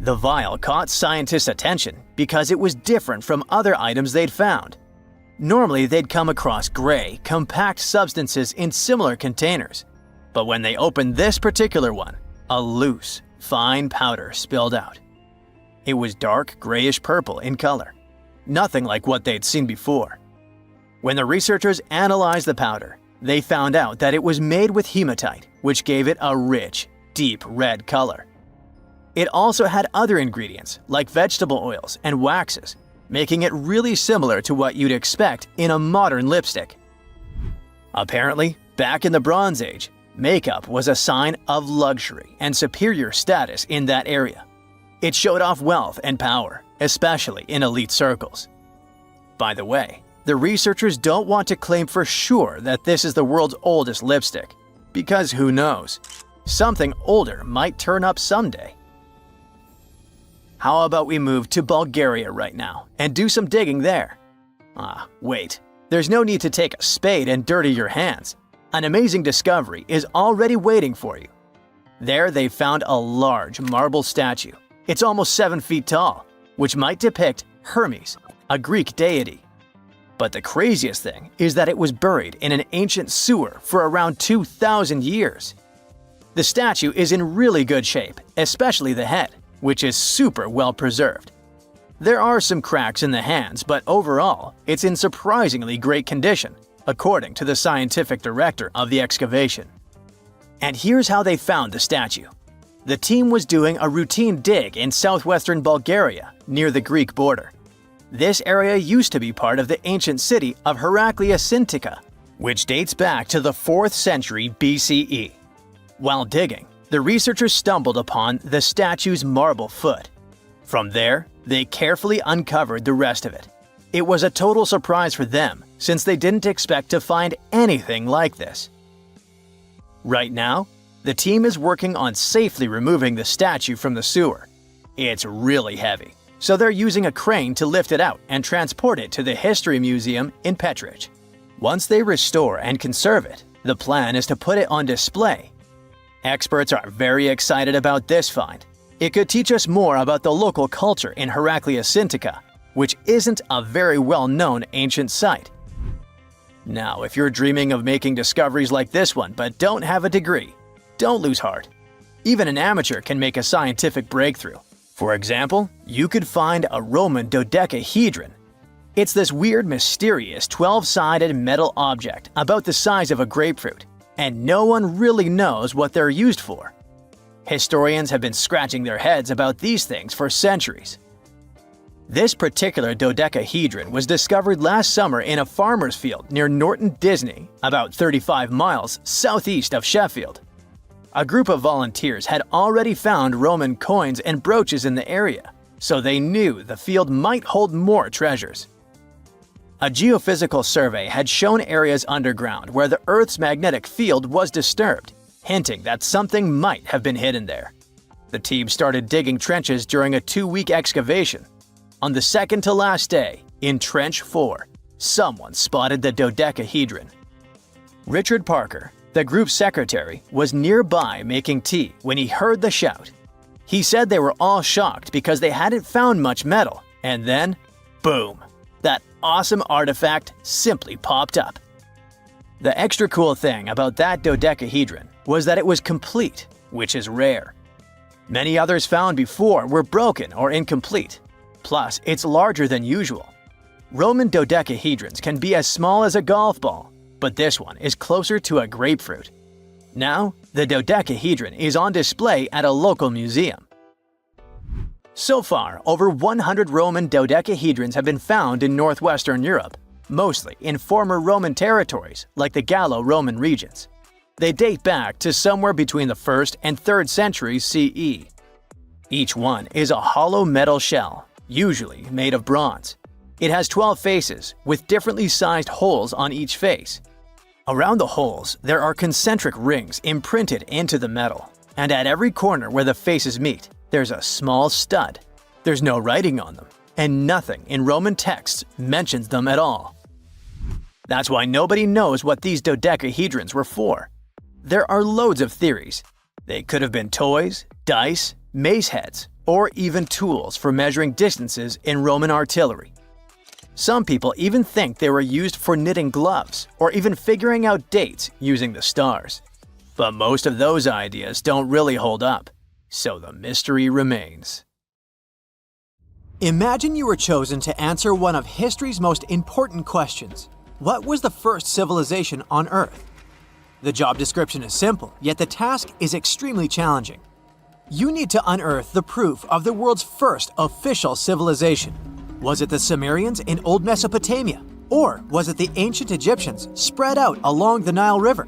C: The vial caught scientists' attention because it was different from other items they'd found. Normally, they'd come across gray, compact substances in similar containers. But when they opened this particular one, a loose, fine powder spilled out. It was dark grayish-purple in color, nothing like what they'd seen before. When the researchers analyzed the powder, they found out that it was made with hematite, which gave it a rich, deep red color. It also had other ingredients like vegetable oils and waxes, making it really similar to what you'd expect in a modern lipstick. Apparently, back in the Bronze Age, makeup was a sign of luxury and superior status in that area. It showed off wealth and power, especially in elite circles. By the way, the researchers don't want to claim for sure that this is the world's oldest lipstick, because who knows? Something older might turn up someday. How about we move to Bulgaria right now and do some digging there? Wait. There's no need to take a spade and dirty your hands. An amazing discovery is already waiting for you. There they found a large marble statue. It's almost 7 feet tall, which might depict Hermes, a Greek deity. But the craziest thing is that it was buried in an ancient sewer for around 2,000 years. The statue is in really good shape, especially the head, which is super well preserved. There are some cracks in the hands, but overall, it's in surprisingly great condition, according to the scientific director of the excavation. And here's how they found the statue. The team was doing a routine dig in southwestern Bulgaria, near the Greek border. This area used to be part of the ancient city of Heraclea, which dates back to the 4th century BCE. While digging, the researchers stumbled upon the statue's marble foot. From there, they carefully uncovered the rest of it. It was a total surprise for them, since they didn't expect to find anything like this. Right now, the team is working on safely removing the statue from the sewer. It's really heavy, so they're using a crane to lift it out and transport it to the History Museum in Petrich. Once they restore and conserve it, the plan is to put it on display. Experts are very excited about this find. It could teach us more about the local culture in Heraclea, which isn't a very well-known ancient site. Now, if you're dreaming of making discoveries like this one but don't have a degree, don't lose heart. Even an amateur can make a scientific breakthrough. For example, you could find a Roman dodecahedron. It's this weird, mysterious 12-sided metal object about the size of a grapefruit, and no one really knows what they're used for. Historians have been scratching their heads about these things for centuries. This particular dodecahedron was discovered last summer in a farmer's field near Norton Disney, about 35 miles southeast of Sheffield. A group of volunteers had already found Roman coins and brooches in the area, so they knew the field might hold more treasures. A geophysical survey had shown areas underground where the Earth's magnetic field was disturbed, hinting that something might have been hidden there. The team started digging trenches during a 2-week excavation. On the second to last day, in Trench 4, someone spotted the dodecahedron. Richard Parker, the group's secretary, was nearby making tea when he heard the shout. He said they were all shocked because they hadn't found much metal, and then, boom, that awesome artifact simply popped up. The extra cool thing about that dodecahedron was that it was complete, which is rare. Many others found before were broken or incomplete. Plus, it's larger than usual. Roman dodecahedrons can be as small as a golf ball, but this one is closer to a grapefruit. Now, the dodecahedron is on display at a local museum. So far, over 100 Roman dodecahedrons have been found in northwestern Europe, mostly in former Roman territories like the Gallo-Roman regions. They date back to somewhere between the 1st and 3rd centuries CE. Each one is a hollow metal shell, usually made of bronze. It has 12 faces, with differently sized holes on each face. Around the holes, there are concentric rings imprinted into the metal, and at every corner where the faces meet, there's a small stud. There's no writing on them, and nothing in Roman texts mentions them at all. That's why nobody knows what these dodecahedrons were for. There are loads of theories. They could have been toys, dice, mace heads, or even tools for measuring distances in Roman artillery. Some people even think they were used for knitting gloves or even figuring out dates using the stars. But most of those ideas don't really hold up, so the mystery remains. Imagine you were chosen to answer one of history's most important questions. What was the first civilization on Earth? The job description is simple, yet the task is extremely challenging. You need to unearth the proof of the world's first official civilization. Was it the Sumerians in Old Mesopotamia? Or was it the ancient Egyptians spread out along the Nile River?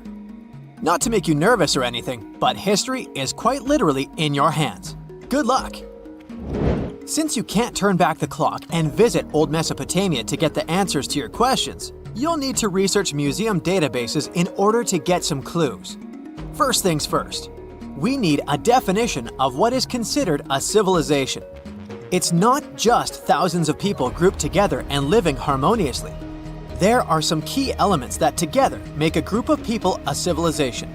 C: Not to make you nervous or anything, but history is quite literally in your hands. Good luck! Since you can't turn back the clock and visit Old Mesopotamia to get the answers to your questions, you'll need to research museum databases in order to get some clues. First things first, we need a definition of what is considered a civilization. It's not just thousands of people grouped together and living harmoniously. There are some key elements that together make a group of people a civilization.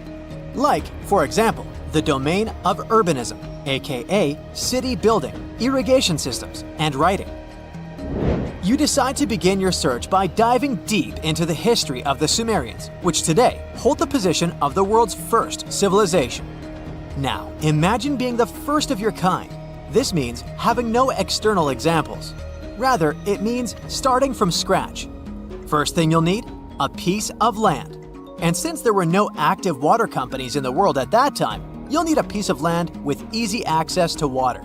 C: Like, for example, the domain of urbanism, aka city building, irrigation systems, and writing. You decide to begin your search by diving deep into the history of the Sumerians, which today hold the position of the world's first civilization. Now, imagine being the first of your kind. This means having no external examples. Rather, it means starting from scratch. First thing you'll need? A piece of land. And since there were no active water companies in the world at that time, you'll need a piece of land with easy access to water.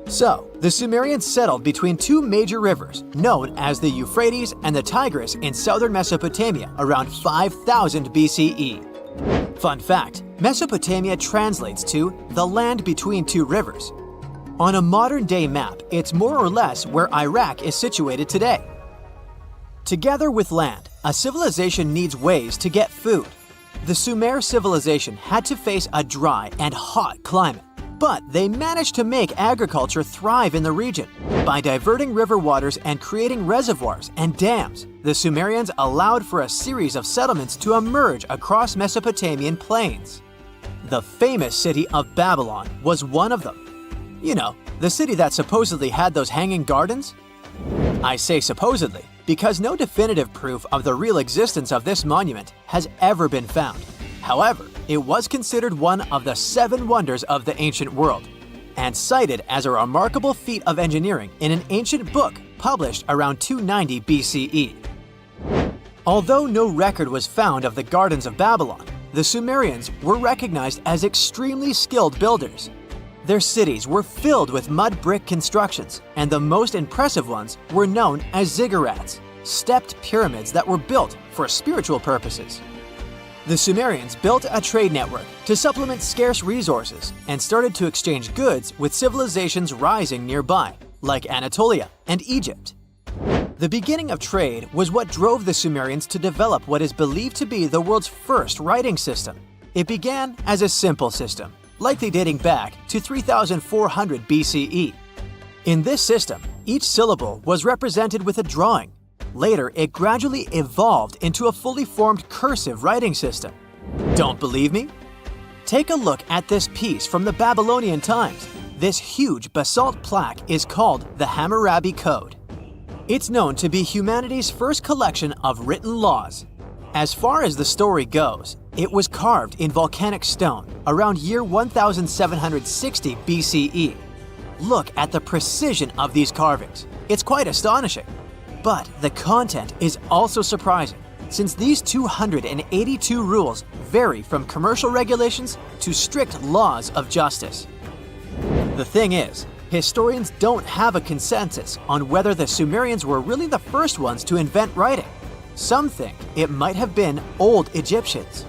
C: So, the Sumerians settled between two major rivers, known as the Euphrates and the Tigris in southern Mesopotamia around 5000 BCE. Fun fact, Mesopotamia translates to the land between two rivers. On a modern-day map, it's more or less where Iraq is situated today. Together with land, a civilization needs ways to get food. The Sumer civilization had to face a dry and hot climate, but they managed to make agriculture thrive in the region. By diverting river waters and creating reservoirs and dams, the Sumerians allowed for a series of settlements to emerge across Mesopotamian plains. The famous city of Babylon was one of them. You know, the city that supposedly had those hanging gardens? I say supposedly because no definitive proof of the real existence of this monument has ever been found. However, it was considered one of the 7 wonders of the ancient world, and cited as a remarkable feat of engineering in an ancient book published around 290 BCE. Although no record was found of the Gardens of Babylon, the Sumerians were recognized as extremely skilled builders. Their cities were filled with mud brick constructions, and the most impressive ones were known as ziggurats, stepped pyramids that were built for spiritual purposes. The Sumerians built a trade network to supplement scarce resources and started to exchange goods with civilizations rising nearby, like Anatolia and Egypt. The beginning of trade was what drove the Sumerians to develop what is believed to be the world's first writing system. It began as a simple system, likely dating back to 3400 BCE. In this system, each syllable was represented with a drawing. Later, it gradually evolved into a fully formed cursive writing system. Don't believe me? Take a look at this piece from the Babylonian times. This huge basalt plaque is called the Hammurabi Code. It's known to be humanity's first collection of written laws. As far as the story goes, it was carved in volcanic stone around year 1760 BCE. Look at the precision of these carvings. It's quite astonishing. But the content is also surprising, since these 282 rules vary from commercial regulations to strict laws of justice. The thing is, historians don't have a consensus on whether the Sumerians were really the first ones to invent writing. Some think it might have been old Egyptians.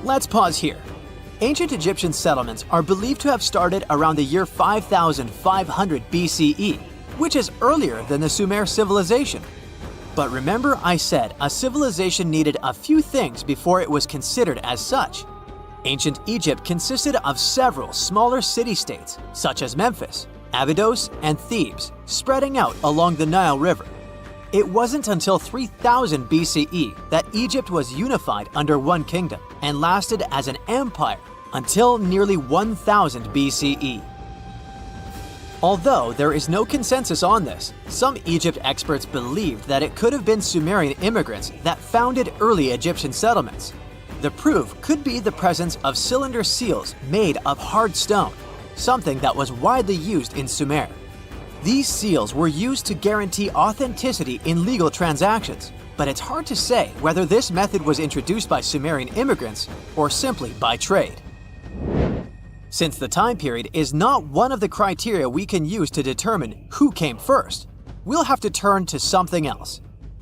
C: Let's pause here. Ancient Egyptian settlements are believed to have started around the year 5500 BCE, which is earlier than the Sumer civilization. But remember I said a civilization needed a few things before it was considered as such. Ancient Egypt consisted of several smaller city-states, such as Memphis, Abydos, and Thebes, spreading out along the Nile River. It wasn't until 3000 BCE that Egypt was unified under one kingdom and lasted as an empire until nearly 1000 BCE. Although there is no consensus on this, some Egypt experts believed that it could have been Sumerian immigrants that founded early Egyptian settlements. The proof could be the presence of cylinder seals made of hard stone, something that was widely used in Sumer. These seals were used to guarantee authenticity in legal transactions, but it's hard to say whether this method was introduced by Sumerian immigrants or simply by trade. Since the time period is not one of the criteria we can use to determine who came first, we'll have to turn to something else.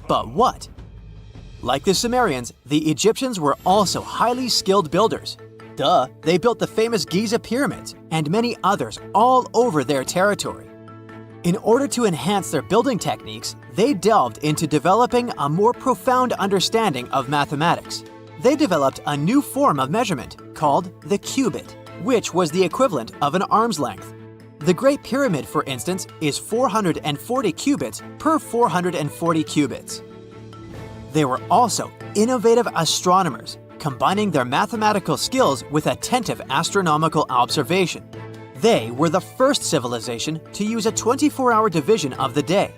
C: But what? Like the Sumerians, the Egyptians were also highly skilled builders. Duh, they built the famous Giza pyramids and many others all over their territory. In order to enhance their building techniques, they delved into developing a more profound understanding of mathematics. They developed a new form of measurement called the cubit, which was the equivalent of an arm's length. The Great Pyramid, for instance, is 440 cubits per 440 cubits. They were also innovative astronomers, combining their mathematical skills with attentive astronomical observation. They were the first civilization to use a 24-hour division of the day.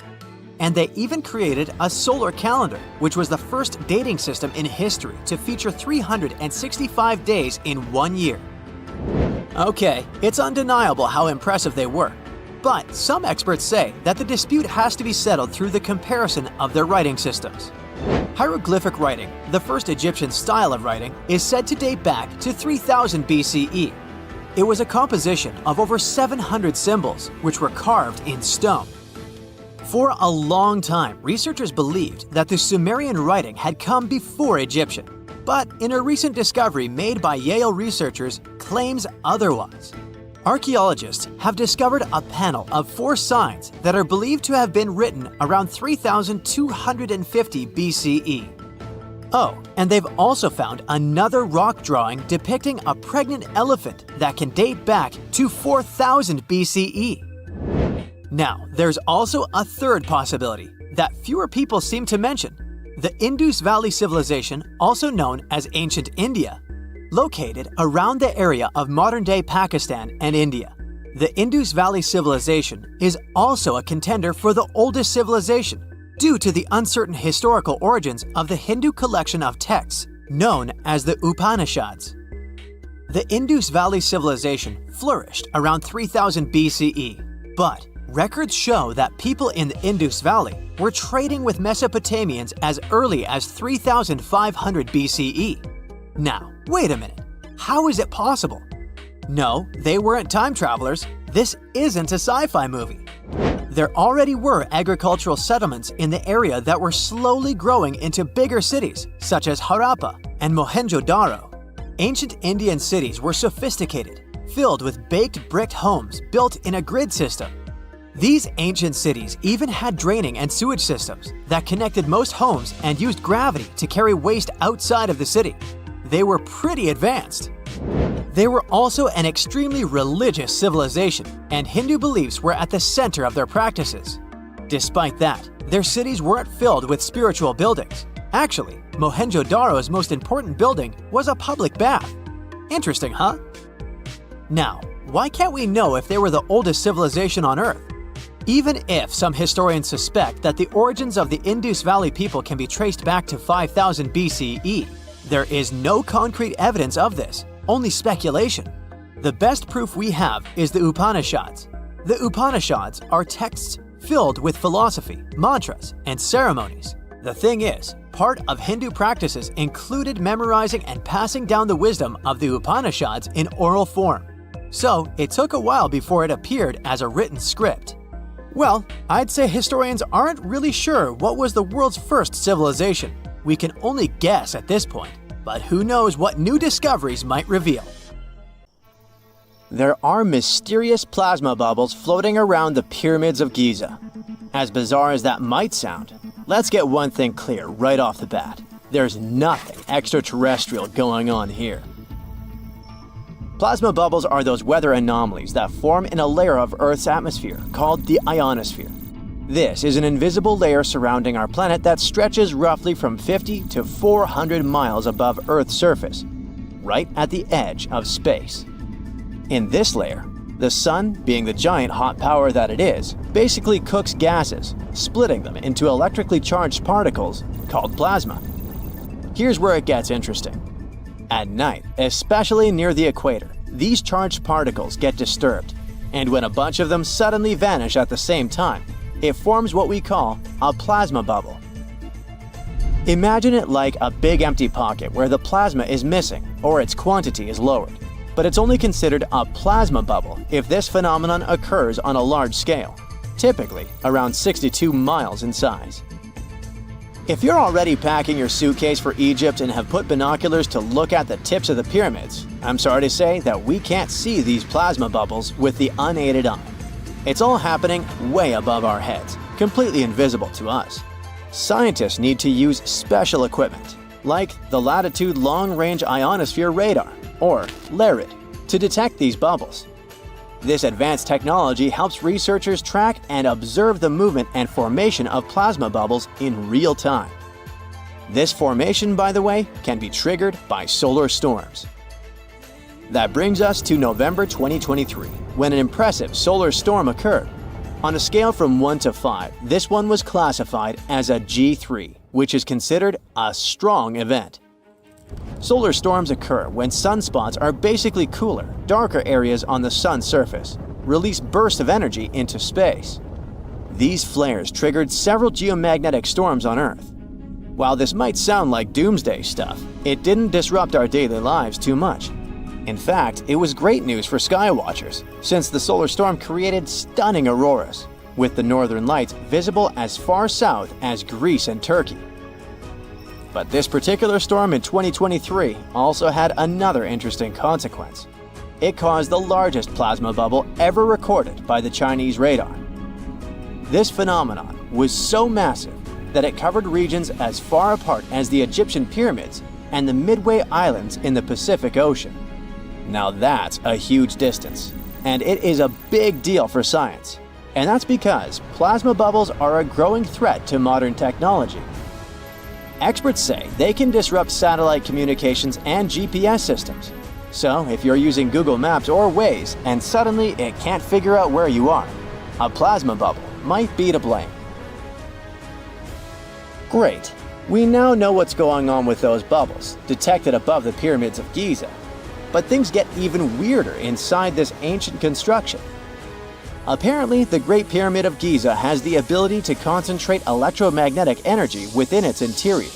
C: And they even created a solar calendar, which was the first dating system in history to feature 365 days in one year. Okay, it's undeniable how impressive they were. But some experts say that the dispute has to be settled through the comparison of their writing systems. Hieroglyphic writing, the first Egyptian style of writing, is said to date back to 3000 BCE. It was a composition of over 700 symbols, which were carved in stone. For a long time, researchers believed that the Sumerian writing had come before Egyptian, but in a recent discovery made by Yale researchers claims otherwise. Archaeologists have discovered a panel of 4 signs that are believed to have been written around 3250 BCE. Oh, and they've also found another rock drawing depicting a pregnant elephant that can date back to 4000 BCE. Now, there's also a third possibility that fewer people seem to mention: the Indus Valley Civilization, also known as Ancient India, located around the area of modern-day Pakistan and India. The Indus Valley Civilization is also a contender for the oldest civilization due to the uncertain historical origins of the Hindu collection of texts known as the Upanishads. The Indus Valley Civilization flourished around 3000 BCE, but records show that people in the Indus Valley were trading with Mesopotamians as early as 3500 BCE. Now, wait a minute. How is it possible? No, they weren't time travelers. This isn't a sci-fi movie. There already were agricultural settlements in the area that were slowly growing into bigger cities, such as Harappa and Mohenjo-daro. Ancient Indian cities were sophisticated, filled with baked brick homes built in a grid system. These ancient cities even had draining and sewage systems that connected most homes and used gravity to carry waste outside of the city. They were pretty advanced. They were also an extremely religious civilization, and Hindu beliefs were at the center of their practices. Despite that, their cities weren't filled with spiritual buildings. Actually, Mohenjo-daro's most important building was a public bath. Interesting, huh? Now, why can't we know if they were the oldest civilization on Earth? Even if some historians suspect that the origins of the Indus Valley people can be traced back to 5000 BCE, there is no concrete evidence of this, only speculation. The best proof we have is the Upanishads. The Upanishads are texts filled with philosophy, mantras, and ceremonies. The thing is, part of Hindu practices included memorizing and passing down the wisdom of the Upanishads in oral form. So it took a while before it appeared as a written script. Well, I'd say historians aren't really sure what was the world's first civilization. We can only guess at this point, but who knows what new discoveries might reveal. There are mysterious plasma bubbles floating around the pyramids of Giza. As bizarre as that might sound, let's get one thing clear right off the bat. There's nothing extraterrestrial going on here. Plasma bubbles are those weather anomalies that form in a layer of Earth's atmosphere called the ionosphere. This is an invisible layer surrounding our planet that stretches roughly from 50 to 400 miles above Earth's surface, right at the edge of space. In this layer, the sun, being the giant hot power that it is, basically cooks gases, splitting them into electrically charged particles called plasma. Here's where it gets interesting. At night, especially near the equator, these charged particles get disturbed, and when a bunch of them suddenly vanish at the same time, it forms what we call a plasma bubble. Imagine it like a big empty pocket where the plasma is missing or its quantity is lowered, but it's only considered a plasma bubble if this phenomenon occurs on a large scale, typically around 62 miles in size. If you're already packing your suitcase for Egypt and have put binoculars to look at the tips of the pyramids, I'm sorry to say that we can't see these plasma bubbles with the unaided eye. It's all happening way above our heads, completely invisible to us. Scientists need to use special equipment, like the Latitude Long Range Ionosphere Radar, or LARID, to detect these bubbles. This advanced technology helps researchers track and observe the movement and formation of plasma bubbles in real time. This formation, by the way, can be triggered by solar storms. That brings us to November 2023, when an impressive solar storm occurred. On a scale from 1 to 5, this one was classified as a G3, which is considered a strong event. Solar storms occur when sunspots are basically cooler, darker areas on the sun's surface. release bursts of energy into space. These flares triggered several geomagnetic storms on Earth. While this might sound like doomsday stuff, it didn't disrupt our daily lives too much. In fact, it was great news for skywatchers, since the solar storm created stunning auroras, with the northern lights visible as far south as Greece and Turkey. But this particular storm in 2023 also had another interesting consequence. It caused the largest plasma bubble ever recorded by the Chinese radar. This phenomenon was so massive that it covered regions as far apart as the Egyptian pyramids and the Midway Islands in the Pacific Ocean. Now that's a huge distance, and it is a big deal for science. And that's because plasma bubbles are a growing threat to modern technology. Experts say they can disrupt satellite communications and GPS systems. So if you're using Google Maps or Waze and suddenly it can't figure out where you are, a plasma bubble might be to blame. Great. We now know what's going on with those bubbles, detected above the pyramids of Giza. But things get even weirder inside this ancient construction. Apparently, the Great Pyramid of Giza has the ability to concentrate electromagnetic energy within its interior.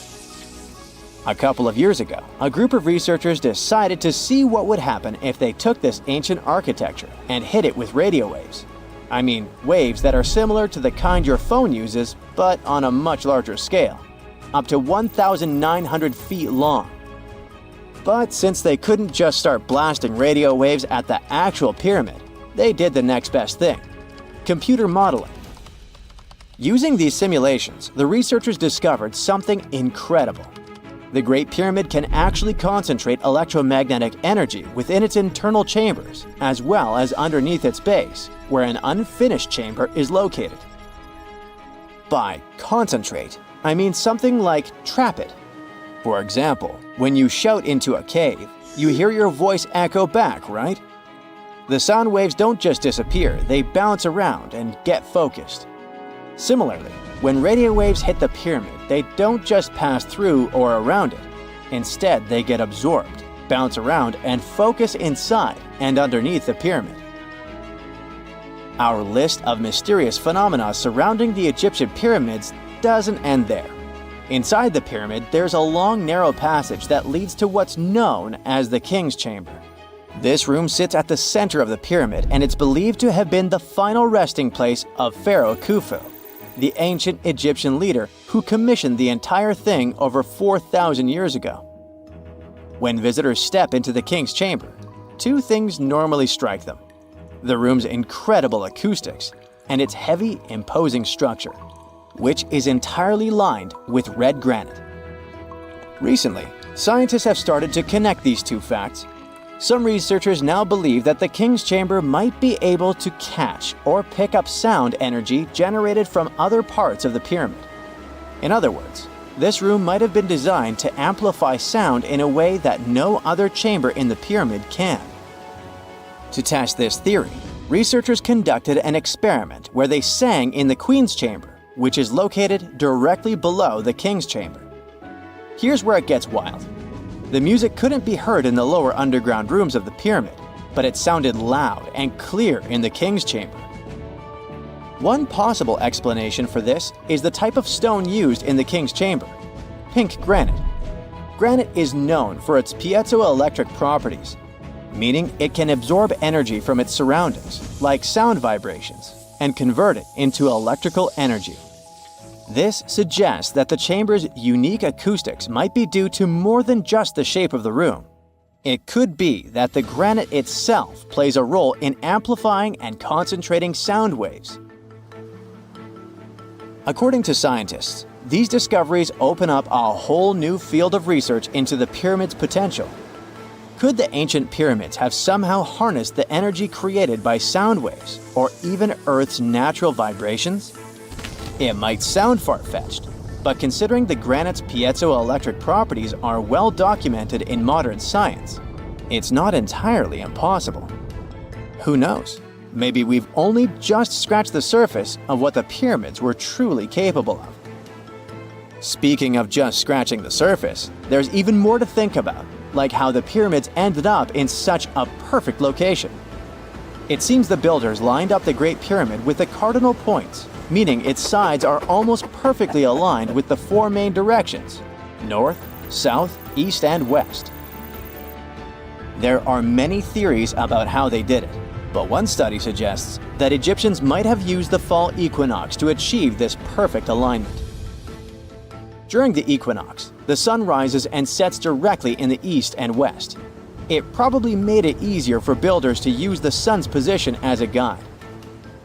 C: A couple of years ago, a group of researchers decided to see what would happen if they took this ancient architecture and hit it with radio waves. I mean, waves that are similar to the kind your phone uses, but on a much larger scale, up to 1,900 feet long. But since they couldn't just start blasting radio waves at the actual pyramid, they did the next best thing: computer modeling. Using these simulations, the researchers discovered something incredible. The Great Pyramid can actually concentrate electromagnetic energy within its internal chambers, as well as underneath its base, where an unfinished chamber is located. By concentrate, I mean something like trap it. For example, when you shout into a cave, you hear your voice echo back, right? The sound waves don't just disappear, they bounce around and get focused. Similarly, when radio waves hit the pyramid, they don't just pass through or around it. Instead, they get absorbed, bounce around, and focus inside and underneath the pyramid. Our list of mysterious phenomena surrounding the Egyptian pyramids doesn't end there. Inside the pyramid, there's a long, narrow passage that leads to what's known as the King's Chamber. This room sits at the center of the pyramid, and it's believed to have been the final resting place of Pharaoh Khufu, the ancient Egyptian leader who commissioned the entire thing over 4,000 years ago. When visitors step into the King's Chamber, two things normally strike them: the room's incredible acoustics and its heavy, imposing structure, which is entirely lined with red granite. Recently, scientists have started to connect these two facts. Some researchers now believe that the King's Chamber might be able to catch or pick up sound energy generated from other parts of the pyramid. In other words, this room might have been designed to amplify sound in a way that no other chamber in the pyramid can. To test this theory, researchers conducted an experiment where they sang in the Queen's Chamber, which is located directly below the King's Chamber. Here's where it gets wild. The music couldn't be heard in the lower underground rooms of the pyramid, but it sounded loud and clear in the King's Chamber. One possible explanation for this is the type of stone used in the King's Chamber: pink granite. Granite is known for its piezoelectric properties, meaning it can absorb energy from its surroundings, like sound vibrations, and convert it into electrical energy. This suggests that the chamber's unique acoustics might be due to more than just the shape of the room. It could be that the granite itself plays a role in amplifying and concentrating sound waves. According to scientists, these discoveries open up a whole new field of research into the pyramid's potential. Could the ancient pyramids have somehow harnessed the energy created by sound waves, or even Earth's natural vibrations? It might sound far-fetched, but considering the granite's piezoelectric properties are well documented in modern science, it's not entirely impossible. Who knows? Maybe we've only just scratched the surface of what the pyramids were truly capable of. Speaking of just scratching the surface, there's even more to think about, like how the pyramids ended up in such a perfect location. It seems the builders lined up the Great Pyramid with the cardinal points, meaning its sides are almost perfectly aligned with the four main directions: north, south, east, and west. There are many theories about how they did it, but one study suggests that Egyptians might have used the fall equinox to achieve this perfect alignment. During the equinox, the sun rises and sets directly in the east and west. It probably made it easier for builders to use the sun's position as a guide.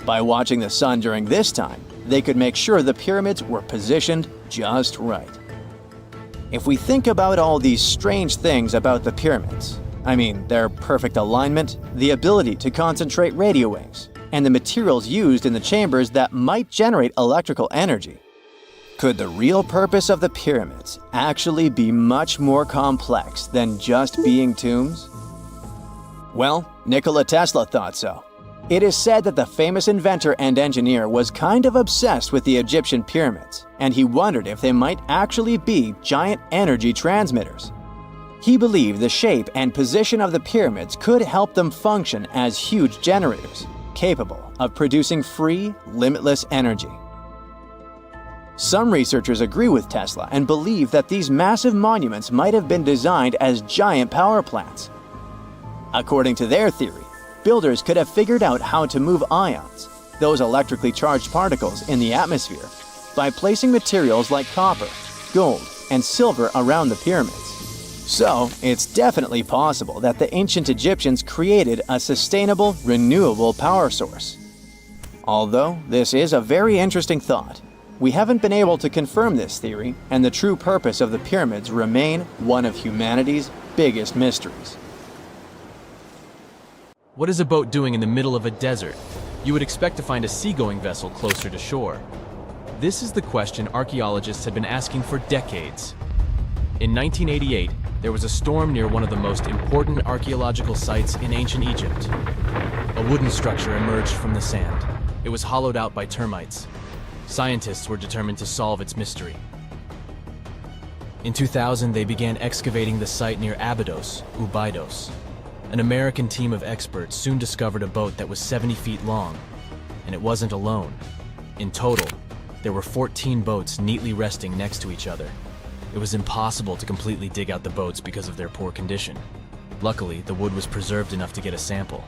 C: By watching the sun during this time, they could make sure the pyramids were positioned just right. If we think about all these strange things about the pyramids, I mean their perfect alignment, the ability to concentrate radio waves, and the materials used in the chambers that might generate electrical energy, could the real purpose of the pyramids actually be much more complex than just being tombs? Well, Nikola Tesla thought so. It is said that the famous inventor and engineer was kind of obsessed with the Egyptian pyramids, and he wondered if they might actually be giant energy transmitters. He believed the shape and position of the pyramids could help them function as huge generators, capable of producing free, limitless energy. Some researchers agree with Tesla and believe that these massive monuments might have been designed as giant power plants. According to their theory, builders could have figured out how to move ions, those electrically charged particles in the atmosphere, by placing materials like copper, gold, and silver around the pyramids. So, it's definitely possible that the ancient Egyptians created a sustainable, renewable power source. Although this is a very interesting thought, we haven't been able to confirm this theory, and the true purpose of the pyramids remain one of humanity's biggest mysteries.
D: What is a boat doing in the middle of a desert? You would expect to find a seagoing vessel closer to shore. This is the question archaeologists have been asking for decades. In 1988, there was a storm near one of the most important archaeological sites in ancient Egypt. A wooden structure emerged from the sand. It was hollowed out by termites. Scientists were determined to solve its mystery. In 2000, they began excavating the site near Abydos, Ubidos. An American team of experts soon discovered a boat that was 70 feet long, and it wasn't alone. In total, there were 14 boats neatly resting next to each other. It was impossible to completely dig out the boats because of their poor condition. Luckily, the wood was preserved enough to get a sample.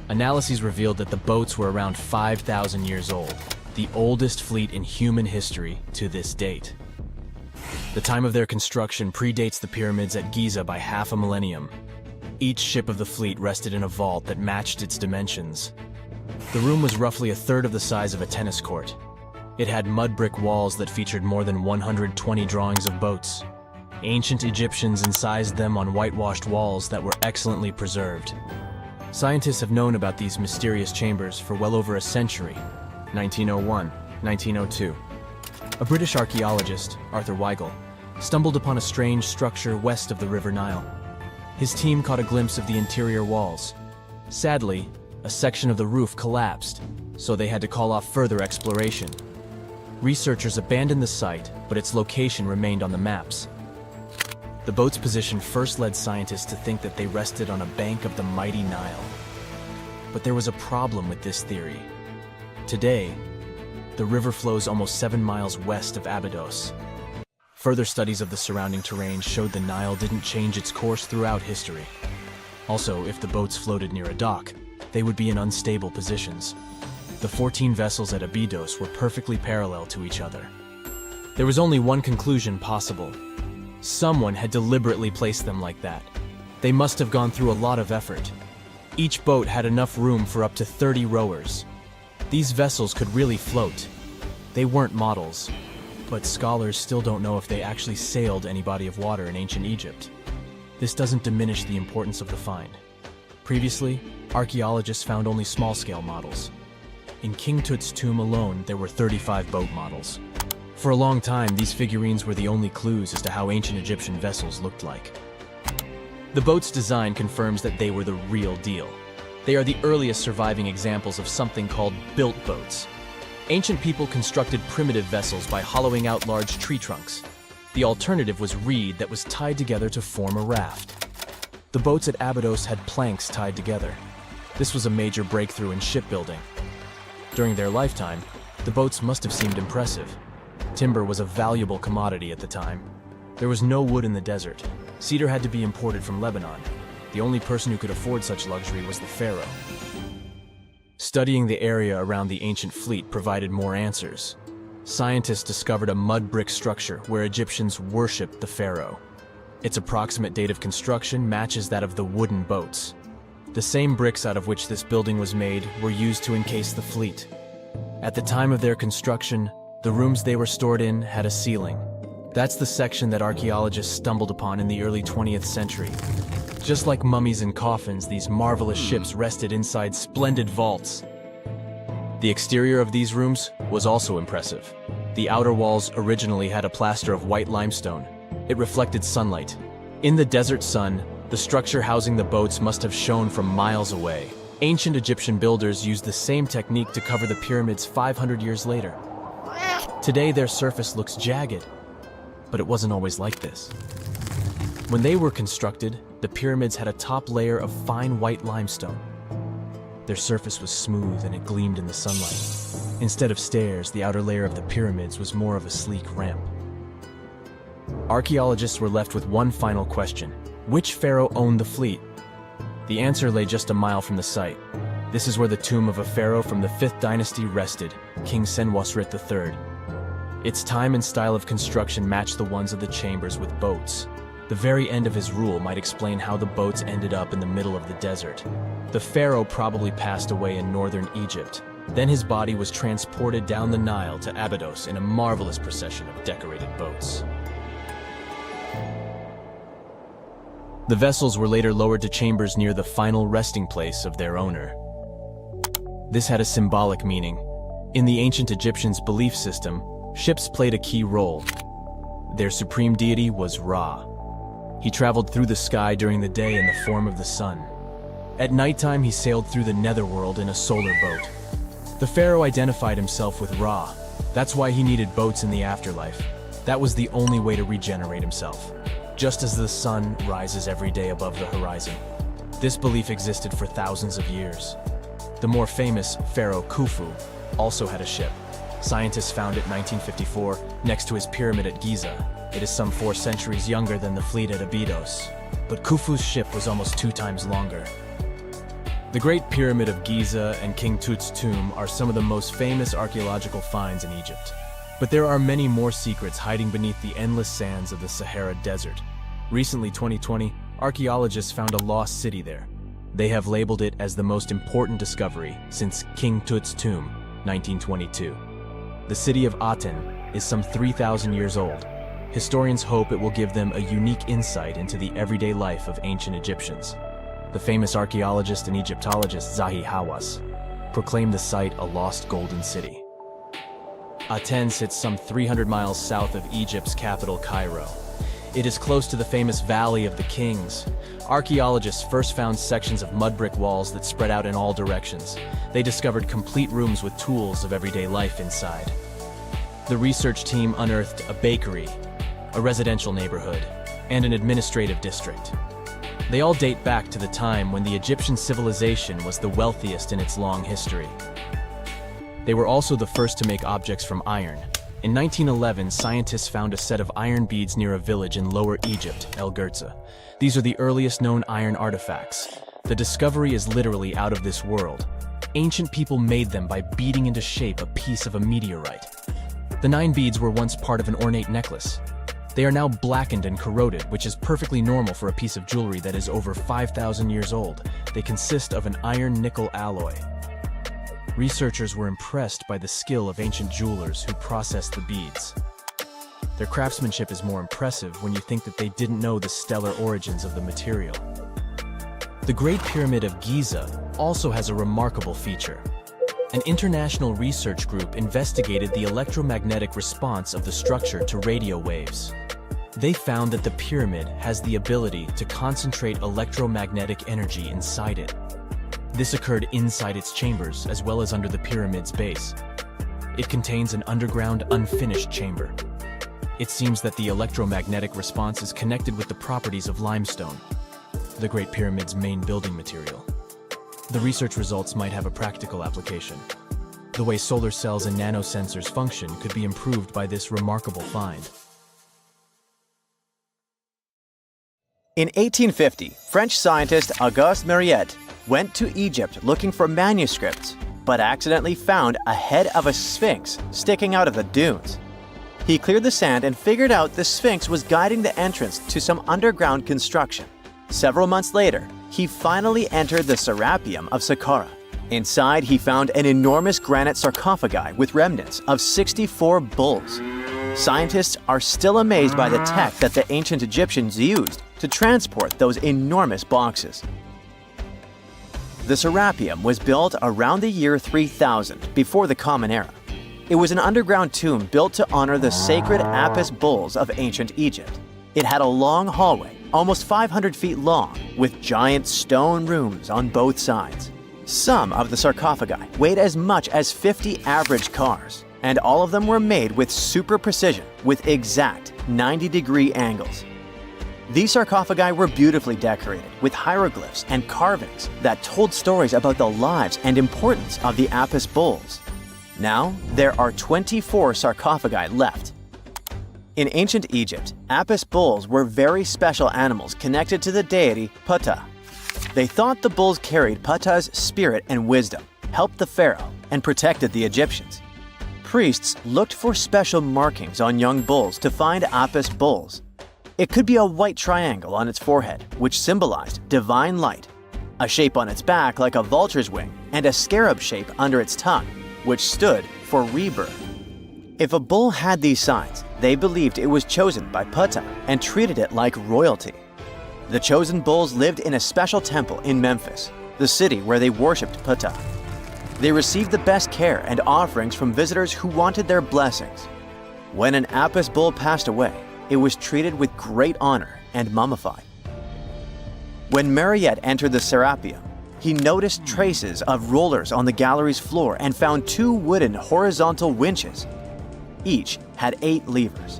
D: Analyses revealed that the boats were around 5,000 years old, the oldest fleet in human history to this date. The time of their construction predates the pyramids at Giza by half a millennium. Each ship of the fleet rested in a vault that matched its dimensions. The room was roughly a third of the size of a tennis court. It had mud brick walls that featured more than 120 drawings of boats. Ancient Egyptians incised them on whitewashed walls that were excellently preserved. Scientists have known about these mysterious chambers for well over a century. 1901, 1902. A British archaeologist, Arthur Weigel, stumbled upon a strange structure west of the River Nile. His team caught a glimpse of the interior walls. Sadly, a section of the roof collapsed, so they had to call off further exploration. Researchers abandoned the site, but its location remained on the maps. The boat's position first led scientists to think that they rested on a bank of the mighty Nile. But there was a problem with this theory. Today, the river flows almost 7 miles west of Abydos. Further studies of the surrounding terrain showed the Nile didn't change its course throughout history. Also, if the boats floated near a dock, they would be in unstable positions. The 14 vessels at Abydos were perfectly parallel to each other. There was only one conclusion possible. Someone had deliberately placed them like that. They must have gone through a lot of effort. Each boat had enough room for up to 30 rowers. These vessels could really float. They weren't models, but scholars still don't know if they actually sailed any body of water in ancient Egypt. This doesn't diminish the importance of the find. Previously, archaeologists found only small-scale models. In King Tut's tomb alone, there were 35 boat models. For a long time, these figurines were the only clues as to how ancient Egyptian vessels looked like. The boat's design confirms that they were the real deal. They are the earliest surviving examples of something called built boats. Ancient people constructed primitive vessels by hollowing out large tree trunks. The alternative was reed that was tied together to form a raft. The boats at Abydos had planks tied together. This was a major breakthrough in shipbuilding. During their lifetime, the boats must have seemed impressive. Timber was a valuable commodity at the time. There was no wood in the desert. Cedar had to be imported from Lebanon. The only person who could afford such luxury was the pharaoh. Studying the area around the ancient fleet provided more answers. Scientists discovered a mud brick structure where Egyptians worshipped the pharaoh. Its approximate date of construction matches that of the wooden boats. The same bricks out of which this building was made were used to encase the fleet. At the time of their construction, the rooms they were stored in had a ceiling. That's the section that archaeologists stumbled upon in the early 20th century. Just like mummies and coffins, these marvelous ships rested inside splendid vaults. The exterior of these rooms was also impressive. The outer walls originally had a plaster of white limestone. It reflected sunlight. In the desert sun, the structure housing the boats must have shone from miles away. Ancient Egyptian builders used the same technique to cover the pyramids 500 years later. Today, their surface looks jagged, but it wasn't always like this. When they were constructed, the pyramids had a top layer of fine white limestone. Their surface was smooth and it gleamed in the sunlight. Instead of stairs, the outer layer of the pyramids was more of a sleek ramp. Archaeologists were left with one final question. Which pharaoh owned the fleet? The answer lay just a mile from the site. This is where the tomb of a pharaoh from the 5th dynasty rested, King Senwosret III. Its time and style of construction matched the ones of the chambers with boats. The very end of his rule might explain how the boats ended up in the middle of the desert. The pharaoh probably passed away in northern Egypt. Then his body was transported down the Nile to Abydos in a marvelous procession of decorated boats. The vessels were later lowered to chambers near the final resting place of their owner. This had a symbolic meaning. In the ancient Egyptians' belief system, ships played a key role. Their supreme deity was Ra. He traveled through the sky during the day in the form of the sun. At nighttime, he sailed through the netherworld in a solar boat. The pharaoh identified himself with Ra. That's why he needed boats in the afterlife. That was the only way to regenerate himself. Just as the sun rises every day above the horizon. This belief existed for thousands of years. The more famous Pharaoh Khufu also had a ship. Scientists found it in 1954 next to his pyramid at Giza. It is some 4 centuries younger than the fleet at Abydos, but Khufu's ship was almost 2 times longer. The Great Pyramid of Giza and King Tut's tomb are some of the most famous archaeological finds in Egypt. But there are many more secrets hiding beneath the endless sands of the Sahara Desert. Recently, 2020, archaeologists found a lost city there. They have labeled it as the most important discovery since King Tut's tomb, 1922. The city of Aten is some 3,000 years old. Historians hope it will give them a unique insight into the everyday life of ancient Egyptians. The famous archaeologist and Egyptologist Zahi Hawass proclaimed the site a lost golden city. Aten sits some 300 miles south of Egypt's capital, Cairo. It is close to the famous Valley of the Kings. Archaeologists first found sections of mud brick walls that spread out in all directions. They discovered complete rooms with tools of everyday life inside. The research team unearthed a bakery, a residential neighborhood, and an administrative district. They all date back to the time when the Egyptian civilization was the wealthiest in its long history. They were also the first to make objects from iron. In 1911, scientists found a set of iron beads near a village in Lower Egypt, El Gurza. These are the earliest known iron artifacts. The discovery is literally out of this world. Ancient people made them by beating into shape a piece of a meteorite. The 9 beads were once part of an ornate necklace. They are now blackened and corroded, which is perfectly normal for a piece of jewelry that is over 5,000 years old. They consist of an iron-nickel alloy. Researchers were impressed by the skill of ancient jewelers who processed the beads. Their craftsmanship is more impressive when you think that they didn't know the stellar origins of the material. The Great Pyramid of Giza also has a remarkable feature. An international research group investigated the electromagnetic response of the structure to radio waves. They found that the pyramid has the ability to concentrate electromagnetic energy inside it. This occurred inside its chambers as well as under the pyramid's base. It contains an underground, unfinished chamber. It seems that the electromagnetic response is connected with the properties of limestone, the Great Pyramid's main building material. the research results might have a practical application. The way solar cells and nanosensors function could be improved by this remarkable find.
C: In 1850, French scientist Auguste Mariette went to Egypt looking for manuscripts, but accidentally found a head of a sphinx sticking out of the dunes. He cleared the sand and figured out the sphinx was guiding the entrance to some underground construction. Several months later, he finally entered the Serapeum of Saqqara. Inside, he found an enormous granite sarcophagi with remnants of 64 bulls. Scientists are still amazed by the tech that the ancient Egyptians used to transport those enormous boxes. The Serapeum was built around the year 3000 before the Common Era. It was an underground tomb built to honor the sacred Apis bulls of ancient Egypt. It had a long hallway, almost 500 feet long, with giant stone rooms on both sides. Some of the sarcophagi weighed as much as 50 average cars, and all of them were made with super precision with exact 90-degree angles. These sarcophagi were beautifully decorated with hieroglyphs and carvings that told stories about the lives and importance of the Apis bulls. Now, there are 24 sarcophagi left. In ancient Egypt, Apis bulls were very special animals connected to the deity Ptah. They thought the bulls carried Ptah's spirit and wisdom, helped the pharaoh, and protected the Egyptians. Priests looked for special markings on young bulls to find Apis bulls. It could be a white triangle on its forehead, which symbolized divine light, a shape on its back like a vulture's wing, and a scarab shape under its tongue, which stood for rebirth. If a bull had these signs, they believed it was chosen by Ptah and treated it like royalty. The chosen bulls lived in a special temple in Memphis, the city where they worshipped Ptah. They received the best care and offerings from visitors who wanted their blessings. When an Apis bull passed away, it was treated with great honor and mummified. When Mariette entered the Serapeum, he noticed traces of rollers on the gallery's floor and found 2 wooden horizontal winches. Each had 8 levers.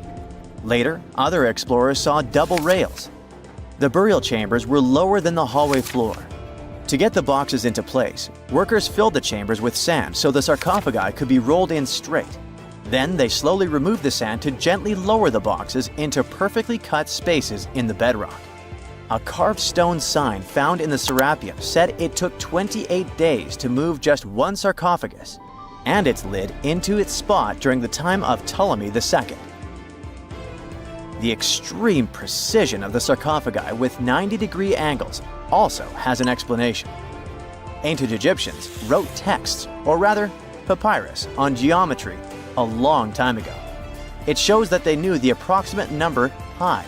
C: Later, other explorers saw double rails. The burial chambers were lower than the hallway floor. To get the boxes into place, workers filled the chambers with sand so the sarcophagi could be rolled in straight. Then they slowly removed the sand to gently lower the boxes into perfectly cut spaces in the bedrock. A carved stone sign found in the Serapeum said it took 28 days to move just one sarcophagus and its lid into its spot during the time of Ptolemy II. The extreme precision of the sarcophagi with 90-degree angles also has an explanation. Ancient Egyptians wrote texts, or rather, papyrus, on geometry a long time ago. It shows that they knew the approximate number pi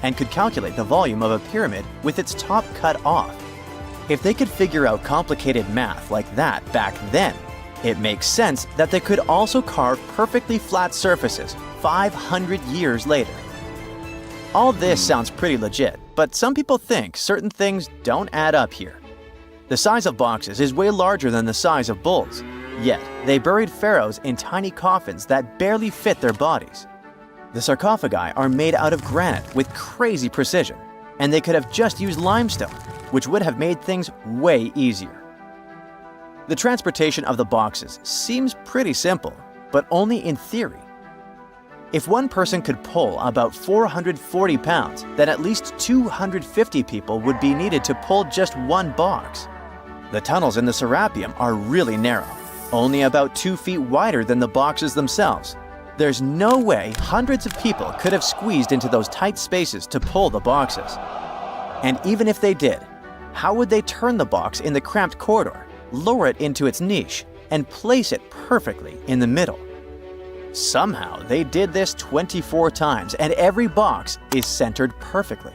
C: and could calculate the volume of a pyramid with its top cut off. If they could figure out complicated math like that back then, it makes sense that they could also carve perfectly flat surfaces 500 years later. All this sounds pretty legit, but some people think certain things don't add up here. The size of boxes is way larger than the size of bulls, yet they buried pharaohs in tiny coffins that barely fit their bodies. The sarcophagi are made out of granite with crazy precision, and they could have just used limestone, which would have made things way easier. The transportation of the boxes seems pretty simple, but only in theory. If one person could pull about 440 pounds, then at least 250 people would be needed to pull just one box. The tunnels in the Serapeum are really narrow, only about 2 feet wider than the boxes themselves. There's no way hundreds of people could have squeezed into those tight spaces to pull the boxes. And even if they did, how would they turn the box in the cramped corridor, lower it into its niche, and place it perfectly in the middle? Somehow, they did this 24 times, and every box is centered perfectly.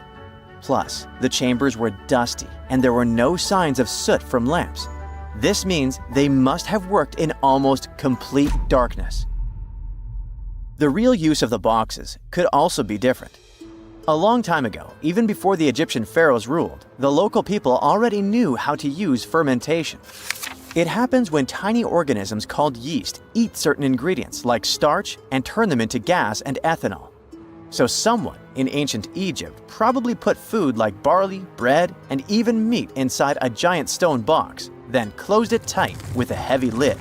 C: Plus, the chambers were dusty, and there were no signs of soot from lamps. This means they must have worked in almost complete darkness. The real use of the boxes could also be different. A long time ago, even before the Egyptian pharaohs ruled, the local people already knew how to use fermentation. It happens when tiny organisms called yeast eat certain ingredients like starch and turn them into gas and ethanol.
E: So someone in ancient Egypt probably put food like barley, bread, and even meat inside a giant stone box, then closed it tight with a heavy lid.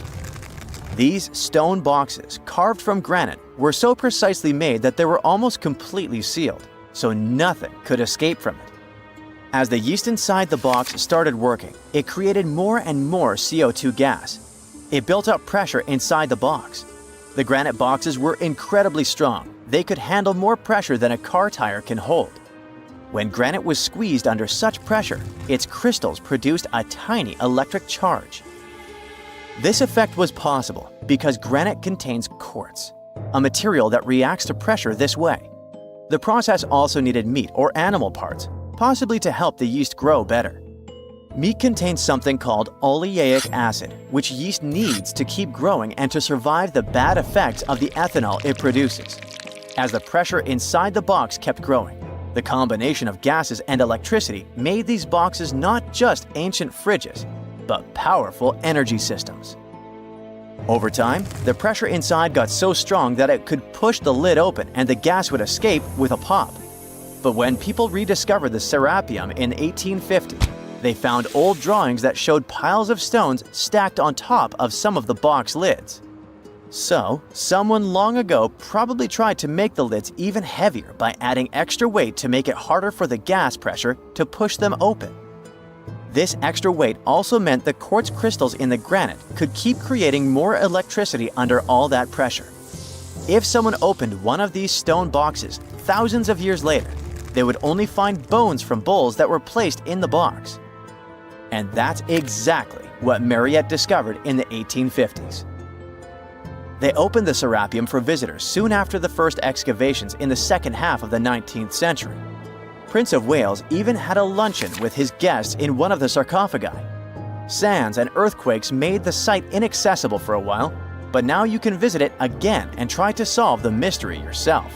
E: These stone boxes, carved from granite, were so precisely made that they were almost completely sealed, so nothing could escape from it. As the yeast inside the box started working, it created more and more CO2 gas. It built up pressure inside the box. The granite boxes were incredibly strong. They could handle more pressure than a car tire can hold. When granite was squeezed under such pressure, its crystals produced a tiny electric charge. This effect was possible because granite contains quartz, a material that reacts to pressure this way. The process also needed meat or animal parts, possibly to help the yeast grow better. Meat contains something called oleic acid, which yeast needs to keep growing and to survive the bad effects of the ethanol it produces. As the pressure inside the box kept growing, the combination of gases and electricity made these boxes not just ancient fridges, but powerful energy systems. Over time, the pressure inside got so strong that it could push the lid open and the gas would escape with a pop. But when people rediscovered the Serapeum in 1850, they found old drawings that showed piles of stones stacked on top of some of the box lids. So, someone long ago probably tried to make the lids even heavier by adding extra weight to make it harder for the gas pressure to push them open. This extra weight also meant the quartz crystals in the granite could keep creating more electricity under all that pressure. If someone opened one of these stone boxes thousands of years later, they would only find bones from bulls that were placed in the box. And that's exactly what Mariette discovered in the 1850s. They opened the Serapeum for visitors soon after the first excavations in the second half of the 19th century. Prince of Wales even had a luncheon with his guests in one of the sarcophagi. Sands and earthquakes made the site inaccessible for a while, but now you can visit it again and try to solve the mystery yourself.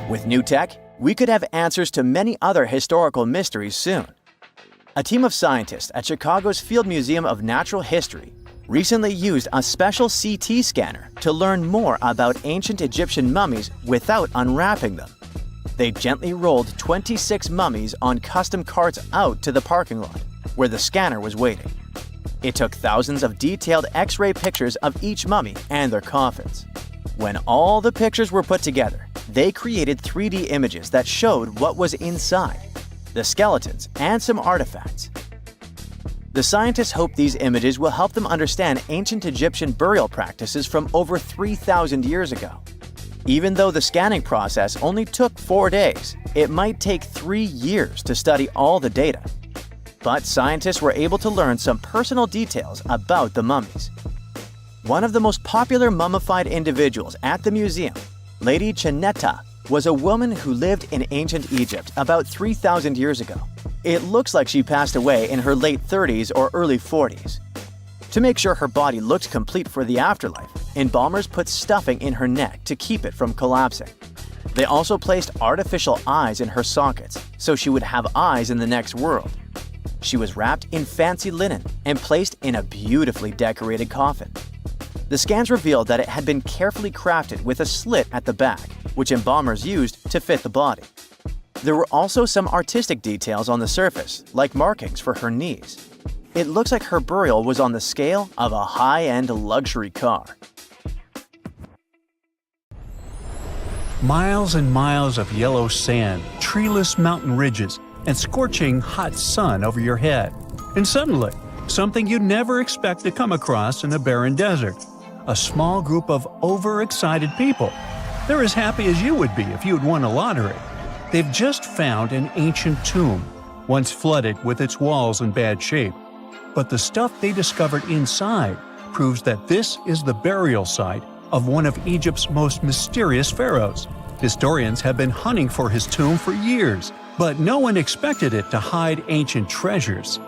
E: With new tech, we could have answers to many other historical mysteries soon. A team of scientists at Chicago's Field Museum of Natural History recently used a special CT scanner to learn more about ancient Egyptian mummies without unwrapping them. They gently rolled 26 mummies on custom carts out to the parking lot, where the scanner was waiting. It took thousands of detailed X-ray pictures of each mummy and their coffins. When all the pictures were put together, they created 3D images that showed what was inside, the skeletons, and some artifacts. The scientists hope these images will help them understand ancient Egyptian burial practices from over 3,000 years ago. Even though the scanning process only took 4 days, it might take 3 years to study all the data. But scientists were able to learn some personal details about the mummies. One of the most popular mummified individuals at the museum, Lady Chineta, was a woman who lived in ancient Egypt about 3,000 years ago. It looks like she passed away in her late 30s or early 40s. To make sure her body looked complete for the afterlife, embalmers put stuffing in her neck to keep it from collapsing. They also placed artificial eyes in her sockets, so she would have eyes in the next world. She was wrapped in fancy linen and placed in a beautifully decorated coffin. The scans revealed that it had been carefully crafted with a slit at the back, which embalmers used to fit the body. There were also some artistic details on the surface, like markings for her knees. It looks like her burial was on the scale of a high-end luxury car.
A: Miles and miles of yellow sand, treeless mountain ridges, and scorching hot sun over your head. And suddenly, something you'd never expect to come across in a barren desert. A small group of overexcited people. They're as happy as you would be if you'd won a lottery. They've just found an ancient tomb, once flooded with its walls in bad shape. But the stuff they discovered inside proves that this is the burial site of one of Egypt's most mysterious pharaohs. Historians have been hunting for his tomb for years, but no one expected it to hide ancient treasures.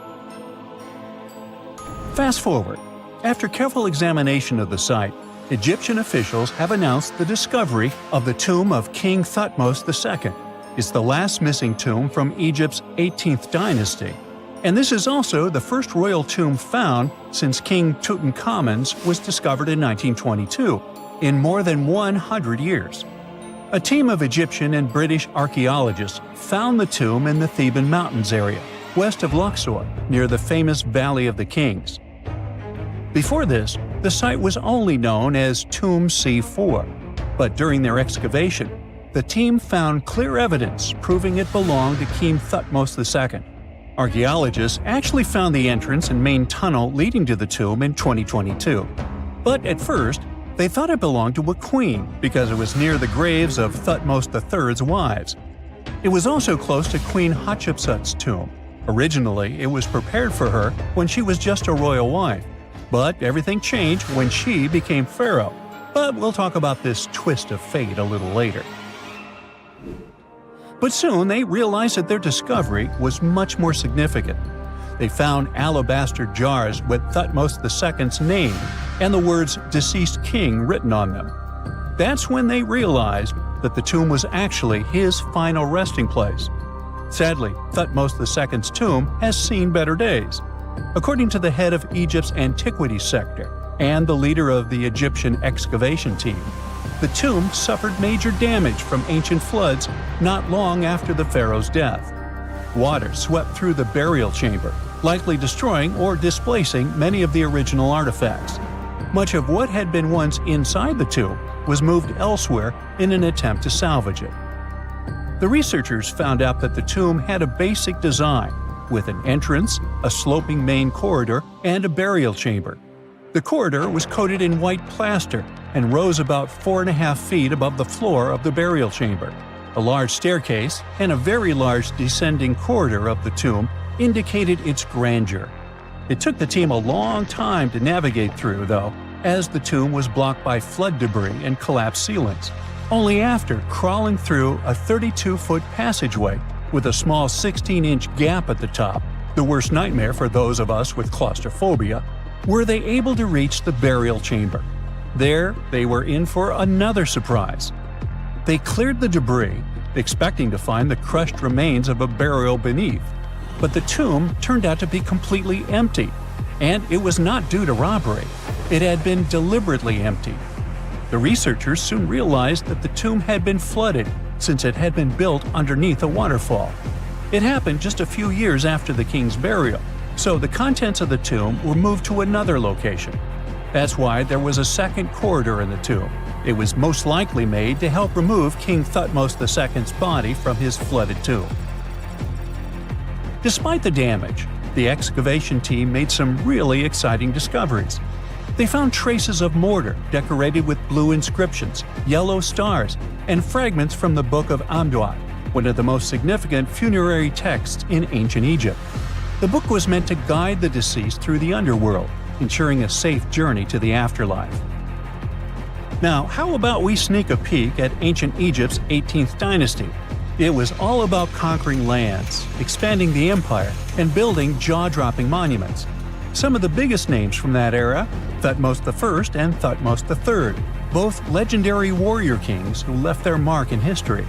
A: Fast forward. After careful examination of the site, Egyptian officials have announced the discovery of the tomb of King Thutmose II. It's the last missing tomb from Egypt's 18th dynasty. And this is also the first royal tomb found since King Tutankhamun's was discovered in 1922, in more than 100 years. A team of Egyptian and British archaeologists found the tomb in the Theban Mountains area, west of Luxor, near the famous Valley of the Kings. Before this, the site was only known as Tomb C4, but during their excavation, the team found clear evidence proving it belonged to King Thutmose II. Archaeologists actually found the entrance and main tunnel leading to the tomb in 2022. But at first, they thought it belonged to a queen because it was near the graves of Thutmose III's wives. It was also close to Queen Hatshepsut's tomb. Originally, it was prepared for her when she was just a royal wife, but everything changed when she became pharaoh. But we'll talk about this twist of fate a little later. But soon they realized that their discovery was much more significant. They found alabaster jars with Thutmose II's name and the words "deceased king" written on them. That's when they realized that the tomb was actually his final resting place. Sadly, Thutmose II's tomb has seen better days. According to the head of Egypt's antiquities sector and the leader of the Egyptian excavation team, the tomb suffered major damage from ancient floods not long after the pharaoh's death. Water swept through the burial chamber, likely destroying or displacing many of the original artifacts. Much of what had been once inside the tomb was moved elsewhere in an attempt to salvage it. The researchers found out that the tomb had a basic design, with an entrance, a sloping main corridor, and a burial chamber. The corridor was coated in white plaster and rose about 4.5 feet above the floor of the burial chamber. A large staircase and a very large descending corridor of the tomb indicated its grandeur. It took the team a long time to navigate through, though, as the tomb was blocked by flood debris and collapsed ceilings. Only after crawling through a 32-foot passageway with a small 16-inch gap at the top, the worst nightmare for those of us with claustrophobia, were they able to reach the burial chamber. There, they were in for another surprise. They cleared the debris, expecting to find the crushed remains of a burial beneath. But the tomb turned out to be completely empty, and it was not due to robbery. It had been deliberately emptied. The researchers soon realized that the tomb had been flooded since it had been built underneath a waterfall. It happened just a few years after the king's burial, so the contents of the tomb were moved to another location. That's why there was a second corridor in the tomb. It was most likely made to help remove King Thutmose II's body from his flooded tomb. Despite the damage, the excavation team made some really exciting discoveries. They found traces of mortar decorated with blue inscriptions, yellow stars, and fragments from the Book of Amduat, one of the most significant funerary texts in ancient Egypt. The book was meant to guide the deceased through the underworld, ensuring a safe journey to the afterlife. Now, how about we sneak a peek at ancient Egypt's 18th dynasty? It was all about conquering lands, expanding the empire, and building jaw-dropping monuments. Some of the biggest names from that era, Thutmose I and Thutmose III, both legendary warrior kings who left their mark in history.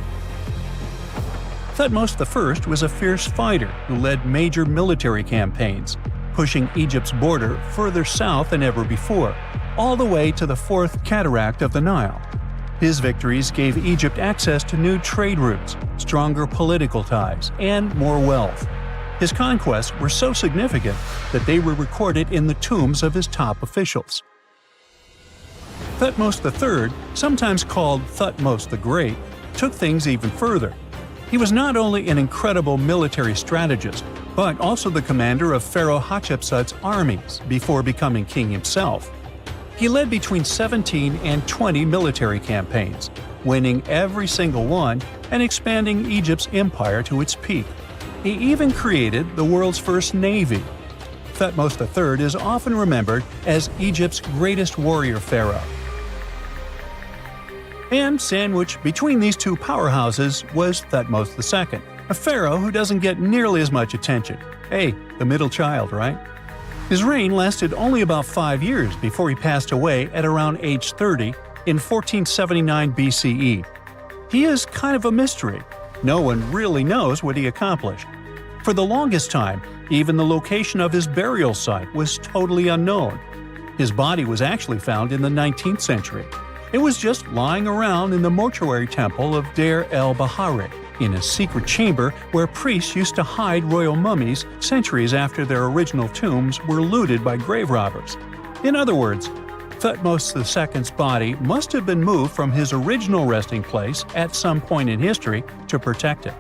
A: Thutmose I was a fierce fighter who led major military campaigns, pushing Egypt's border further south than ever before, all the way to the fourth cataract of the Nile. His victories gave Egypt access to new trade routes, stronger political ties, and more wealth. His conquests were so significant that they were recorded in the tombs of his top officials. Thutmose III, sometimes called Thutmose the Great, took things even further. He was not only an incredible military strategist, but also the commander of Pharaoh Hatshepsut's armies before becoming king himself. He led between 17 and 20 military campaigns, winning every single one and expanding Egypt's empire to its peak. He even created the world's first navy. Thutmose III is often remembered as Egypt's greatest warrior pharaoh. And sandwiched between these two powerhouses was Thutmose II, a pharaoh who doesn't get nearly as much attention. Hey, the middle child, right? His reign lasted only about 5 years before he passed away at around age 30 in 1479 BCE. He is kind of a mystery. No one really knows what he accomplished. For the longest time, even the location of his burial site was totally unknown. His body was actually found in the 19th century. It was just lying around in the mortuary temple of Deir el-Bahari, in a secret chamber where priests used to hide royal mummies centuries after their original tombs were looted by grave robbers. In other words, Thutmose II's body must have been moved from his original resting place at some point in history to protect it.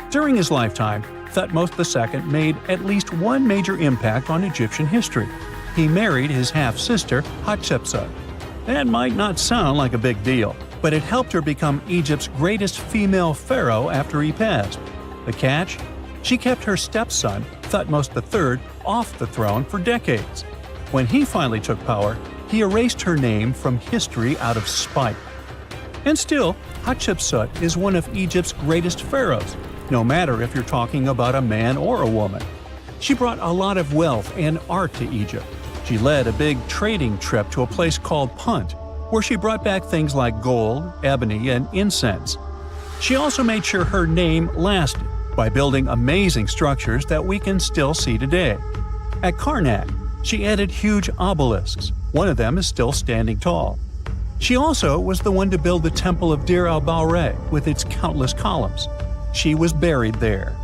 A: During his lifetime, Thutmose II made at least one major impact on Egyptian history. He married his half-sister Hatshepsut. That might not sound like a big deal, but it helped her become Egypt's greatest female pharaoh after he passed. The catch? She kept her stepson, Thutmose III, off the throne for decades. When he finally took power, he erased her name from history out of spite. And still, Hatshepsut is one of Egypt's greatest pharaohs, no matter if you're talking about a man or a woman. She brought a lot of wealth and art to Egypt. She led a big trading trip to a place called Punt, where she brought back things like gold, ebony, and incense. She also made sure her name lasted by building amazing structures that we can still see today. At Karnak, she added huge obelisks. One of them is still standing tall. She also was the one to build the Temple of Deir el-Bahari with its countless columns. She was buried there.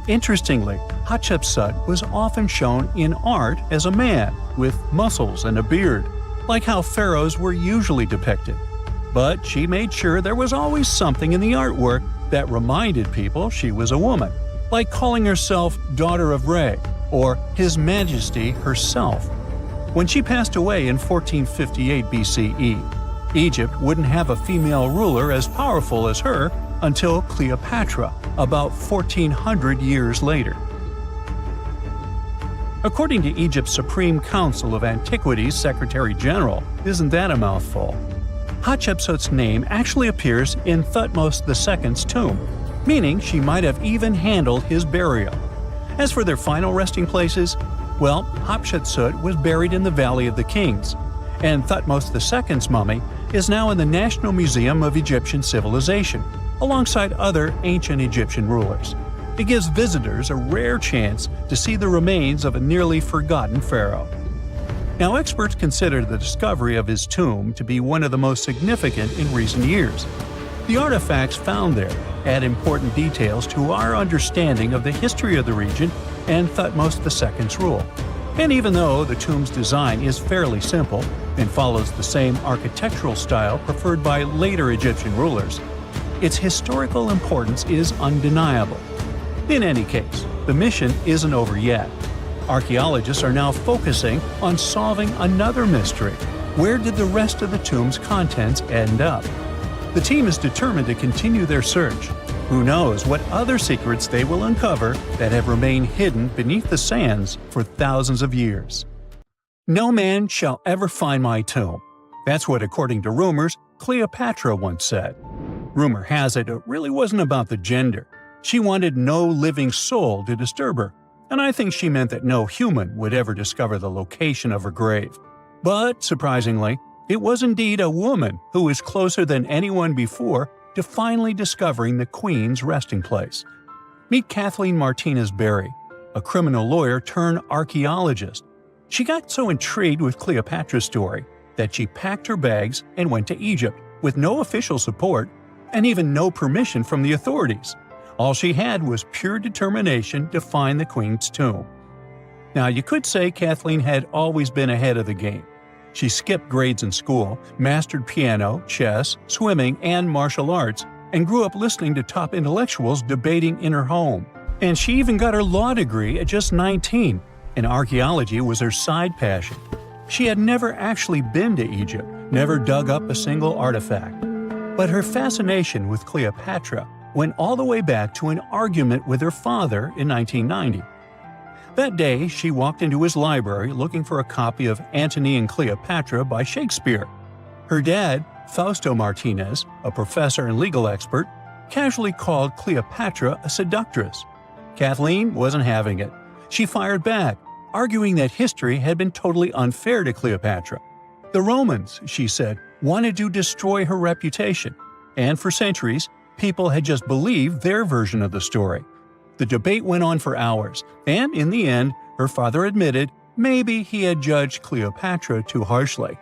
A: Interestingly, Hatshepsut was often shown in art as a man with muscles and a beard, like how pharaohs were usually depicted. But she made sure there was always something in the artwork that reminded people she was a woman, like calling herself Daughter of Re or His Majesty herself. When she passed away in 1458 BCE, Egypt wouldn't have a female ruler as powerful as her until Cleopatra, about 1400 years later. According to Egypt's Supreme Council of Antiquities Secretary General, isn't that a mouthful? Hatshepsut's name actually appears in Thutmose II's tomb, meaning she might have even handled his burial. As for their final resting places, well, Hatshepsut was buried in the Valley of the Kings, and Thutmose II's mummy is now in the National Museum of Egyptian Civilization, alongside other ancient Egyptian rulers. It gives visitors a rare chance to see the remains of a nearly forgotten pharaoh. Now, experts consider the discovery of his tomb to be one of the most significant in recent years. The artifacts found there add important details to our understanding of the history of the region and Thutmose II's rule. And even though the tomb's design is fairly simple and follows the same architectural style preferred by later Egyptian rulers, its historical importance is undeniable. In any case, the mission isn't over yet. Archaeologists are now focusing on solving another mystery. Where did the rest of the tomb's contents end up? The team is determined to continue their search. Who knows what other secrets they will uncover that have remained hidden beneath the sands for thousands of years. No man shall ever find my tomb. That's what, according to rumors, Cleopatra once said. Rumor has it really wasn't about the gender. She wanted no living soul to disturb her, and I think she meant that no human would ever discover the location of her grave. But, surprisingly, it was indeed a woman who was closer than anyone before to finally discovering the Queen's resting place. Meet Kathleen Martinez Berry, a criminal lawyer turned archaeologist. She got so intrigued with Cleopatra's story that she packed her bags and went to Egypt with no official support and even no permission from the authorities. All she had was pure determination to find the Queen's tomb. Now, you could say Kathleen had always been ahead of the game. She skipped grades in school, mastered piano, chess, swimming, and martial arts, and grew up listening to top intellectuals debating in her home. And she even got her law degree at just 19, and archaeology was her side passion. She had never actually been to Egypt, never dug up a single artifact. But her fascination with Cleopatra went all the way back to an argument with her father in 1990. That day, she walked into his library looking for a copy of Antony and Cleopatra by Shakespeare. Her dad, Fausto Martinez, a professor and legal expert, casually called Cleopatra a seductress. Kathleen wasn't having it. She fired back, arguing that history had been totally unfair to Cleopatra. The Romans, she said, wanted to destroy her reputation, and for centuries, people had just believed their version of the story. The debate went on for hours, and in the end, her father admitted maybe he had judged Cleopatra too harshly.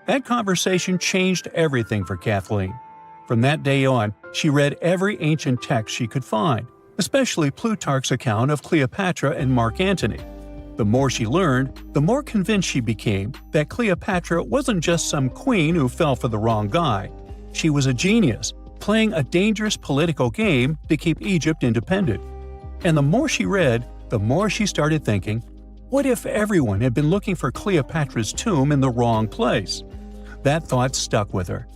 A: That conversation changed everything for Kathleen. From that day on, she read every ancient text she could find, especially Plutarch's account of Cleopatra and Mark Antony. The more she learned, the more convinced she became that Cleopatra wasn't just some queen who fell for the wrong guy. She was a genius, playing a dangerous political game to keep Egypt independent. And the more she read, the more she started thinking, what if everyone had been looking for Cleopatra's tomb in the wrong place? That thought stuck with her.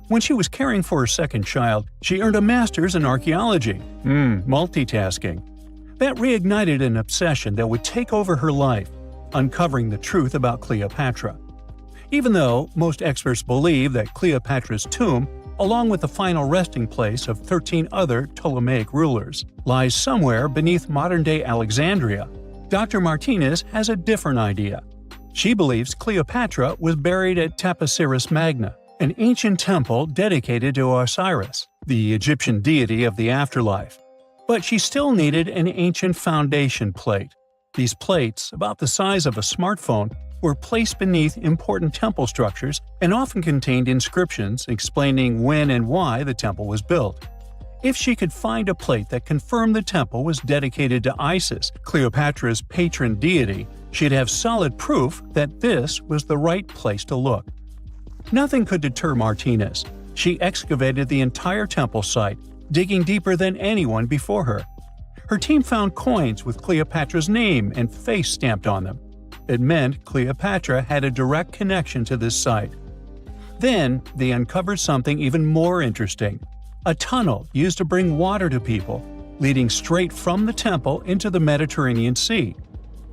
A: When she was caring for her second child, she earned a master's in archaeology. Multitasking. That reignited an obsession that would take over her life, uncovering the truth about Cleopatra. Even though most experts believe that Cleopatra's tomb, along with the final resting place of 13 other Ptolemaic rulers, lies somewhere beneath modern-day Alexandria, Dr. Martinez has a different idea. She believes Cleopatra was buried at Taposiris Magna, an ancient temple dedicated to Osiris, the Egyptian deity of the afterlife. But she still needed an ancient foundation plate. These plates, about the size of a smartphone, were placed beneath important temple structures and often contained inscriptions explaining when and why the temple was built. If she could find a plate that confirmed the temple was dedicated to Isis, Cleopatra's patron deity, she'd have solid proof that this was the right place to look. Nothing could deter Martinez. She excavated the entire temple site, digging deeper than anyone before her. Her team found coins with Cleopatra's name and face stamped on them. It meant Cleopatra had a direct connection to this site. Then, they uncovered something even more interesting. A tunnel used to bring water to people, leading straight from the temple into the Mediterranean Sea.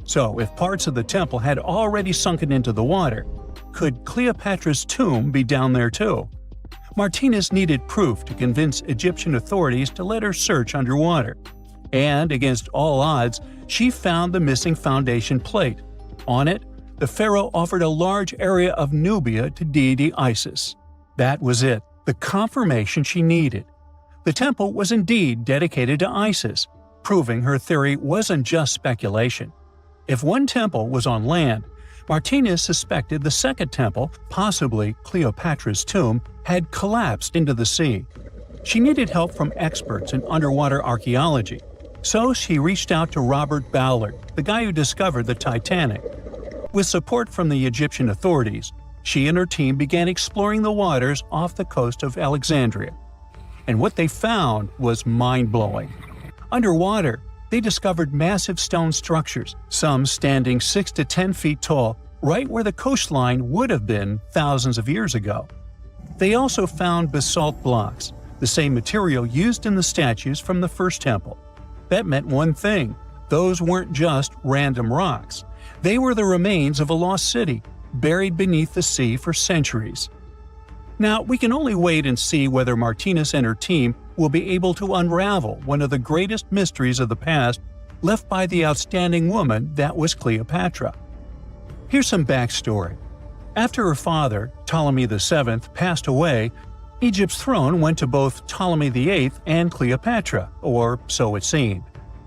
A: So, if parts of the temple had already sunken into the water, could Cleopatra's tomb be down there too? Martinez needed proof to convince Egyptian authorities to let her search underwater. And, against all odds, she found the missing foundation plate. On it, the pharaoh offered a large area of Nubia to deity Isis. That was it, the confirmation she needed. The temple was indeed dedicated to Isis, proving her theory wasn't just speculation. If one temple was on land, Martinez suspected the second temple, possibly Cleopatra's tomb, had collapsed into the sea. She needed help from experts in underwater archaeology, so she reached out to Robert Ballard, the guy who discovered the Titanic. With support from the Egyptian authorities, she and her team began exploring the waters off the coast of Alexandria. And what they found was mind-blowing. Underwater, they discovered massive stone structures, some standing 6 to 10 feet tall, right where the coastline would have been thousands of years ago. They also found basalt blocks, the same material used in the statues from the first temple. That meant one thing: those weren't just random rocks. They were the remains of a lost city, buried beneath the sea for centuries. Now, we can only wait and see whether Martinez and her team will be able to unravel one of the greatest mysteries of the past left by the outstanding woman that was Cleopatra. Here's some backstory. After her father, Ptolemy VII, passed away, Egypt's throne went to both Ptolemy VIII and Cleopatra, or so it seemed.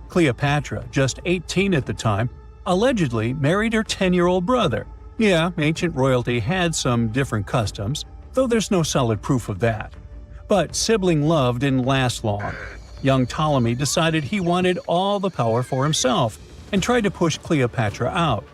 A: Cleopatra, just 18 at the time, allegedly married her 10-year-old brother. Yeah, ancient royalty had some different customs, though there's no solid proof of that. But sibling love didn't last long. Young Ptolemy decided he wanted all the power for himself and tried to push Cleopatra out.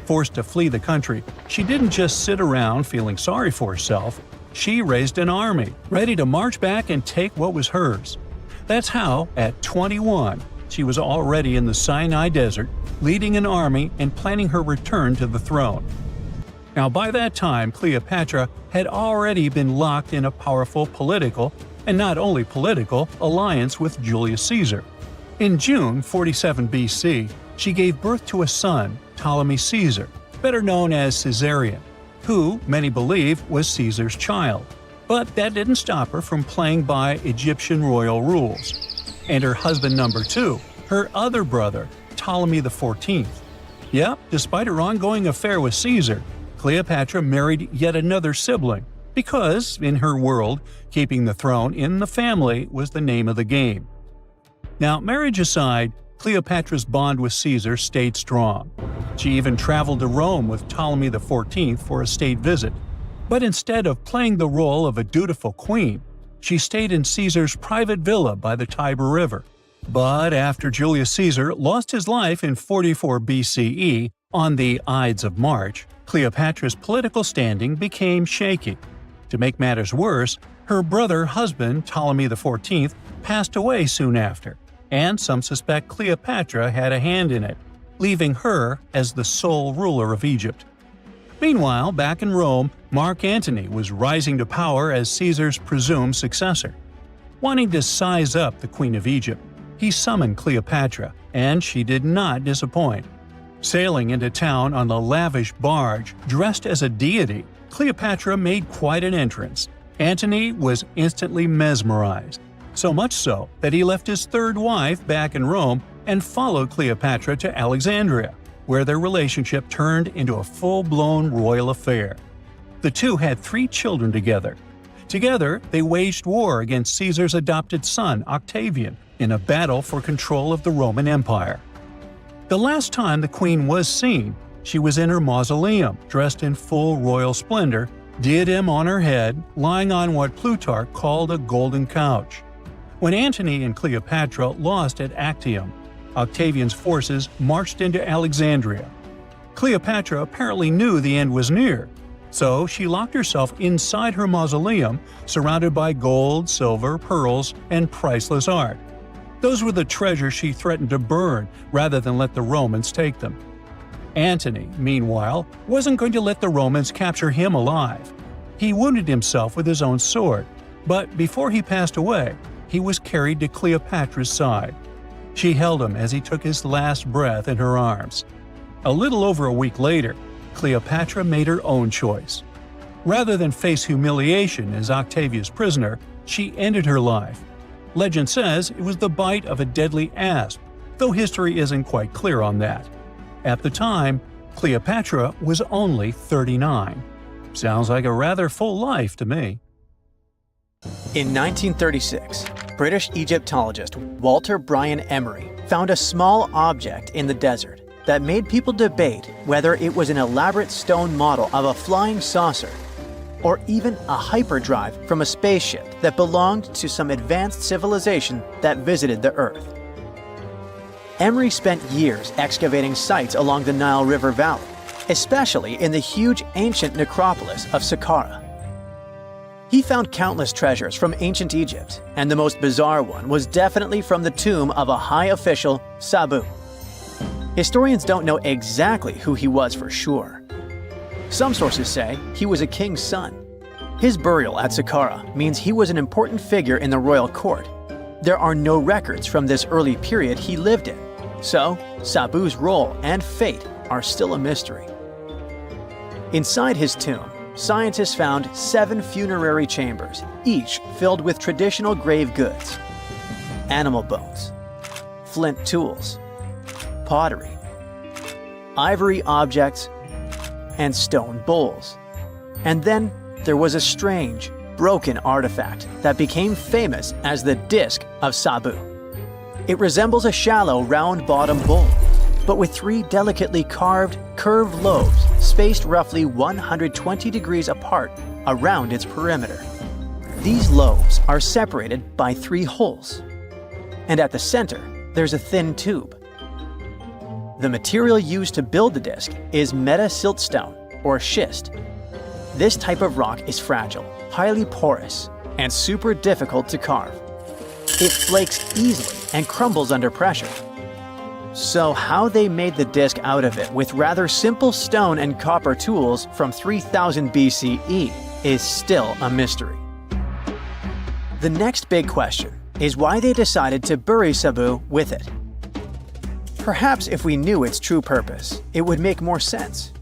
A: Forced to flee the country, she didn't just sit around feeling sorry for herself. She raised an army, ready to march back and take what was hers. That's how, at 21, she was already in the Sinai Desert, leading an army and planning her return to the throne. Now, by that time, Cleopatra had already been locked in a powerful political, and not only political, alliance with Julius Caesar. In June 47 BC, she gave birth to a son, Ptolemy Caesar, better known as Caesarion, who, many believe, was Caesar's child. But that didn't stop her from playing by Egyptian royal rules. And her husband number 2, her other brother, Ptolemy XIV. Yep, despite her ongoing affair with Caesar, Cleopatra married yet another sibling, because, in her world, keeping the throne in the family was the name of the game. Now, marriage aside, Cleopatra's bond with Caesar stayed strong. She even traveled to Rome with Ptolemy XIV for a state visit, But instead of playing the role of a dutiful queen, she stayed in Caesar's private villa by the Tiber River. But after Julius Caesar lost his life in 44 BCE on the Ides of March, Cleopatra's political standing became shaky. To make matters worse, her husband Ptolemy XIV passed away soon after, and some suspect Cleopatra had a hand in it, leaving her as the sole ruler of Egypt. Meanwhile, back in Rome, Mark Antony was rising to power as Caesar's presumed successor. Wanting to size up the Queen of Egypt, he summoned Cleopatra, and she did not disappoint. Sailing into town on the lavish barge, dressed as a deity, Cleopatra made quite an entrance. Antony was instantly mesmerized, so much so that he left his third wife back in Rome and followed Cleopatra to Alexandria, where their relationship turned into a full-blown royal affair. The two had 3 children together. Together, they waged war against Caesar's adopted son, Octavian, in a battle for control of the Roman Empire. The last time the queen was seen, she was in her mausoleum, dressed in full royal splendor, diadem on her head, lying on what Plutarch called a golden couch. When Antony and Cleopatra lost at Actium, Octavian's forces marched into Alexandria. Cleopatra apparently knew the end was near, so she locked herself inside her mausoleum, surrounded by gold, silver, pearls, and priceless art. Those were the treasures she threatened to burn rather than let the Romans take them. Antony, meanwhile, wasn't going to let the Romans capture him alive. He wounded himself with his own sword, but before he passed away, he was carried to Cleopatra's side. She held him as he took his last breath in her arms. A little over a week later, Cleopatra made her own choice. Rather than face humiliation as Octavia's prisoner, she ended her life. Legend says it was the bite of a deadly asp, though history isn't quite clear on that. At the time, Cleopatra was only 39. Sounds like a rather full life to me.
E: In 1936, British Egyptologist Walter Bryan Emery found a small object in the desert that made people debate whether it was an elaborate stone model of a flying saucer or even a hyperdrive from a spaceship that belonged to some advanced civilization that visited the Earth. Emery spent years excavating sites along the Nile River Valley, especially in the huge ancient necropolis of Saqqara. He found countless treasures from ancient Egypt, and the most bizarre one was definitely from the tomb of a high official, Sabu. Historians don't know exactly who he was for sure. Some sources say he was a king's son. His burial at Saqqara means he was an important figure in the royal court. There are no records from this early period he lived in, so Sabu's role and fate are still a mystery. Inside his tomb, scientists found 7 funerary chambers, each filled with traditional grave goods: animal bones, flint tools, pottery, ivory objects, and stone bowls. And then there was a strange, broken artifact that became famous as the Disc of Sabu. It resembles a shallow, round-bottomed bowl, but with 3 delicately carved, curved lobes spaced roughly 120 degrees apart around its perimeter. These lobes are separated by 3 holes, and at the center, there's a thin tube. The material used to build the disc is meta-siltstone, or schist. This type of rock is fragile, highly porous, and super difficult to carve. It flakes easily and crumbles under pressure. So how they made the disc out of it with rather simple stone and copper tools from 3000 BCE is still a mystery. The next big question is why they decided to bury Sabu with it. Perhaps if we knew its true purpose, it would make more sense.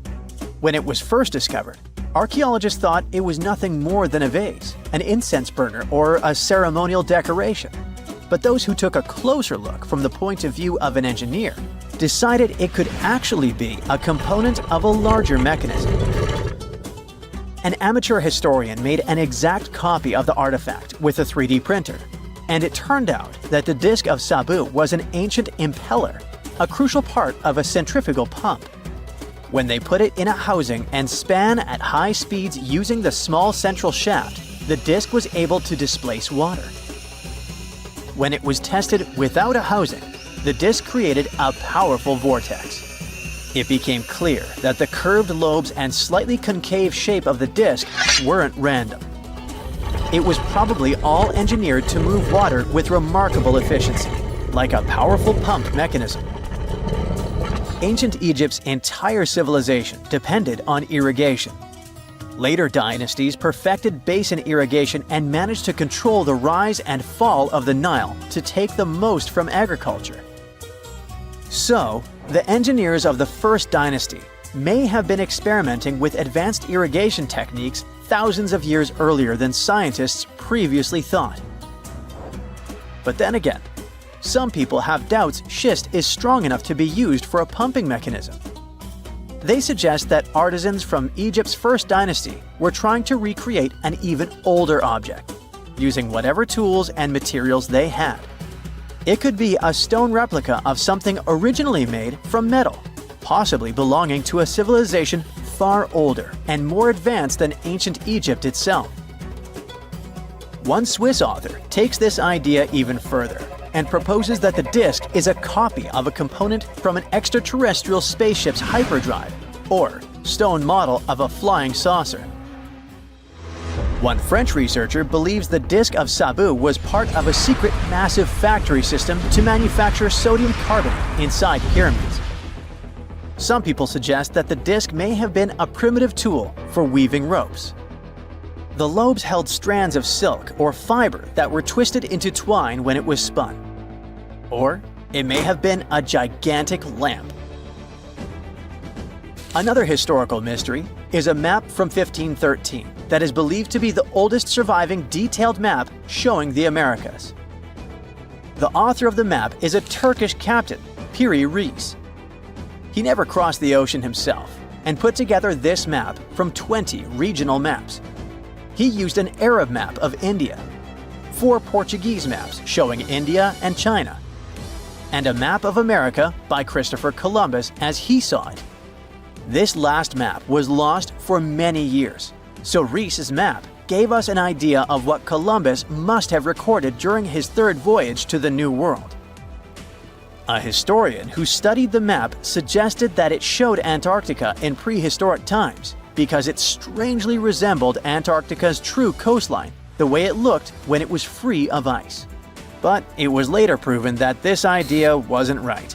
E: When it was first discovered, archaeologists thought it was nothing more than a vase, an incense burner, or a ceremonial decoration. But those who took a closer look from the point of view of an engineer decided it could actually be a component of a larger mechanism. An amateur historian made an exact copy of the artifact with a 3D printer, and it turned out that the Disc of Sabu was an ancient impeller, a crucial part of a centrifugal pump. When they put it in a housing and span at high speeds using the small central shaft, the disc was able to displace water. When it was tested without a housing, the disc created a powerful vortex. It became clear that the curved lobes and slightly concave shape of the disc weren't random. It was probably all engineered to move water with remarkable efficiency, like a powerful pump mechanism. Ancient Egypt's entire civilization depended on irrigation. Later dynasties perfected basin irrigation and managed to control the rise and fall of the Nile to take the most from agriculture. So, the engineers of the first dynasty may have been experimenting with advanced irrigation techniques thousands of years earlier than scientists previously thought. But then again, some people have doubts schist is strong enough to be used for a pumping mechanism. They suggest that artisans from Egypt's first dynasty were trying to recreate an even older object, using whatever tools and materials they had. It could be a stone replica of something originally made from metal, possibly belonging to a civilization far older and more advanced than ancient Egypt itself. One Swiss author takes this idea even further and proposes that the disc is a copy of a component from an extraterrestrial spaceship's hyperdrive, or stone model of a flying saucer. One French researcher believes the disc of Sabu was part of a secret massive factory system to manufacture sodium carbonate inside pyramids. Some people suggest that the disc may have been a primitive tool for weaving ropes. The lobes held strands of silk or fiber that were twisted into twine when it was spun. Or it may have been a gigantic lamp. Another historical mystery is a map from 1513 that is believed to be the oldest surviving detailed map showing the Americas. The author of the map is a Turkish captain, Piri Reis. He never crossed the ocean himself and put together this map from 20 regional maps. He used an Arab map of India, 4 Portuguese maps showing India and China, and a map of America by Christopher Columbus as he saw it. This last map was lost for many years, so Reis's map gave us an idea of what Columbus must have recorded during his third voyage to the New World. A historian who studied the map suggested that it showed Antarctica in prehistoric times because it strangely resembled Antarctica's true coastline, the way it looked when it was free of ice. But it was later proven that this idea wasn't right.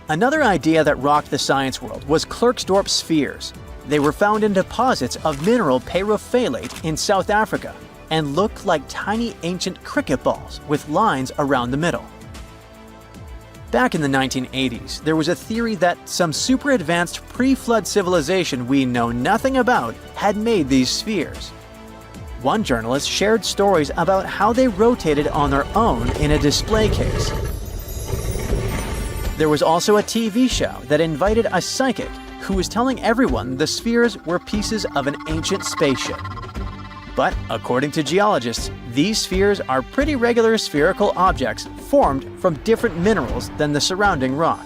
E: Another idea that rocked the science world was Klerksdorp spheres. They were found in deposits of mineral pyrophyllite in South Africa and looked like tiny ancient cricket balls with lines around the middle. Back in the 1980s, there was a theory that some super advanced pre-flood civilization we know nothing about had made these spheres. One journalist shared stories about how they rotated on their own in a display case. There was also a TV show that invited a psychic who was telling everyone the spheres were pieces of an ancient spaceship. But according to geologists, these spheres are pretty regular spherical objects formed from different minerals than the surrounding rock.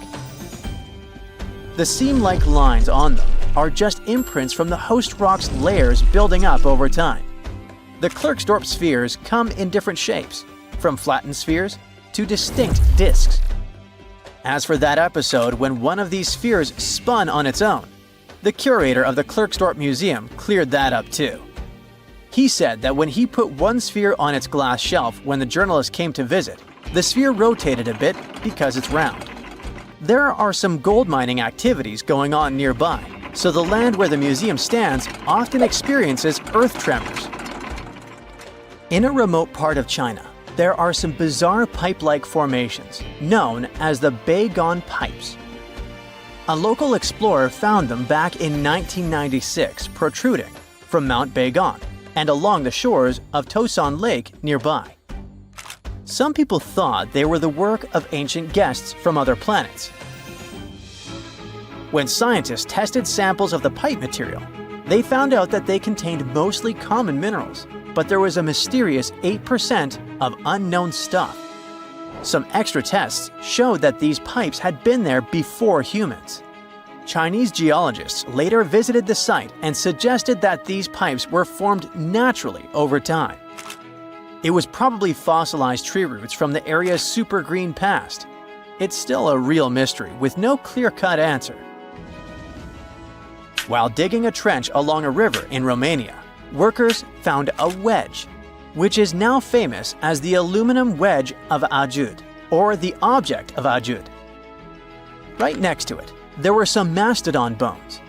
E: The seam-like lines on them are just imprints from the host rock's layers building up over time. The Klerksdorp spheres come in different shapes, from flattened spheres to distinct discs. As for that episode when one of these spheres spun on its own, the curator of the Klerksdorp Museum cleared that up too. He said that when he put one sphere on its glass shelf when the journalist came to visit, the sphere rotated a bit because it's round. There are some gold mining activities going on nearby, so the land where the museum stands often experiences earth tremors. In a remote part of China, there are some bizarre pipe-like formations known as the Beigon Pipes. A local explorer found them back in 1996 protruding from Mount Beigon and along the shores of Tosan Lake nearby. Some people thought they were the work of ancient guests from other planets. When scientists tested samples of the pipe material, they found out that they contained mostly common minerals, but there was a mysterious 8% of unknown stuff. Some extra tests showed that these pipes had been there before humans. Chinese geologists later visited the site and suggested that these pipes were formed naturally over time. It was probably fossilized tree roots from the area's super green past. It's still a real mystery with no clear-cut answer. While digging a trench along a river in Romania, workers found a wedge, which is now famous as the aluminum wedge of Ajud, or the object of Ajud. Right next to it, there were some mastodon bones.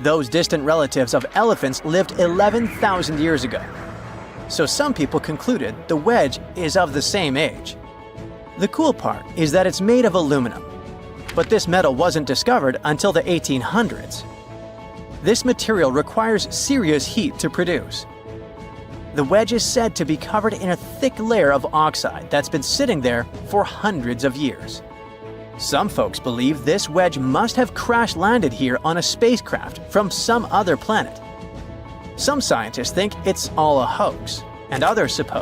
E: Those distant relatives of elephants lived 11,000 years ago. So some people concluded the wedge is of the same age. The cool part is that it's made of aluminum, but this metal wasn't discovered until the 1800s. This material requires serious heat to produce. The wedge is said to be covered in a thick layer of oxide that's been sitting there for hundreds of years. Some folks believe this wedge must have crash-landed here on a spacecraft from some other planet. Some scientists think it's all a hoax, and others suppose